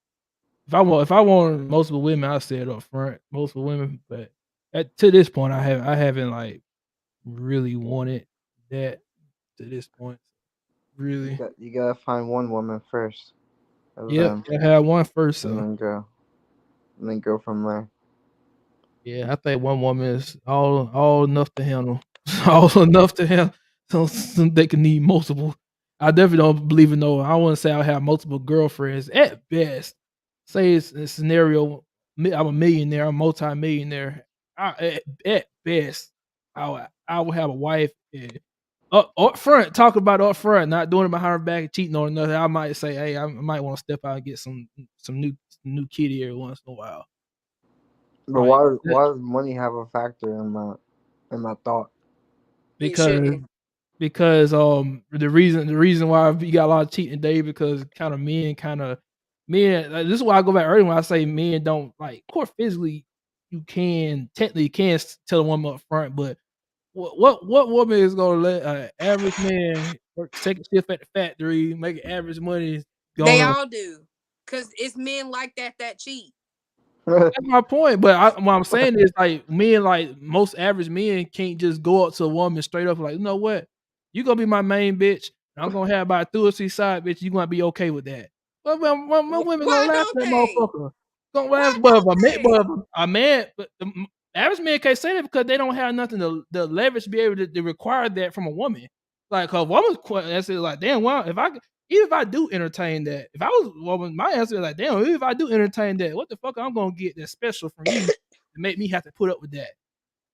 If I want multiple women, I say it up front. Multiple women, but to this point, I haven't like really wanted that to this point. Really, You gotta find one woman first, and yep. I had one first, so then go from there. yeah. I think one woman is all enough to handle, all enough to handle. So they can need multiple. I definitely don't believe in no. I wouldn't say I have multiple girlfriends at best. Say it's a scenario. I'm a millionaire. I'm a multi-millionaire. At best, I would have a wife. Up front, talk about up front, not doing it behind her back and cheating on another. I might say, hey, I might want to step out and get some new kitty every once in a while. But Like why does money have a factor in that thought? It because shouldn't. because the reason why you got a lot of cheating today because men like, this is why I go back earlier when I say men don't like of course physically you can technically tell a woman up front, but what woman is gonna let an average man work second shift at the factory, make average money, They gonna all do, cause it's men like that cheat. that's my point. But what I'm saying is like men, like most average men, can't just go up to a woman straight up like, you know what, you gonna be my main bitch. I'm gonna have about 2 or 3 side bitches. You gonna be okay with that? Well, my women gonna Why laugh don't at that they? motherfucker. Gonna laugh, Why but don't they? a man, but the average man can't say that because they don't have nothing to leverage to be able to require that from a woman. Like a woman's answer is like, damn, well, even if I do entertain that, if I was a woman, my answer is like, damn, even if I do entertain that, what the fuck I'm gonna get that's special from you to make me have to put up with that?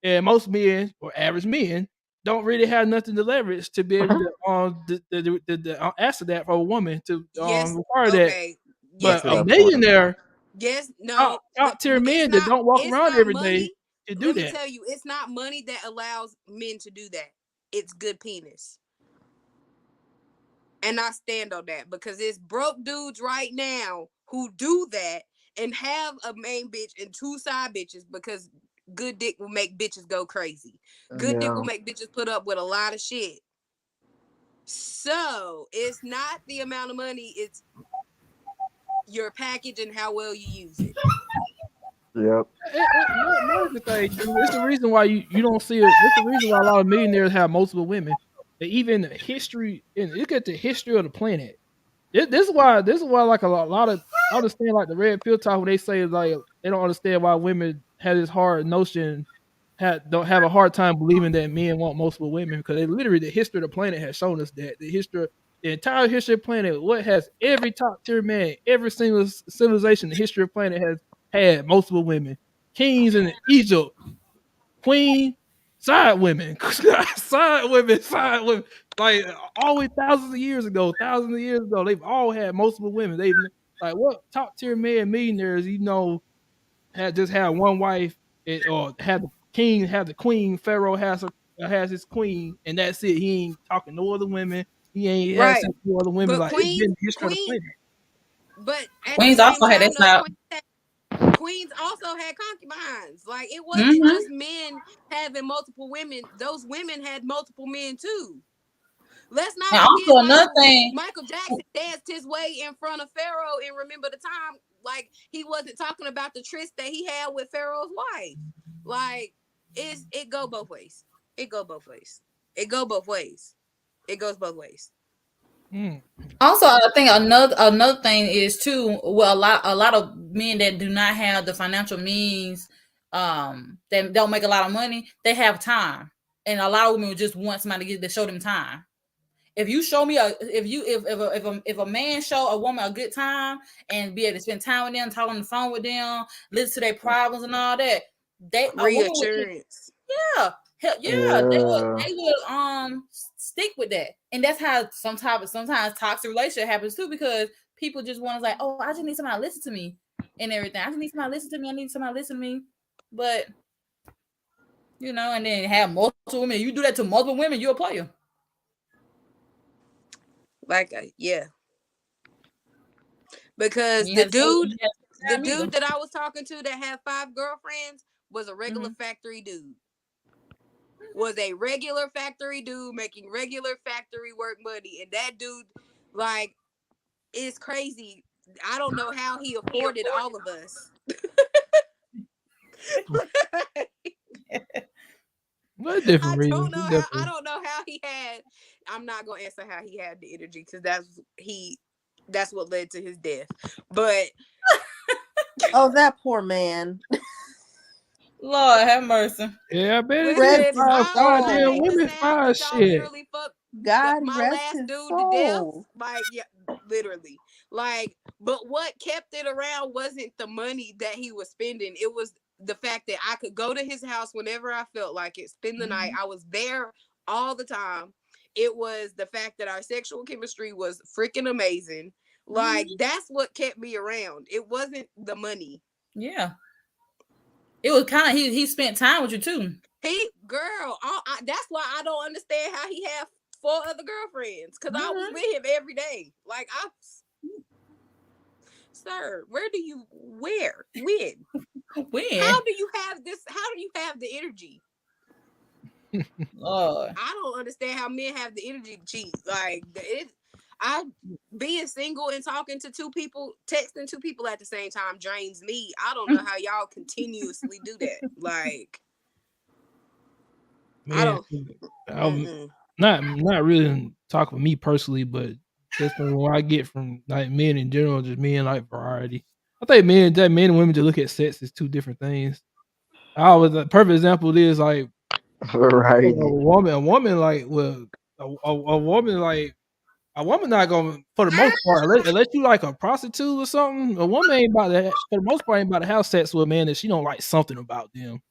And most men or average men don't really have nothing to leverage to be able to answer that for a woman to Yes. require that. Okay. But Yes, Get to a that thank you. point. millionaire, Yes. top, No. top tier It's men that not. don't walk It's around not every day money. can do Let me that. tell you, it's not money that allows men to do that. It's good penis. And I stand on that because it's broke dudes right now who do that and have a main bitch and 2 side bitches because good dick will make bitches go crazy. Good dick will Yeah. make bitches put up with a lot of shit. So it's not the amount of money, it's your package and how well you use it. Yep. Money's the thing, dude. It's the reason why you don't see it. It's the reason why a lot of millionaires have multiple women. Even history, and look at the history of the planet. This is why like a lot of I understand like the red pill talk when they say like they don't understand why women have this hard notion don't have a hard time believing that men want multiple women because they literally the history of the planet has shown us that the entire history of the planet, what has every top tier man, every single civilization, the history of the planet has had multiple women, kings in Egypt, queen, side women, side women, like always thousands of years ago, they've all had multiple women. They've like what top tier man millionaires, had just had one wife, or had the king, had the queen. Pharaoh has his queen, and that's it. He ain't talking no other women. He ain't had Right. sex with other women. But Like it's been the history of the queen, planet. but at the Queens same also had time that though, style. queens also had concubines. Like it wasn't Mm-hmm. just men having multiple women. Those women had multiple men too. Let's not And forget also another thing, Michael Jackson danced his way in front of Pharaoh and remember the time. Like he wasn't talking about the tryst that he had with Pharaoh's wife. Like it go both ways. It go both ways. It go both ways. It goes both ways. Mm. also I think another thing is too. Well, a lot of men that do not have the financial means, that don't make a lot of money, they have time, and a lot of women just want somebody to show them time. If you show me if a man show a woman a good time and be able to spend time with them, talk on the phone with them, listen to their problems and all that, a woman would, Reassurance. yeah, hell, yeah, Yeah. they would stick with that. And that's how sometimes toxic relationship happens too, because people just want to like, oh, I just need somebody to listen to me and everything. I just need somebody to listen to me. I need somebody to listen to me. But You know, and then have multiple women. You do that to multiple women, you're a player. Like, yeah, because You have to say the either. dude that I was talking to that had 5 girlfriends was a regular Mhm. factory dude. Was a regular factory dude making regular factory work money, and that dude, like, is crazy. I don't know how he afforded all of us. Well, it's different I reasons. don't know It's how. I different. don't know how he had. I'm not gonna answer how he had the energy because That's what led to his death. But Oh, that poor man. Lord have mercy. Yeah, I bet it is. Rest listen, his I Goddamn hate soul. the women sound fire that y'all shit. literally fuck God my rest last his dude to death. soul. Like, yeah, literally. Like, but what kept it around wasn't the money that he was spending. It was the fact that I could go to his house whenever I felt like it, spend the night. I was there all the time. It was the fact that our sexual chemistry was freaking amazing. Like, that's what kept me around. It wasn't the money. Yeah. It was kind of he spent time with you too. That's why I don't understand how he had 4 other girlfriends because I was with him every day. Like, sir, where when? When? How do you have this? How do you have the energy? Lord. I don't understand how men have the energy to cheat. Like, being single and talking to 2 people, texting 2 people at the same time drains me. I don't know how y'all continuously do that. Like, I Man, don't. I'm not really talking for me personally, but just from what I get from like men in general, just men like variety. I think men and women to look at sex as 2 different things. I always a perfect example is like Variety. a woman like well a woman like a woman not gonna for the most part unless you like a prostitute or something. A woman ain't about to for the most part ain't about to have sex with a man that she don't like something about them.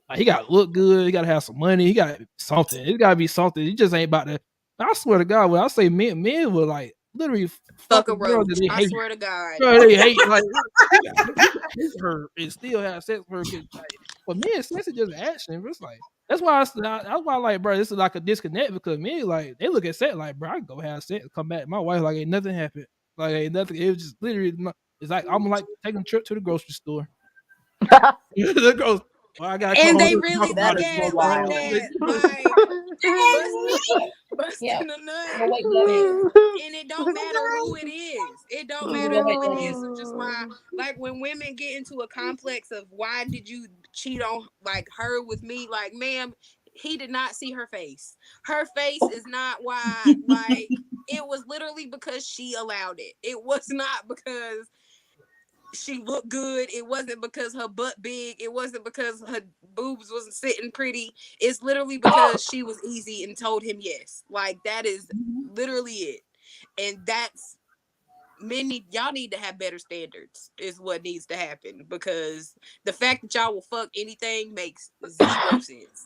Like he gotta look good, he gotta have some money, he gotta something. It gotta be something. He just ain't about to. I swear to God, when I say men will like literally fuck Fuck a a girl that roach. they I hate. swear to God. Girl they hate like he can hate her and still have sex with her. 'Cause, like, for men, sex is just action. It's like that's why that's why like bro, this is like a disconnect because men like they look at sex like bro, I can go have sex, come back. My wife like ain't nothing happened. Like ain't nothing. It was just literally it's like I'm like taking a trip to the grocery store. The grocery. Well, I gotta come And home they and talk really That about look it, is at bro. it like wild. that. Like, Yeah. busting a nut. Go wake that ass. And it don't matter who it is. It don't You matter go wake who it that is. ass. Which is why, like, when women get into a complex of why did you cheat on like her with me, like, ma'am, he did not see her face. Her face is not why. Like, it was literally because she allowed it. It was not because she looked good. It wasn't because her butt big. It wasn't because her boobs wasn't sitting pretty. It's literally because she was easy and told him yes. Like, that is literally it. And that's y'all need to have better standards is what needs to happen because the fact that y'all will fuck anything makes 0 sense.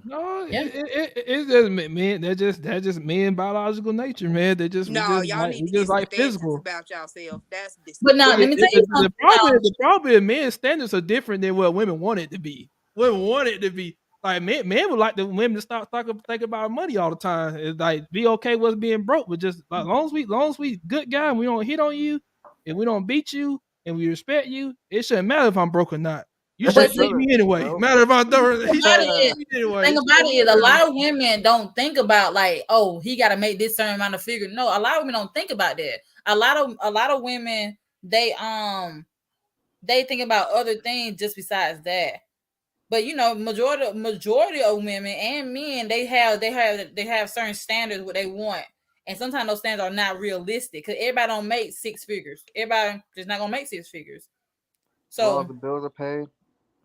No, Yeah. it's just men. That's just men biological nature, man. No, y'all need we to just get some like standards physical. about yourself. That's But now, But let disgusting. me tell you something now. the problem is men's standards are different than what women want it to be. Women want it to be like men would like the women to stop thinking about money all the time. It's like be okay with being broke, but just like long as we good guy and we don't hit on you and we don't beat you and we respect you, it shouldn't matter if I'm broke or not. You It But should see, treat me shouldn't, anyway. bro. Matter if I'm doing he about should it treat is, me anyway. thing It about shouldn't it is, a matter. lot of women don't think about like, oh, he got to make this certain amount of figure. No, a lot of women don't think about that. A lot of women they think about other things just besides that. But you know, majority of women and men they have certain standards what they want, and sometimes those standards are not realistic because everybody don't make 6 figures. Everybody just not gonna make 6 figures. As long as So, the bills are paid,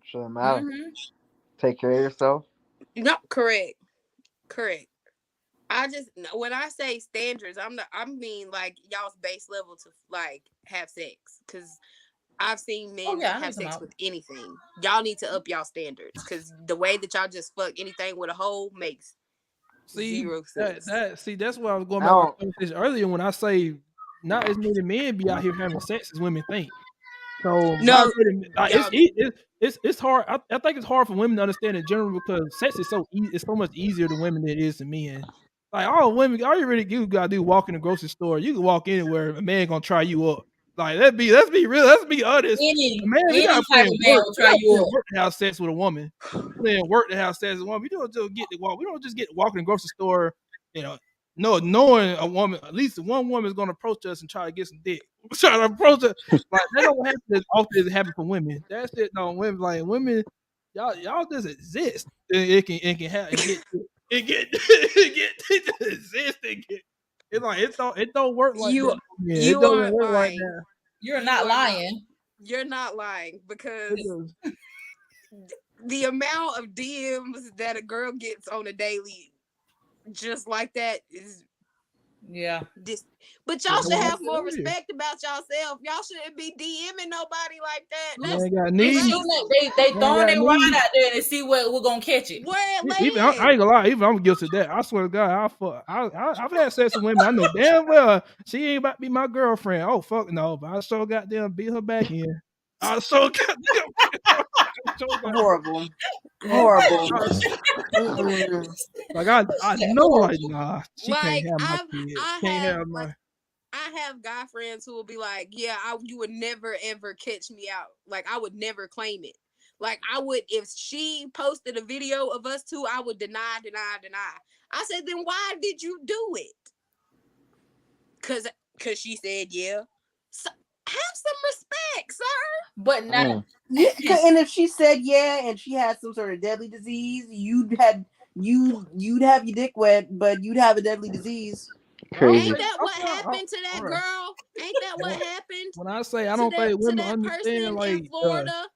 shouldn't matter. mm-hmm. Take care of yourself. No, correct. I just when I say standards, I mean like y'all's base level to like have sex because I've seen Oh men yeah, I know have what you're sex talking about. with anything. Y'all need to up y'all standards because the way that y'all just fuck anything with a hole makes See 0 that sense. that see that's why I was going I back to my don't. conversation earlier when I say not as many men be out here having sex as women think. So my No, like, y'all. it's hard. I think it's hard for women to understand in general because sex is it's so much easier to women than it is to men. Like all you really do gotta do walk in the grocery store. You can walk anywhere, a man gonna try you up. Like let's be real, let's be honest. A man, we Any gotta put type in of man work. will We try gotta put you in up. work to have sex with a woman. Put in work to have sex with a woman. We don't just get to walk. We don't just get to walk in the grocery store, you know, no, knowing a woman, at least one woman is gonna approach us and try to get some dick. Try to approach us. Like that don't happen as often as it happen for women. That shit don't women like women, y'all just exist. It can have it just exist and get it's like it don't work like You that. Yeah, it you doesn't aren't work like lying. that. You're You not are not. lying. You're not lying It because does. the amount of DMs that a girl gets on a daily, just like that, is Yeah. this. But Yeah, y'all that's should what I have said more earlier. respect about yourself. Y'all shouldn't be DMing nobody like that. You That's ain't got They needs. shooting they You ain't throwing got their rod needs. out there and see what we're gonna catch it. where it Even I ain't lands. gonna lie, even I'm guilty of that. I swear to God, I've had sex with women. I know damn well she ain't about to be my girlfriend. Oh fuck no, but I so goddamn beat her back in. I so goddamn I so goddamn horrible, oh my horrible. gosh. Mm-mm. Like I Shit, know like horrible. nah, she can't Like have my kid. Can't have like my I have guy friends who will be like, yeah, you would never ever catch me out. Like I would never claim it. Like I would if she posted a video of us two, I would deny. I said, then why did you do it? Cause she said yeah. So, have some respect, sir. But not Yeah, and if she said yeah, and she had some sort of deadly disease, you'd have your dick wet, but you'd have a deadly disease. Ain't Crazy. that what I'm happened to that alright. girl? Ain't that what happened When I say I to don't think to women that understand person in like Florida?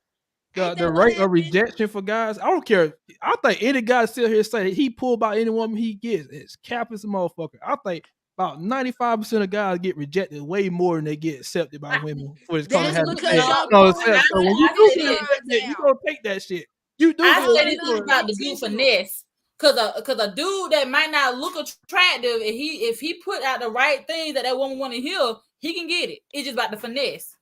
Ain't the that what rate of happened? rejection for guys. I don't care. I think any guy sit here say he pulled by any woman he gets, it's cap as a motherfucker. I think about 95% of guys get rejected way more than they get accepted by women when it's coming to That's having because sex. no, y'all No, throwing sex. So when you throwing I do say get this. tampons accepted, you out. gonna take that shit. You do I get Y'all say are this is not accepted. about the dude intentional. finesse. Cause a dude that might not look attractive, if he put out the right things that woman want to hear, he can get it. It's just about the finesse.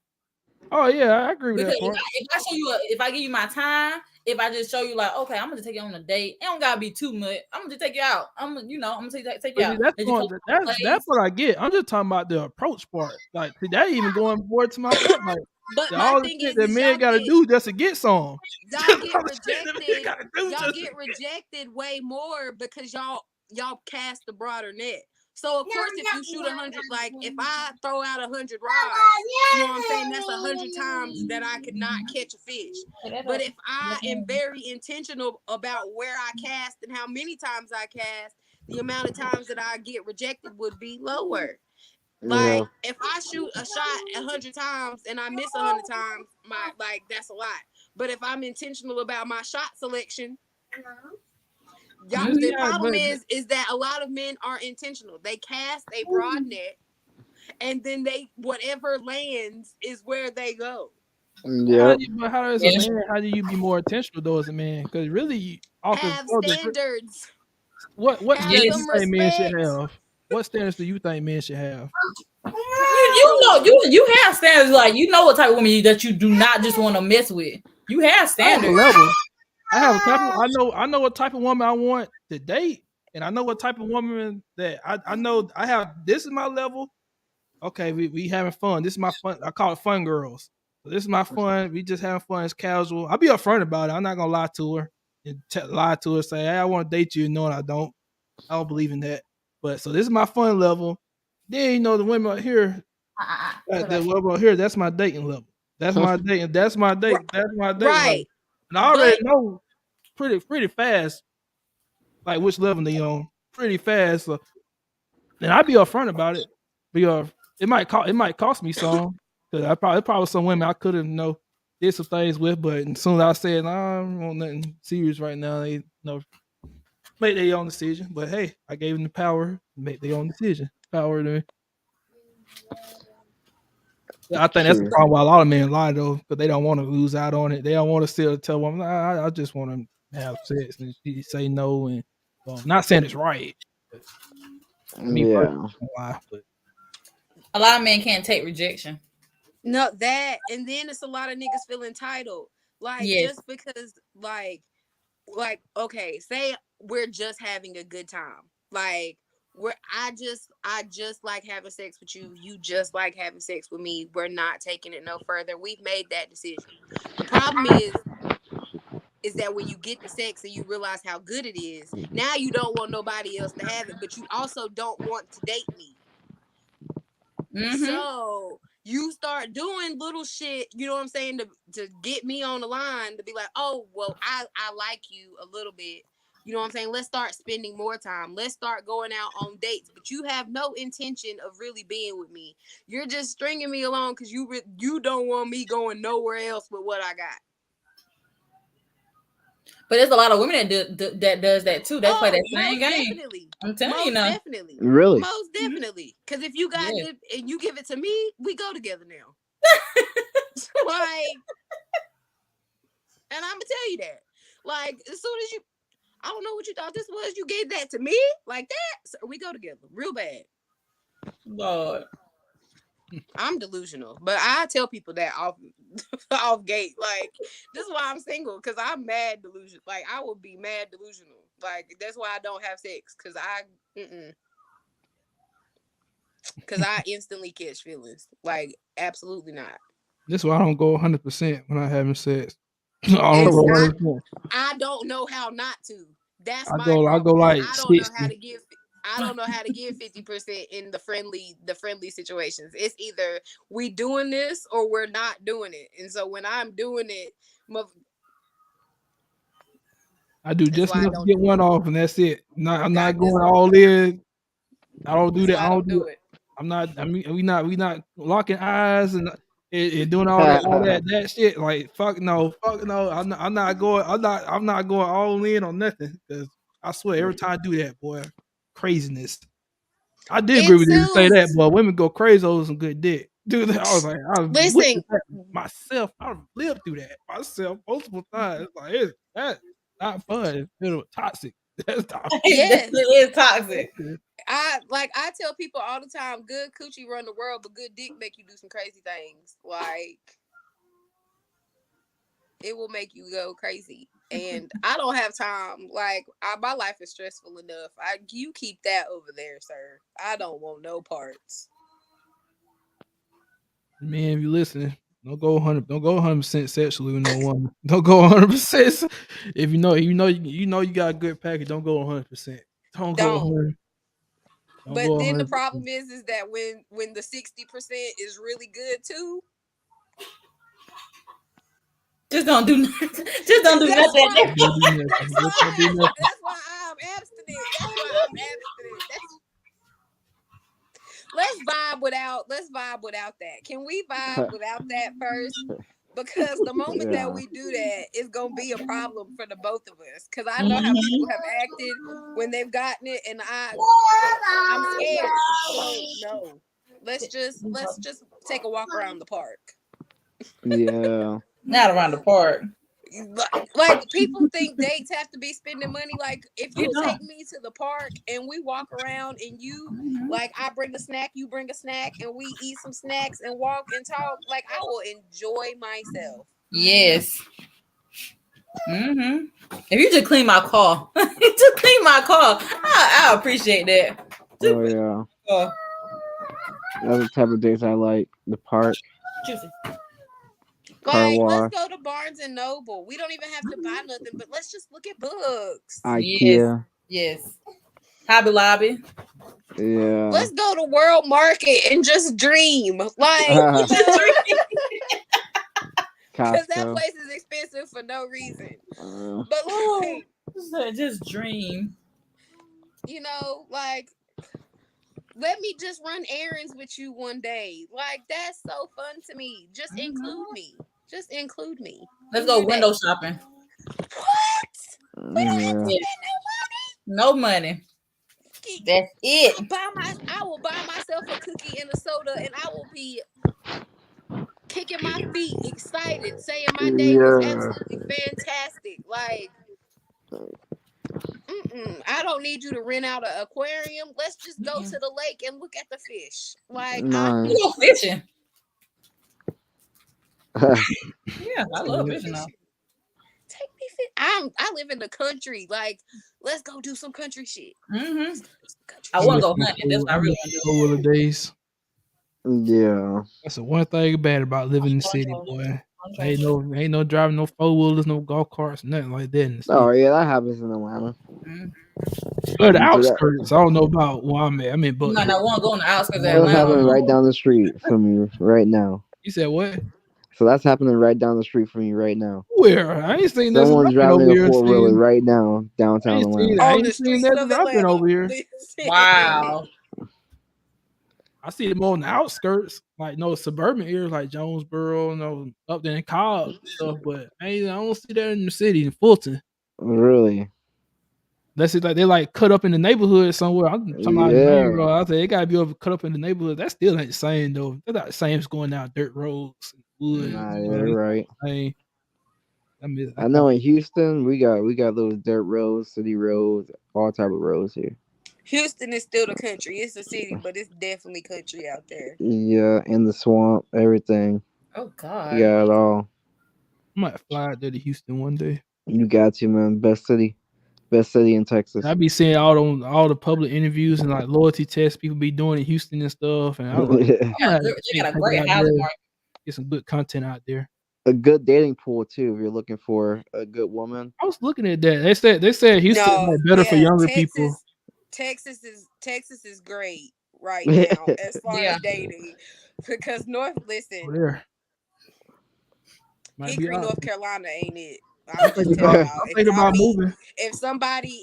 Oh yeah, I agree with Because that part. if I show you, if I give you my time, if I just show you like, okay, I'm gonna take you on a date. It don't gotta be too much. I'm gonna just take you out. I'm gonna take you But see, out. Let you come to my that's place. what I get. I'm just talking about the approach part. Like see, that even going more to my point. Like But my all the thing shit is that men gotta do just to get some. y'all All get the shit that men rejected. gotta do Y'all just to get rejected way more because y'all cast the broader net. So of course, if you shoot 100, like if I throw out 100 rods, you know what I'm saying? That's 100 times that I could not catch a fish. But if I am very intentional about where I cast and how many times I cast, the amount of times that I get rejected would be lower. Yeah. Like if I shoot a shot 100 times and I miss 100 times, that's a lot. But if I'm intentional about my shot selection, the yeah, problem but is that a lot of men aren't intentional. They cast a broad net, and then they whatever lands is where they go. Yep. but how as a Yeah. man, how do you be more intentional though as a man? Because really, off the Have off the standards. what Have standards you some Yes. think men should respect. have? What standards do you think men should have? You know you have standards, like you know what type of woman that you do not just want to mess with. You have I have a standards. level. I have a type of I know what type of woman I want to date, and I know what type of woman that I know I have. This is my level. Okay, we having fun. This is my fun. I call it fun girls. So this is my fun. We just having fun. It's casual. I'll be upfront about it. I'm not gonna lie to her and lie to her. Say, hey, I want to date you. No, I don't. I don't believe in that. But so this is my fun level. Then you know the women out here, the level out here. That's my dating level. That's my dating. That's my date. That's my dating level. Right. And I already But know pretty fast like which level they on pretty fast. So, and I'd be upfront about it. Because it might cost me some. Cause probably some women I could have did some things with, but as soon as I said nah, I don't want nothing serious right now, they make their own decision. But hey, I gave them the power to make their own decision. Power to I think that's the True. problem why a lot of men lie though, because they don't want to lose out on it. They don't want to still tell women, nah, I just want to have sex, and she say no, and well, not saying it's right. But me personally, Yeah. I don't lie, but A lot of men can't take rejection. No, that, and then it's a lot of niggas feel entitled. Like, Yes. just because, like, okay, say we're just having a good time. Like, I just like having sex with you. You just like having sex with me. We're not taking it no further. We've made that decision. The problem is that when you get the sex and you realize how good it is, now you don't want nobody else to have it, but you also don't want to date me. So you start doing little shit, you know what I'm saying, to get me on the line, to be like, oh, well, I like you a little bit. You know what I'm saying? Let's start spending more time. Let's start going out on dates. But you have no intention of really being with me. You're just stringing me along because you don't want me going nowhere else with what I got. But there's a lot of women that does that too. They play that same game. Definitely. I'm telling you Most now. definitely. Really? Most definitely. Because if you got it and you give it to me, we go together now. Like, and I'm gonna tell you that. Like, as soon as I don't know what you thought this was, you gave that to me like that, so we go together real bad. Lord. I'm delusional, but I tell people that off gate. Like, this is why I'm single, because I'm mad delusional. Like, I will be mad delusional. Like, that's why I don't have sex, because I instantly catch feelings. Like, absolutely not. This is why I don't go 100% when I'm having sex. I don't go 100%. I don't know how not to. That's my I problem. go like I don't know 60. how to give. I don't know how to give 50% in the friendly situations. It's either we doing this or we're not doing it. And so when I'm doing it, I do that's just why I enough to don't get do one it. off, and that's it. I'm not Got this. going all in. I don't do That's that. why I I don't do do it. it. I'm not. I mean, we not locking eyes and doing all that shit. Like fuck no. I'm not going. I'm not going all in on nothing. Because I swear, every time I do that, boy, craziness. I did agree with you to say that, boy. Women go crazy over some good dick. Dude, I was like, I Listen, that myself. I've lived through that myself multiple times. It's like that's not fun. It's toxic. That's toxic. yes, It is toxic. I tell people all the time, good coochie run the world, but good dick make you do some crazy things. Like, it will make you go crazy. And I don't have time. Like, my life is stressful enough. You keep that over there, sir. I don't want no parts. Man, if you listening, don't go 100% sexually with no woman. Don't go 100%. If you know you got a good package, don't go 100%. Don't go 100. Don't But go then the 100%. problem is that when the 60% is really good too, just don't do nothing. Just don't do nothing. That's why I'm abstinent. Let's vibe without that. Can we vibe without that first? Because the moment that we do that, it's gonna be a problem for the both of us. Because I know how people have acted when they've gotten it, and I'm scared. So no, let's just take a walk around the park. Yeah. Not around the park. Like, people think dates have to be spending money. Like, if you take me to the park and we walk around and you like, I bring a snack, you bring a snack, and we eat some snacks and walk and talk, like, I will enjoy myself. Yes. If you just clean my car, I appreciate that. Oh yeah. That's the type of dates I like. The park. Juicy. Like, let's go to Barnes and Noble. We don't even have to buy nothing, but let's just look at books. IKEA. Yes. Hobby Lobby. Yeah. Let's go to World Market and just dream. Like, because that place is expensive for no reason. But like, just dream. You know, like, let me just run errands with you one day. Like, that's so fun to me. Just include me. Just include me. Let's go window shopping. What? We don't have to spend no money. That's it. I will buy myself a cookie and a soda, and I will be kicking my feet, excited, saying my day was absolutely fantastic. Like, I don't need you to rent out an aquarium. Let's just go to the lake and look at the fish. Like, we go fishing. Yeah, I love fishing now. Take me I live in the country. Like, let's go do some country shit. Mm-hmm. Country I I shit. want miss to go my hunting. That's what I I really miss want to the do. four-wheeler days. Yeah. That's the one thing bad about living in the city, boy. Ain't no driving no four-wheelers, no golf carts, nothing like that in the Oh city. yeah, that happens in Atlanta. Mm. But the So that outskirts, I don't know about where I'm at. I'm in You might Buckhead. not want to go in the outskirts of that's Atlanta. happening right down the street from you right now. You said what? So that's happening right down the street from you right now. Where? I ain't seen nothing. Someone's I've been driving over a here 4-wheeler seeing. right now downtown Atlanta. I On ain't the seen streets that of since I've been Atlanta. over here. Wow. I see them on the outskirts, like no suburban areas like Jonesboro, no up there in Cobb and stuff. But I don't see that in the city in Fulton. Really? Unless it's like they like cut up in the neighborhood somewhere. I'm talking about the main Yeah. road. I say they gotta be able to cut up in the neighborhood. That still ain't the same though. That's not the same as going down dirt roads and woods. Nah, So you're that's right. not the same. I I know in Houston we got those dirt roads, city roads, all type of roads here. Houston is still the country. It's a city, but it's definitely country out there. Yeah, in the swamp, everything. Oh You God. got it all. I might fly out there to Houston one day. You got to, man. Best city in Texas. I be seeing all the public interviews and like loyalty tests people be doing in Houston and stuff. And I was like, I'm Yeah, gonna they got a take it great out housing there, market. get some good content out there. A good dating pool too, if you're looking for a good woman. I was looking at that. They said Houston is No, like better for yeah, younger people. Texas is great right now as far Yeah. as dating, because listen, Over there might be Hickory, North opposite. Carolina ain't it. I'm I'm just thinking telling about y'all. I'm thinking about moving. If somebody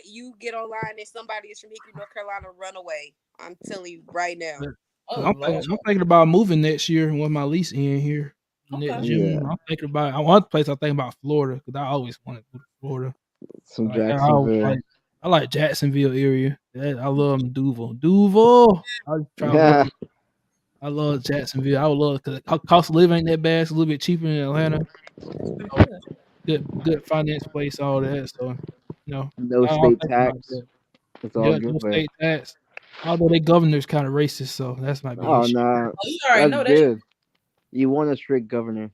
you get online and somebody is from Hickory, North Carolina, run away. I'm telling you right now. Oh I'm Lord. thinking about moving next year when my lease in here next Okay. June. Yeah. I'm thinking about one place. I'm thinking about Florida because I always wanted to go to Florida. Some Like Jacksonville. I like Jacksonville area. I love Duval. I travel. Yeah. I love Jacksonville. I would love because cost of living ain't that bad. It's a little bit cheaper in Atlanta. That's pretty So good. good finance place, all that. So No I'll state think about tax. that. It's all Yeah, good no there. state tax. Although their governor's kind of racist, so that's might be an Oh issue. nah. Oh, you already That's know that. good. You want a strict governor.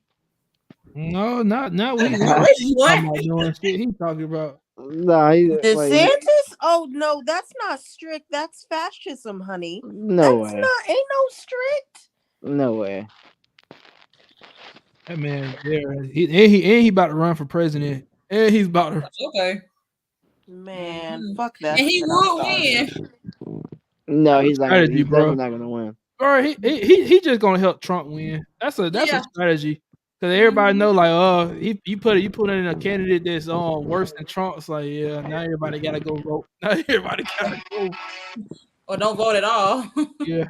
No, not That's we not racist, talking boy. about doing shit. He talking about Nah, DeSantis? Oh no, that's not strict. That's fascism, honey. no That's way. not ain't no strict. No way. that man there. He about to run for president, and he's about to. Okay. Man, Mhm. fuck that. And he shit. I'm would sorry. win. No, That's a strategy, he's bro. definitely not gonna win. Bro, he just gonna help Trump win. That's a Yeah. strategy. Cause everybody Mhm. know like you put in a candidate that's worse than Trump. It's like yeah, now everybody gotta go vote. Now everybody gotta go. Or don't vote at all. Yeah,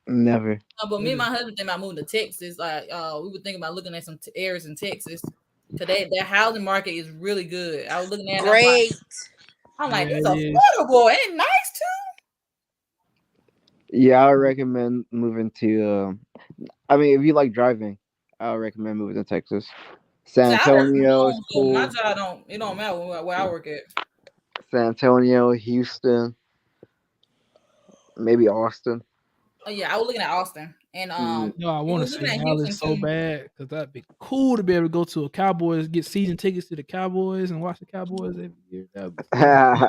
Never. But me and my husband think about moving to Texas. Like, we were thinking about looking at some areas in Texas. Today, their housing market is really good. I was looking at it. Great. I'm like, yeah, it's it is. affordable. Ain't it nice too? Yeah, I would recommend moving to. I mean, if you like driving, I would recommend moving to Texas. San See, I work from Antonio is home, so my cool. job don't matter where I work at. San Antonio, Houston, maybe Austin. Oh yeah, I was looking at Austin, and No, I we want were to looking see at Dallas Houston so too. bad because that'd be cool to be able to go to a Cowboys, get season tickets to the Cowboys, and watch the Cowboys every year. That'd be fun.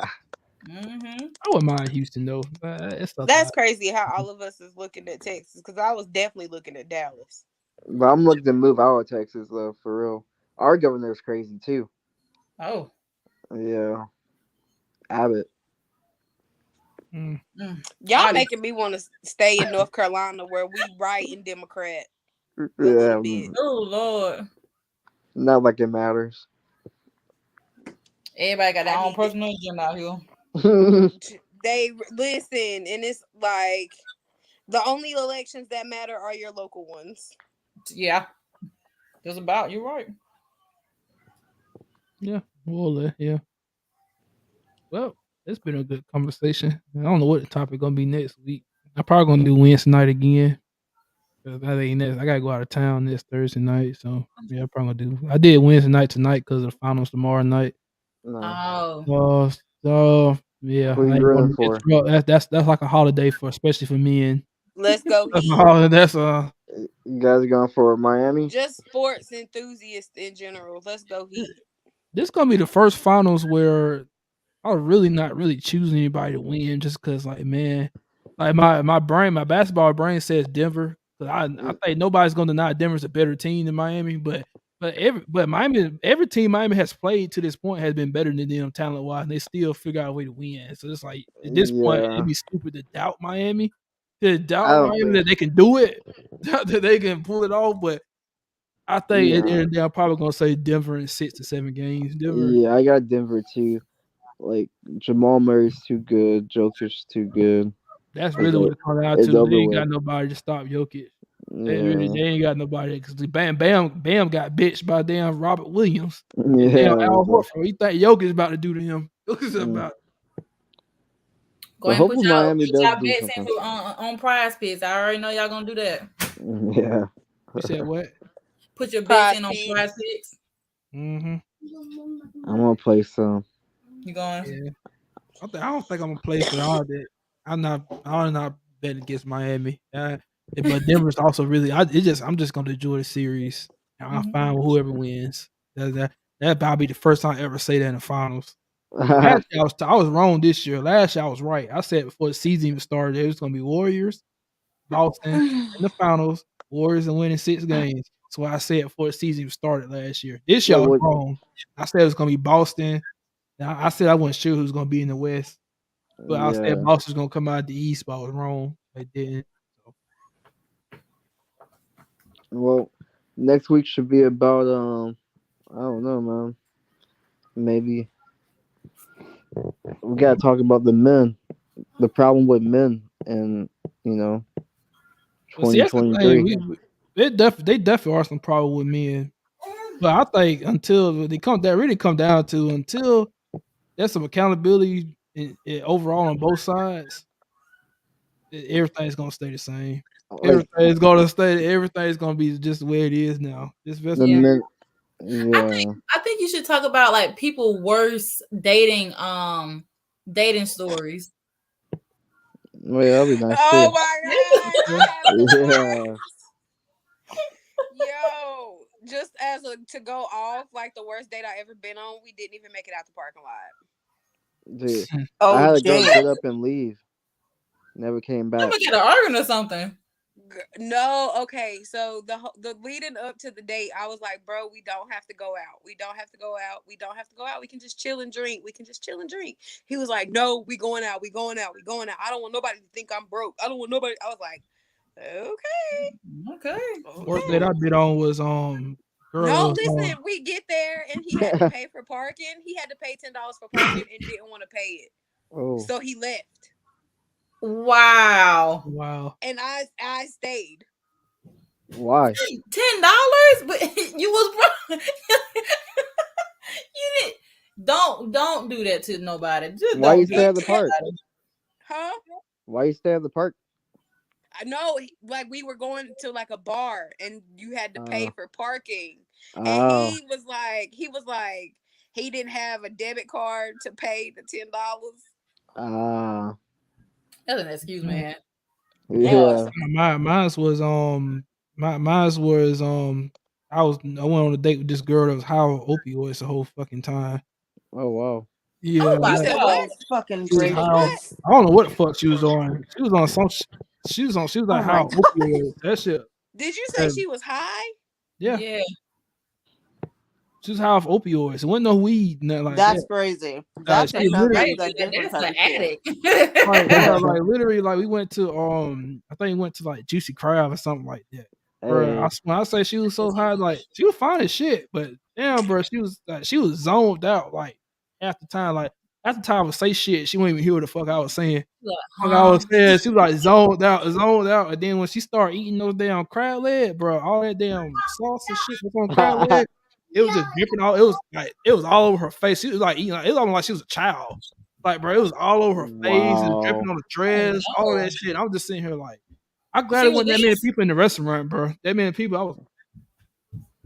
Mm-hmm. I wouldn't mind Houston though. It's something. That's crazy how all of us is looking at Texas, because I was definitely looking at Dallas. But I'm looking to move out of Texas though, for real. Our governor's crazy too. Oh. Yeah, Abbott. Mm. Y'all making me want to stay in North Carolina where we right and Democrat a little bit. Oh Lord. Not like it matters. Everybody got their own personal agenda out here. They listen, and it's like the only elections that matter are your local ones. Yeah. Just about. You're right. Yeah. Well, yeah. Well, it's been a good conversation. I don't know what the topic gonna be next week. I'm probably gonna do Wednesday night again. I gotta go out of town this Thursday night. So yeah, I'm probably gonna do. I did Wednesday night tonight because of the finals tomorrow night. No. So yeah, Who I you ain't running gonna for? that's like a holiday for especially for me and Let's go that's my Heat. holiday. You guys are going for Miami? Just sports enthusiasts in general. Let's go Heat. This gonna be the first finals where I was really not really choosing anybody to win just because, like, man, like my brain, my basketball brain says Denver. But I think nobody's gonna deny Denver's a better team than Miami. But Miami, every team Miami has played to this point has been better than them talent wise, and they still figure out a way to win. So it's like at this point, Yeah, it'd be stupid to doubt Miami, to I doubt don't Miami think. that they can do it, that they can pull it off. But I think at the end Yeah, of the day, I'm probably gonna say Denver in 6 to 7 games. Denver. yeah, I got Denver too. Like Jamal Murray's too good, Jokic's too good. That's It's really what it comes down it's to. They over ain't with. got nobody to stop Jokic. Yeah, They ain't got nobody because Bam got bitched by damn Robert Williams and damn yeah. Al Horford. You think Jokic about to do to him? Jokic's Mm. about. Go But ahead and hopefully Miami put does y'all do bets in something. for on Prize Picks. I already know y'all gonna do that. Yeah. You said what? Put your bets Prize in on Prize Picks. Picks. Mm-hmm. I'm gonna play some. You going? Yeah. I don't think I'm gonna play for all that. I'm not betting against Miami. But Denver's also really. I'm just gonna enjoy the series. And I'm Mhm. fine with whoever wins. That probably be the first time I ever say that in the finals. Last year I was wrong this year. Last year I was right. I said before the season even started, it was gonna be Warriors, Boston in the finals, Warriors and winning 6 games. That's what I said before the season even started last year. This year I Wait, was what? wrong. I said it was gonna be Boston. Now, I said I wasn't sure who was gonna be in the West, but I said Yeah. Boston was gonna come out of the East, but I was wrong. They didn't. So, Well, next week should be about I don't know, man. Maybe we gotta talk about the men. The problem with men in you know but see, that's the thing. 2023. They definitely are some problem with men. But I think until they come, that really come down to until there's some accountability overall on both sides. Everything's gonna stay the same. Like Everything's gonna be just the way it is now. This the basketball. Yeah. men. I Yeah. think I think you should talk about like people worst dating stories. Well, yeah, that'll be nice Oh too. my gosh, Yeah. I have the Yeah. worst. Yo, just as a to go off, like the worst date I ever been on, we didn't even make it out the parking lot. Dude, I Oh, had a girl James. get up and leave. Never came I'm back. gonna get an argument or something. No, okay. So the leading up to the date, I was like, bro, we don't have to go out. We don't have to go out. We don't have to go out. We can just chill and drink. We can just chill and drink. He was like, no, we going out. We going out. We going out. I don't want nobody to think I'm broke. I don't want nobody. I was like, Okay. Worst that okay. I bid on was No, girl. listen, we get there and he had to pay for parking. He had to pay $10 for parking and didn't want to pay it. Oh, So he left. Wow. Wow. And I stayed. why? $10, but you was broke. You didn't. Don't do that to nobody. Just Why you don't do stay it at the to park? nobody. Huh? Why you stay at the park? I know, like we were going to like a bar and you had to pay for parking. And Oh, he was like, he didn't have a debit card to pay the $10. ah, That's an excuse, man. Yeah. yeah. So, Mine's was mine's was I went on a date with this girl that was high on opioids the whole fucking time. Oh wow. Yeah, Oh you my said what? Oh, god. fucking she was She high was gracious. on, what? I don't know what the fuck she was on. She was on some she was Oh like high my on god. opioids. That shit. Did you say she was high? Yeah. Yeah. She was high off opioids. It wasn't no weed, nothing like That's that. crazy. That's She literally a different That's type an of shit. addict. like yeah, like literally like we went to I think we went to like Juicy Crab or something like that. Bro, Hey. when I say she was so high, like she was fine as shit, but damn, bro, she was zoned out like half the time. Like half the time I would say shit, she wouldn't even hear what the fuck I was saying. Fuck I was saying, she was like zoned out. And then when she started eating those damn crab leg, bro, all that damn sauce and shit was on crab leg. It was just dripping all. It was all over her face. She was like eating. Like, it was almost like she was a child. Like, bro, it was all over her face. It was dripping Wow. on the Oh dress. All of no. that shit. I was just sitting here like, I'm glad She it was wasn't that many this? people in the restaurant, bro. That many people. I was,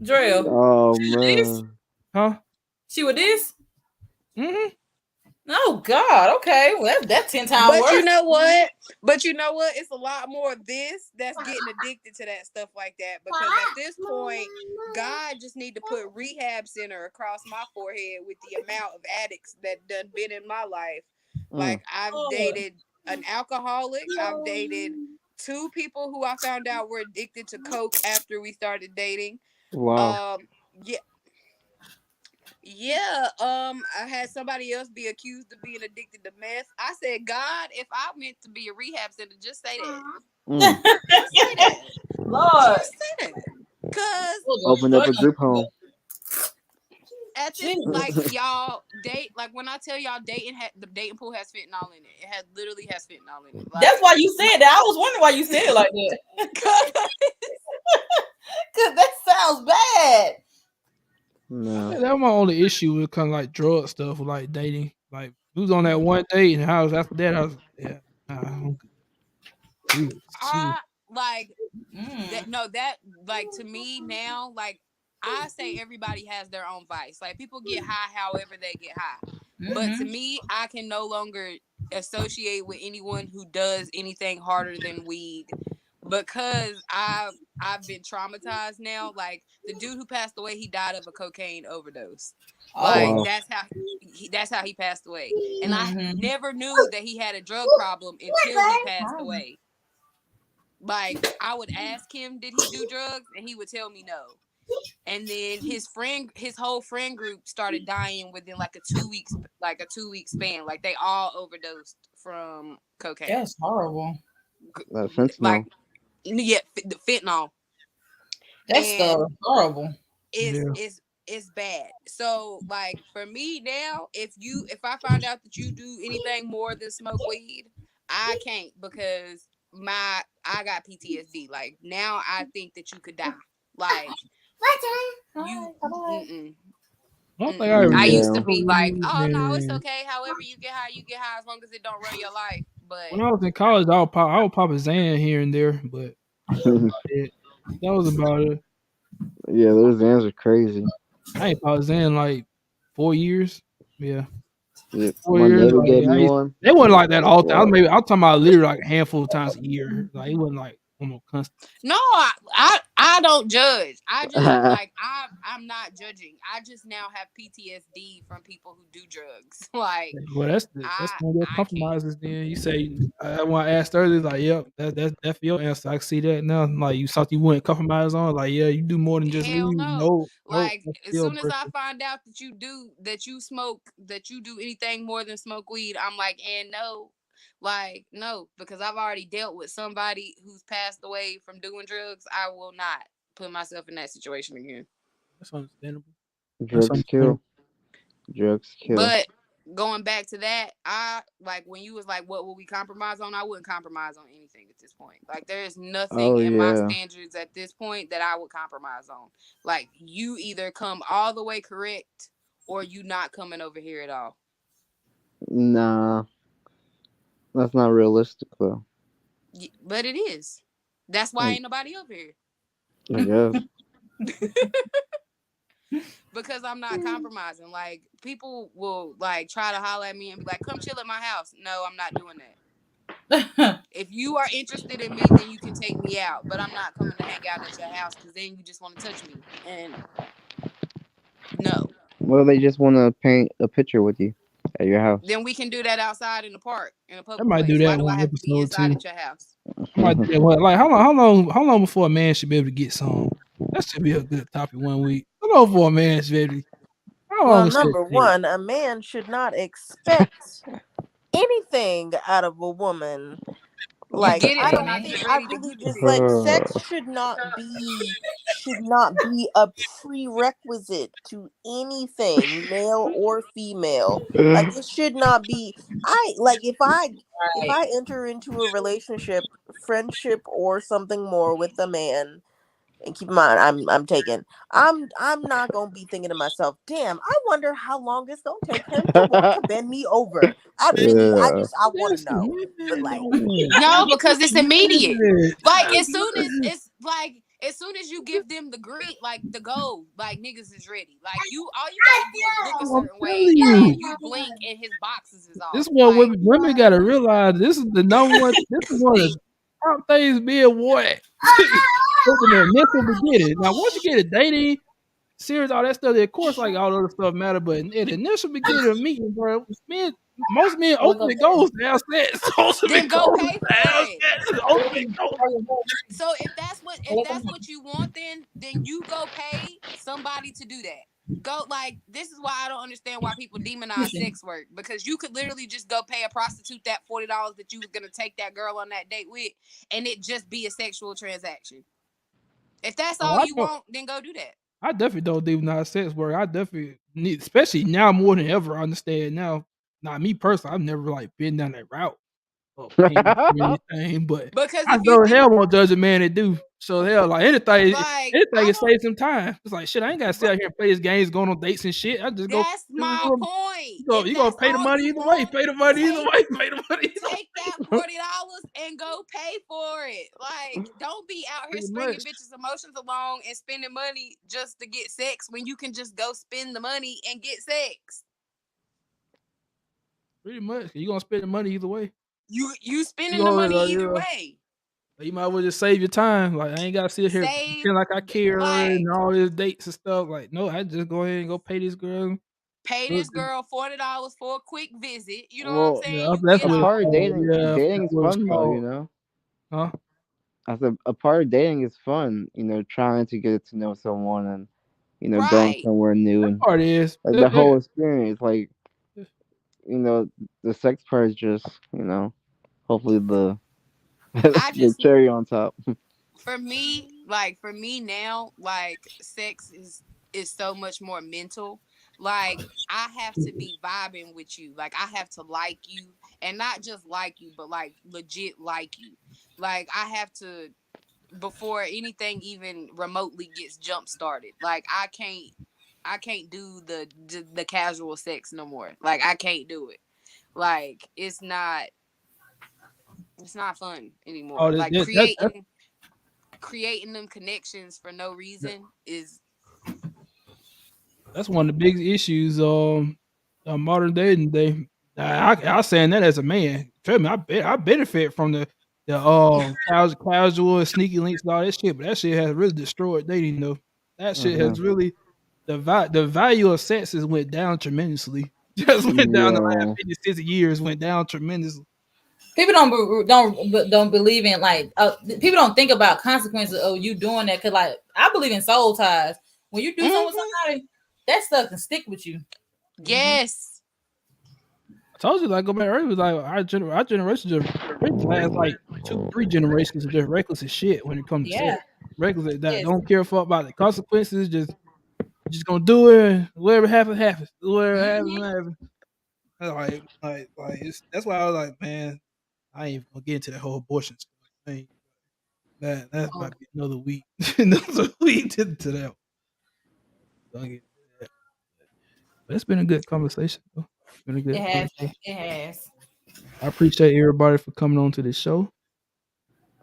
Drill. Oh She was this? man. huh? She was this? Mm-hmm. Oh God. Okay. Well, that's 10 times But worse. you know what? But you know what? It's a lot more of this that's getting addicted to that stuff like that. Because at this point, God just need to put rehab center across my forehead with the amount of addicts that done been in my life. Mm. Like I've Lord. dated an alcoholic. I've dated two people who I found out were addicted to coke after we started dating. Wow. Yeah, yeah, I had somebody else be accused of being addicted to meth. I said, God, if I meant to be a rehab center, just say that. Mm. Just say that. Lord. Just say that. Cause Opened up a group home. at this, like y'all date, like when I tell y'all dating, the dating pool has fentanyl in it. It has literally has fentanyl in it. Like, That's why you said that. I was wondering why you said it like that. Cause that sounds bad. No. Yeah, that was my only issue with kind of like drug stuff, with like dating. Like, we was on that one date, and I was after that, I was yeah, I'm good. She was like that. Mm. No, that like to me now, like I say, everybody has their own vice. Like people get high, however they get high. But to Mm-hmm. me, I can no longer associate with anyone who does anything harder than weed because I've been traumatized now. Like the dude who passed away, he died of a cocaine overdose. Oh. Like Wow. that's how he passed away. And I Mm-hmm. never knew that he had a drug problem until he passed away. Like I would ask him, did he do drugs? And he would tell me no. And then his whole friend group started dying within like a 2 week span. Like they all overdosed from cocaine. That's horrible. That Like fentanyl. yeah, the fentanyl. That And stuff horrible. it's yeah. it's it's bad. So like for me now, if I find out that you do anything more than smoke weed, I can't because I got PTSD. Like now I think that you could die. Like you mm-mm, I don't think I mm-mm. ever I did used to Yeah. be smoke like, weed, oh no, it's and okay. However you get high as long as it don't run your life. But when I was in college, I would pop a Xan here and there, but that was about it. That was about it. Yeah, those ends are crazy. I ain't popped Xan in like 4 years. Yeah, Yeah. 4 My years. neighbor Like gave me I used, one. they wasn't Yeah, like that that's all the time. wild. I'm talking about literally like a handful of times a year. Like it wasn't like almost constant. no, I don't judge. I just like I'm not judging. I just now have PTSD from people who do drugs. Like Well, that's one of your I can't. compromises. Then you say, when I asked earlier, like, yep, that's your answer. I can see that now. Like you thought you wouldn't compromise on. Like, yeah, you do more than just Hell weed. no. No, nope, Like that's as still soon as I person. find out that you smoke that you do anything more than smoke weed, I'm like, and no. Like, no, because I've already dealt with somebody who's passed away from doing drugs. I will not put myself in that situation again. That's understandable. That's Drugs understandable. kill. Drugs kill. But going back to that, I like when you was like, what will we compromise on? I wouldn't compromise on anything at this point. Like there is nothing Oh in my yeah. standards at this point that I would compromise on. Like you either come all the way correct or you not coming over here at all. Nah, that's not realistic though. But it is. That's why I, ain't nobody over here. I guess. Because I'm not compromising. Like people will like try to holler at me and be like, come chill at my house. No, I'm not doing that. If you are interested in me, then you can take me out. But I'm not coming to hang out at your house because then you just want to touch me. And no. Well, they just want to paint a picture with you at your house. Then we can do that outside in the park, in a I public might do place. Why that do I one have to be episode inside too. at your house? I might do that one. Like how long before a man should be able to get some? That should be a good topic one week. How long before a man should be able to, how Well, long should number it take? one, a man should not expect anything out of a woman. You Like get it I when don't I think get I ready to believe give it to just you. like sex should not be a prerequisite to anything, male or female. Like it should not be. I like if I enter into a relationship, friendship or something more with a man, And keep in mind, I'm taken. I'm not gonna be thinking to myself, damn, I wonder how long it's gonna take him to want to bend me over. I really, Yeah. I want to Listen, know. But man, like, No, because it's immediate. man. Like as soon as you give them the green, like the gold, like niggas is ready. Like all you gotta do is look a I'm certain way, telling and you. then you blink, and his boxes is This off. is what Like women gotta realize. This is the number one. This is one of the top things being what open the initial beginning. Now, once you get a dating, serious, all that stuff, of course, like all other stuff matter. But in the initial beginning of meeting, bro, most men ultimate goals to have sex. then Ultimate go goals pay to for have it. sex. Ultimate goals. So if that's what you want, then you go pay somebody to do that. Go like this is why I don't understand why people demonize sex work, because you could literally just go pay a prostitute that $40 that you was gonna take that girl on that date with, and it just be a sexual transaction. If that's Oh, all you want, then go do that. I definitely don't do not sex work. I definitely need, especially now more than ever. I understand now. Not me personally. I've never like been down that route of paying for anything, but Because I if you sure think hell won't judge a man that do. So hell, like anything, like anything I can don't, save some time. It's like shit. I ain't gotta sit out here and play these games, going on dates and shit. I just go. that's my point. You If gonna that's pay the all money you either way. want, Pay the money either take way. Pay the money either way. take that $40 and go pay for it. Like, don't be out here Pretty stringing much. bitches' emotions along and spending money just to get sex when you can just go spend the money and get sex. Pretty much. You gonna spend the money either way. You You spending the gonna money either way. you might as well just save your time. Like I ain't gotta sit here Save pretend like I care like and all these dates and stuff. Like no, I just go ahead and go pay this girl. pay Look, this girl $40 for a quick visit. You know what I'm Well, saying? yeah, You that's get a what it's part of off. called. dating Yeah, dating that's is what it's fun though, called. you know. Huh? I said a part of dating is fun, you know, trying to get to know someone and going Right. somewhere new That and part is. like the whole experience. Like you know, the sex part is just hopefully the I the just cherry on top. for me now, like sex is so much more mental. Like I have to be vibing with you. Like I have to like you, and not just like you, but like legit like you. Like I have to, before anything even remotely gets jump started. Like I can't do the casual sex no more. Like I can't do it. Like it's not fun anymore. Oh, Like that's creating them connections for no reason is one of the big issues. Modern dating day. I saying that as a man. Feel me? I benefit from the casual and sneaky links and all that shit. But that shit has really destroyed dating though. That shit Hmm. has really the value of sex has went down tremendously. Just went down the last Yeah. 50, 60 years. Went down tremendously. People don't believe in like people don't think about consequences of you doing that, because like I believe in soul ties. When you do something with somebody, that stuff can stick with you. yes. I told you, like, go back earlier, was like our generation just really last like 2, 3 generations of just reckless as shit when it comes to Yeah. sex. Reckless that Yes. don't care fuck about the consequences, just gonna do it. Whatever happens, happens. Whatever happens, happens. That's why I was like, man, I ain't even gonna get into that whole abortion stuff. That's Oh, about to be another week. Another week to that. Don't get into that. But it's been a good conversation, though. It's been a it good has. conversation. It has. I appreciate everybody for coming on to the show.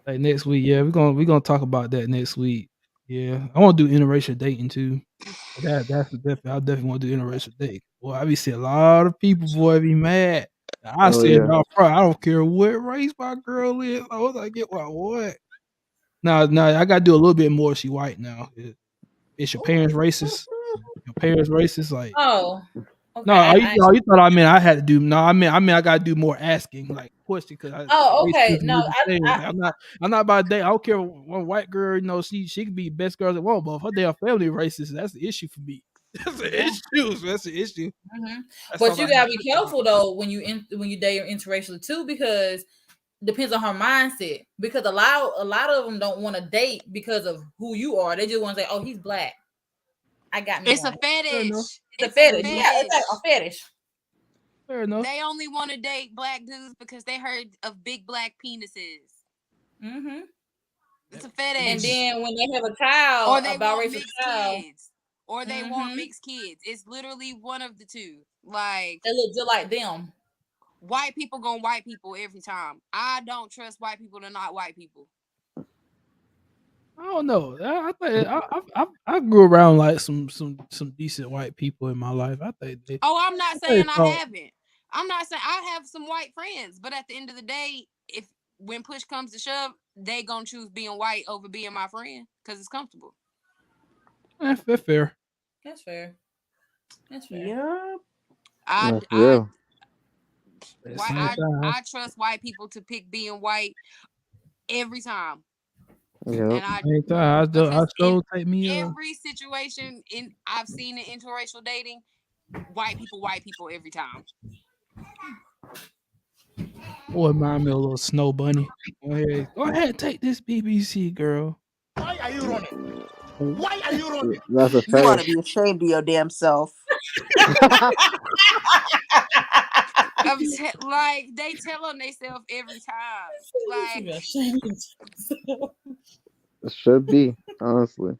Like next week, yeah, we're gonna talk about that next week. Yeah, I want to do interracial dating too. I definitely want to do interracial dating. Boy, I be seeing a lot of people, boy, be mad. I Oh said, yeah. no, bro, I don't care what race my girl is. I was like, get what? No, I gotta do a little bit more. She white now. Is your parents racist? Your parents racist? Like, Oh, okay. no, you thought I mean I had to do no, I mean I gotta do more asking, like question because I Oh, race okay. isn't No, really the thing. I'm not about to date. I don't care one white girl, she can be best girl that want, but if her damn family racist, that's the issue for me. That's the yeah. issue. That's the issue. Hmm. That's But something you I gotta have be to work on. careful though when you date interracially too, because depends on her mindset. Because a lot of them don't want to date because of who you are. They just want to say, "Oh, he's black. I got me It's a one." Fair enough. fetish. It's a It's a fetish. Yeah, it's fetish. like a fetish. Fair enough. They only want to date black dudes because they heard of big black penises. Mm-hmm. It's a fetish. And then when they have a or child, they about want race a mixed child, kids. Or they want mixed kids. It's literally one of the two. Like, they look just like them. white people gonna white people every time. I don't trust white people to not white people. I don't know. I think I grew around like some decent white people in my life. I think they. Oh, I'm not I think saying it's I all. haven't. I'm not saying I have some white friends, but at the end of the day, if when push comes to shove, they gonna choose being white over being my friend because it's comfortable. That's fair. That's fair. That's fair. Yeah. I That's I real. At the why same I time, I trust white people to pick being white every time, Yep. and I same time, I because in still take me every situation in I've seen in interracial dating, white people every time. or remind me of a little snow bunny. Go ahead, take this BBC girl. Why are you running? Why are you running? That's a You ought to fetish. be ashamed of your damn self. Like they tell on themselves every time. She Like be ashamed of It should be, honestly.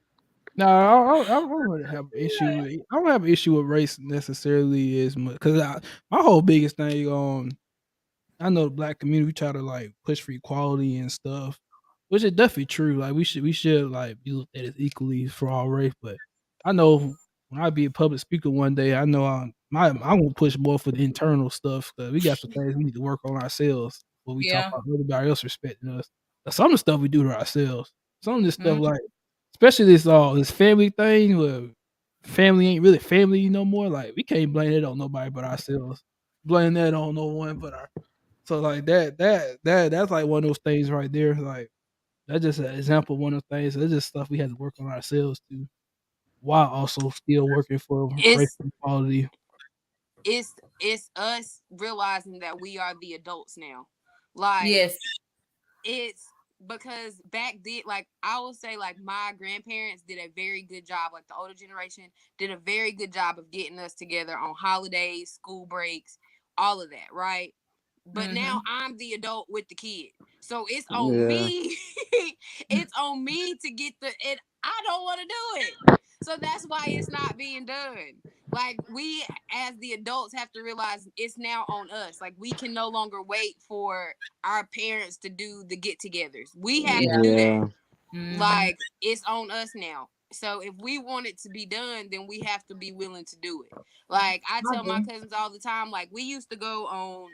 No, I don't really have an issue with. I don't have an issue with race necessarily as much because my whole biggest thing on I know the black community we try to like push for equality and stuff, which is definitely true. Like we should like be looked at as equally for all race. But I know when I be a public speaker one day, I know I won't push more for the internal stuff because we got some things we need to work on ourselves when we talk Yeah. about everybody else respecting us. But some of the stuff we do to ourselves, some of this stuff Mhm. like especially this family thing where family ain't really family no more. Like we can't blame it on nobody but ourselves. Blame that on no one but our so like that's like one of those things right there. Like that's just an example of one of those things. It's just stuff we had to work on ourselves too, while also still working for racial it's equality. it's us realizing that we are the adults now. Like Yes. it's because back then, like I will say, like my grandparents did a very good job, like the older generation did a very good job of getting us together on holidays, school breaks, all of that, right? But now Mhm. I'm the adult with the kid. So it's on Yeah. me. It's on me to get and I don't want to do it. So that's why it's not being done. Like we as the adults have to realize it's now on us. Like we can no longer wait for our parents to do the get-togethers. We have to Yeah. do that. Yeah. Mhm. Like it's on us now. So if we want it to be done, then we have to be willing to do it. Like I I tell my agree. cousins all the time, like we used to go on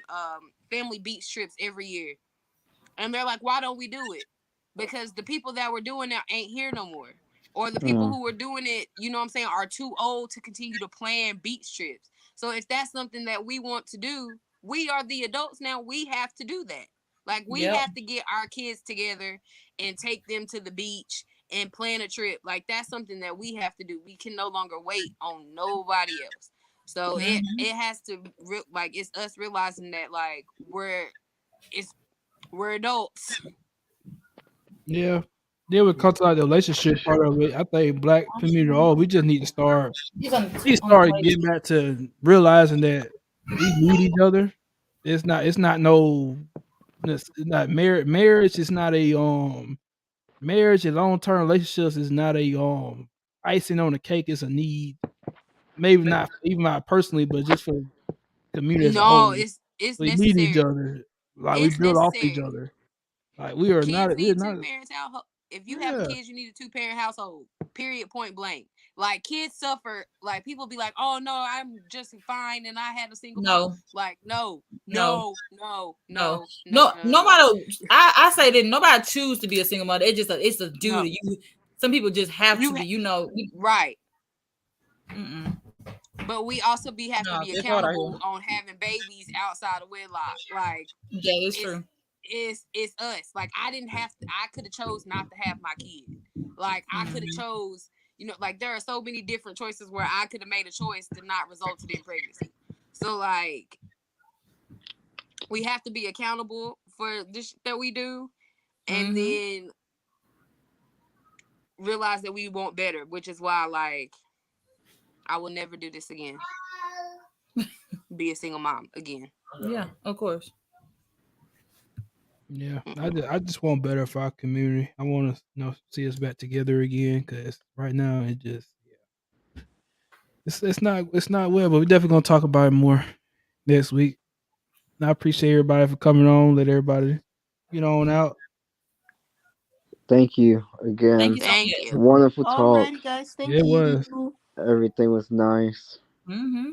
family beach trips every year. And they're like, why don't we do it? Because the people that were doing it ain't here no more. Or the people Mm. who were doing it, you know what I'm saying, are too old to continue to plan beach trips. So if that's something that we want to do, we are the adults now. We have to do that. Like we Yep. have to get our kids together and take them to the beach and plan a trip. Like that's something that we have to do. We can no longer wait on nobody else. So Mhm. it has to like it's us realizing that like it's we're adults. Yeah. Then when it comes to like the relationship part of it, I think black community we just need to start He's we on the start plate. getting back to realizing that we need each other. It's not no it's not marriage is not a marriage and long term relationships is not a icing on the cake. It's a need. Maybe not even not personally, but just for community as a No, whole. it's We need each necessary. other. Like we It's build off each necessary. other. Like we are Kids not. We're need two not. parents household. If you have a Yeah. kid, you need a two-parent household. Period. Point blank. Like kids suffer. Like people be like, "Oh no, I'm just fine, and I had a single mom." No. Like no, No. no, no, No. no, no, No. no, no, no. Nobody. I say that nobody choose to be a single mother. It's a No. duty. Some people just have to You be. right. Mm-mm. But we also have to No, be it's hard out accountable here. on having babies outside of wedlock. Like Yeah, it's it's true. it's us. Like I didn't have to. I could have chose not to have my kid. Like I could have Mhm. chose. You know, like there are so many different choices where I could have made a choice to not resulted in pregnancy. So like we have to be accountable for this that we do, and Mhm. then realize that we want better. Which is why like I will never do this again. Be a single mom again. Yeah, of course. Yeah, I just want better for our community. I want to see us back together again because right now it just it's not well, but we're definitely gonna talk about it more next week. And I appreciate everybody for coming on. Let everybody get on out. Thank you Thank again. you so Thank much. you. Wonderful talk. Alrighty, guys. Yeah, Thank it was. you. Everything was nice. Mm-hmm. All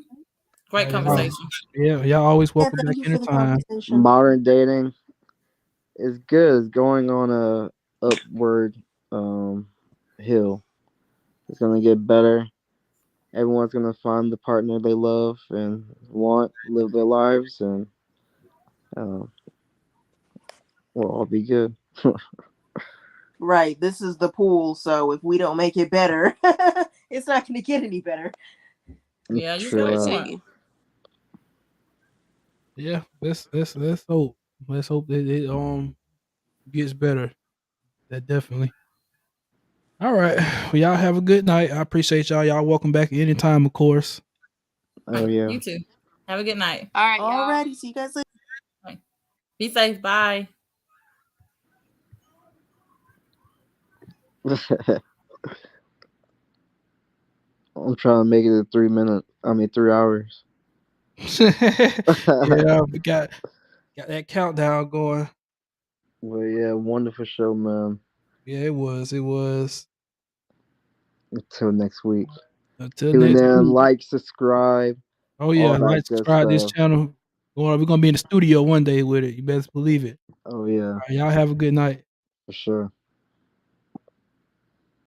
Great right, y'all. conversation. Yeah, y'all always Yeah, welcome back thank you for the anytime. conversation. Modern dating is good. It's going on a upward hill. It's gonna get better. Everyone's gonna find the partner they love and want, live their lives, and uh, we'll all be good. Right. This is the pool, so if we don't make it better, it's not going to get any better. Yeah, you So said True. what? see. Yeah, let's hope. Let's hope that it gets better. That definitely. All right. Well, y'all have a good night. I appreciate y'all. Y'all welcome back anytime, of course. Oh yeah. You too. Have a good night. All right, y'all. Alrighty. See you guys later. Be safe. Bye. I'm trying to make it in 3 minutes. 3 hours. Yeah, we got that countdown going. Well, yeah, wonderful show, man. Yeah, it was. It was. Until next week. Until Tune next in, week. like, subscribe, Oh all yeah, that like, good subscribe this stuff. channel. We're gonna be in the studio one day with it. You best believe it. Oh yeah, All right, y'all have a good night. for sure.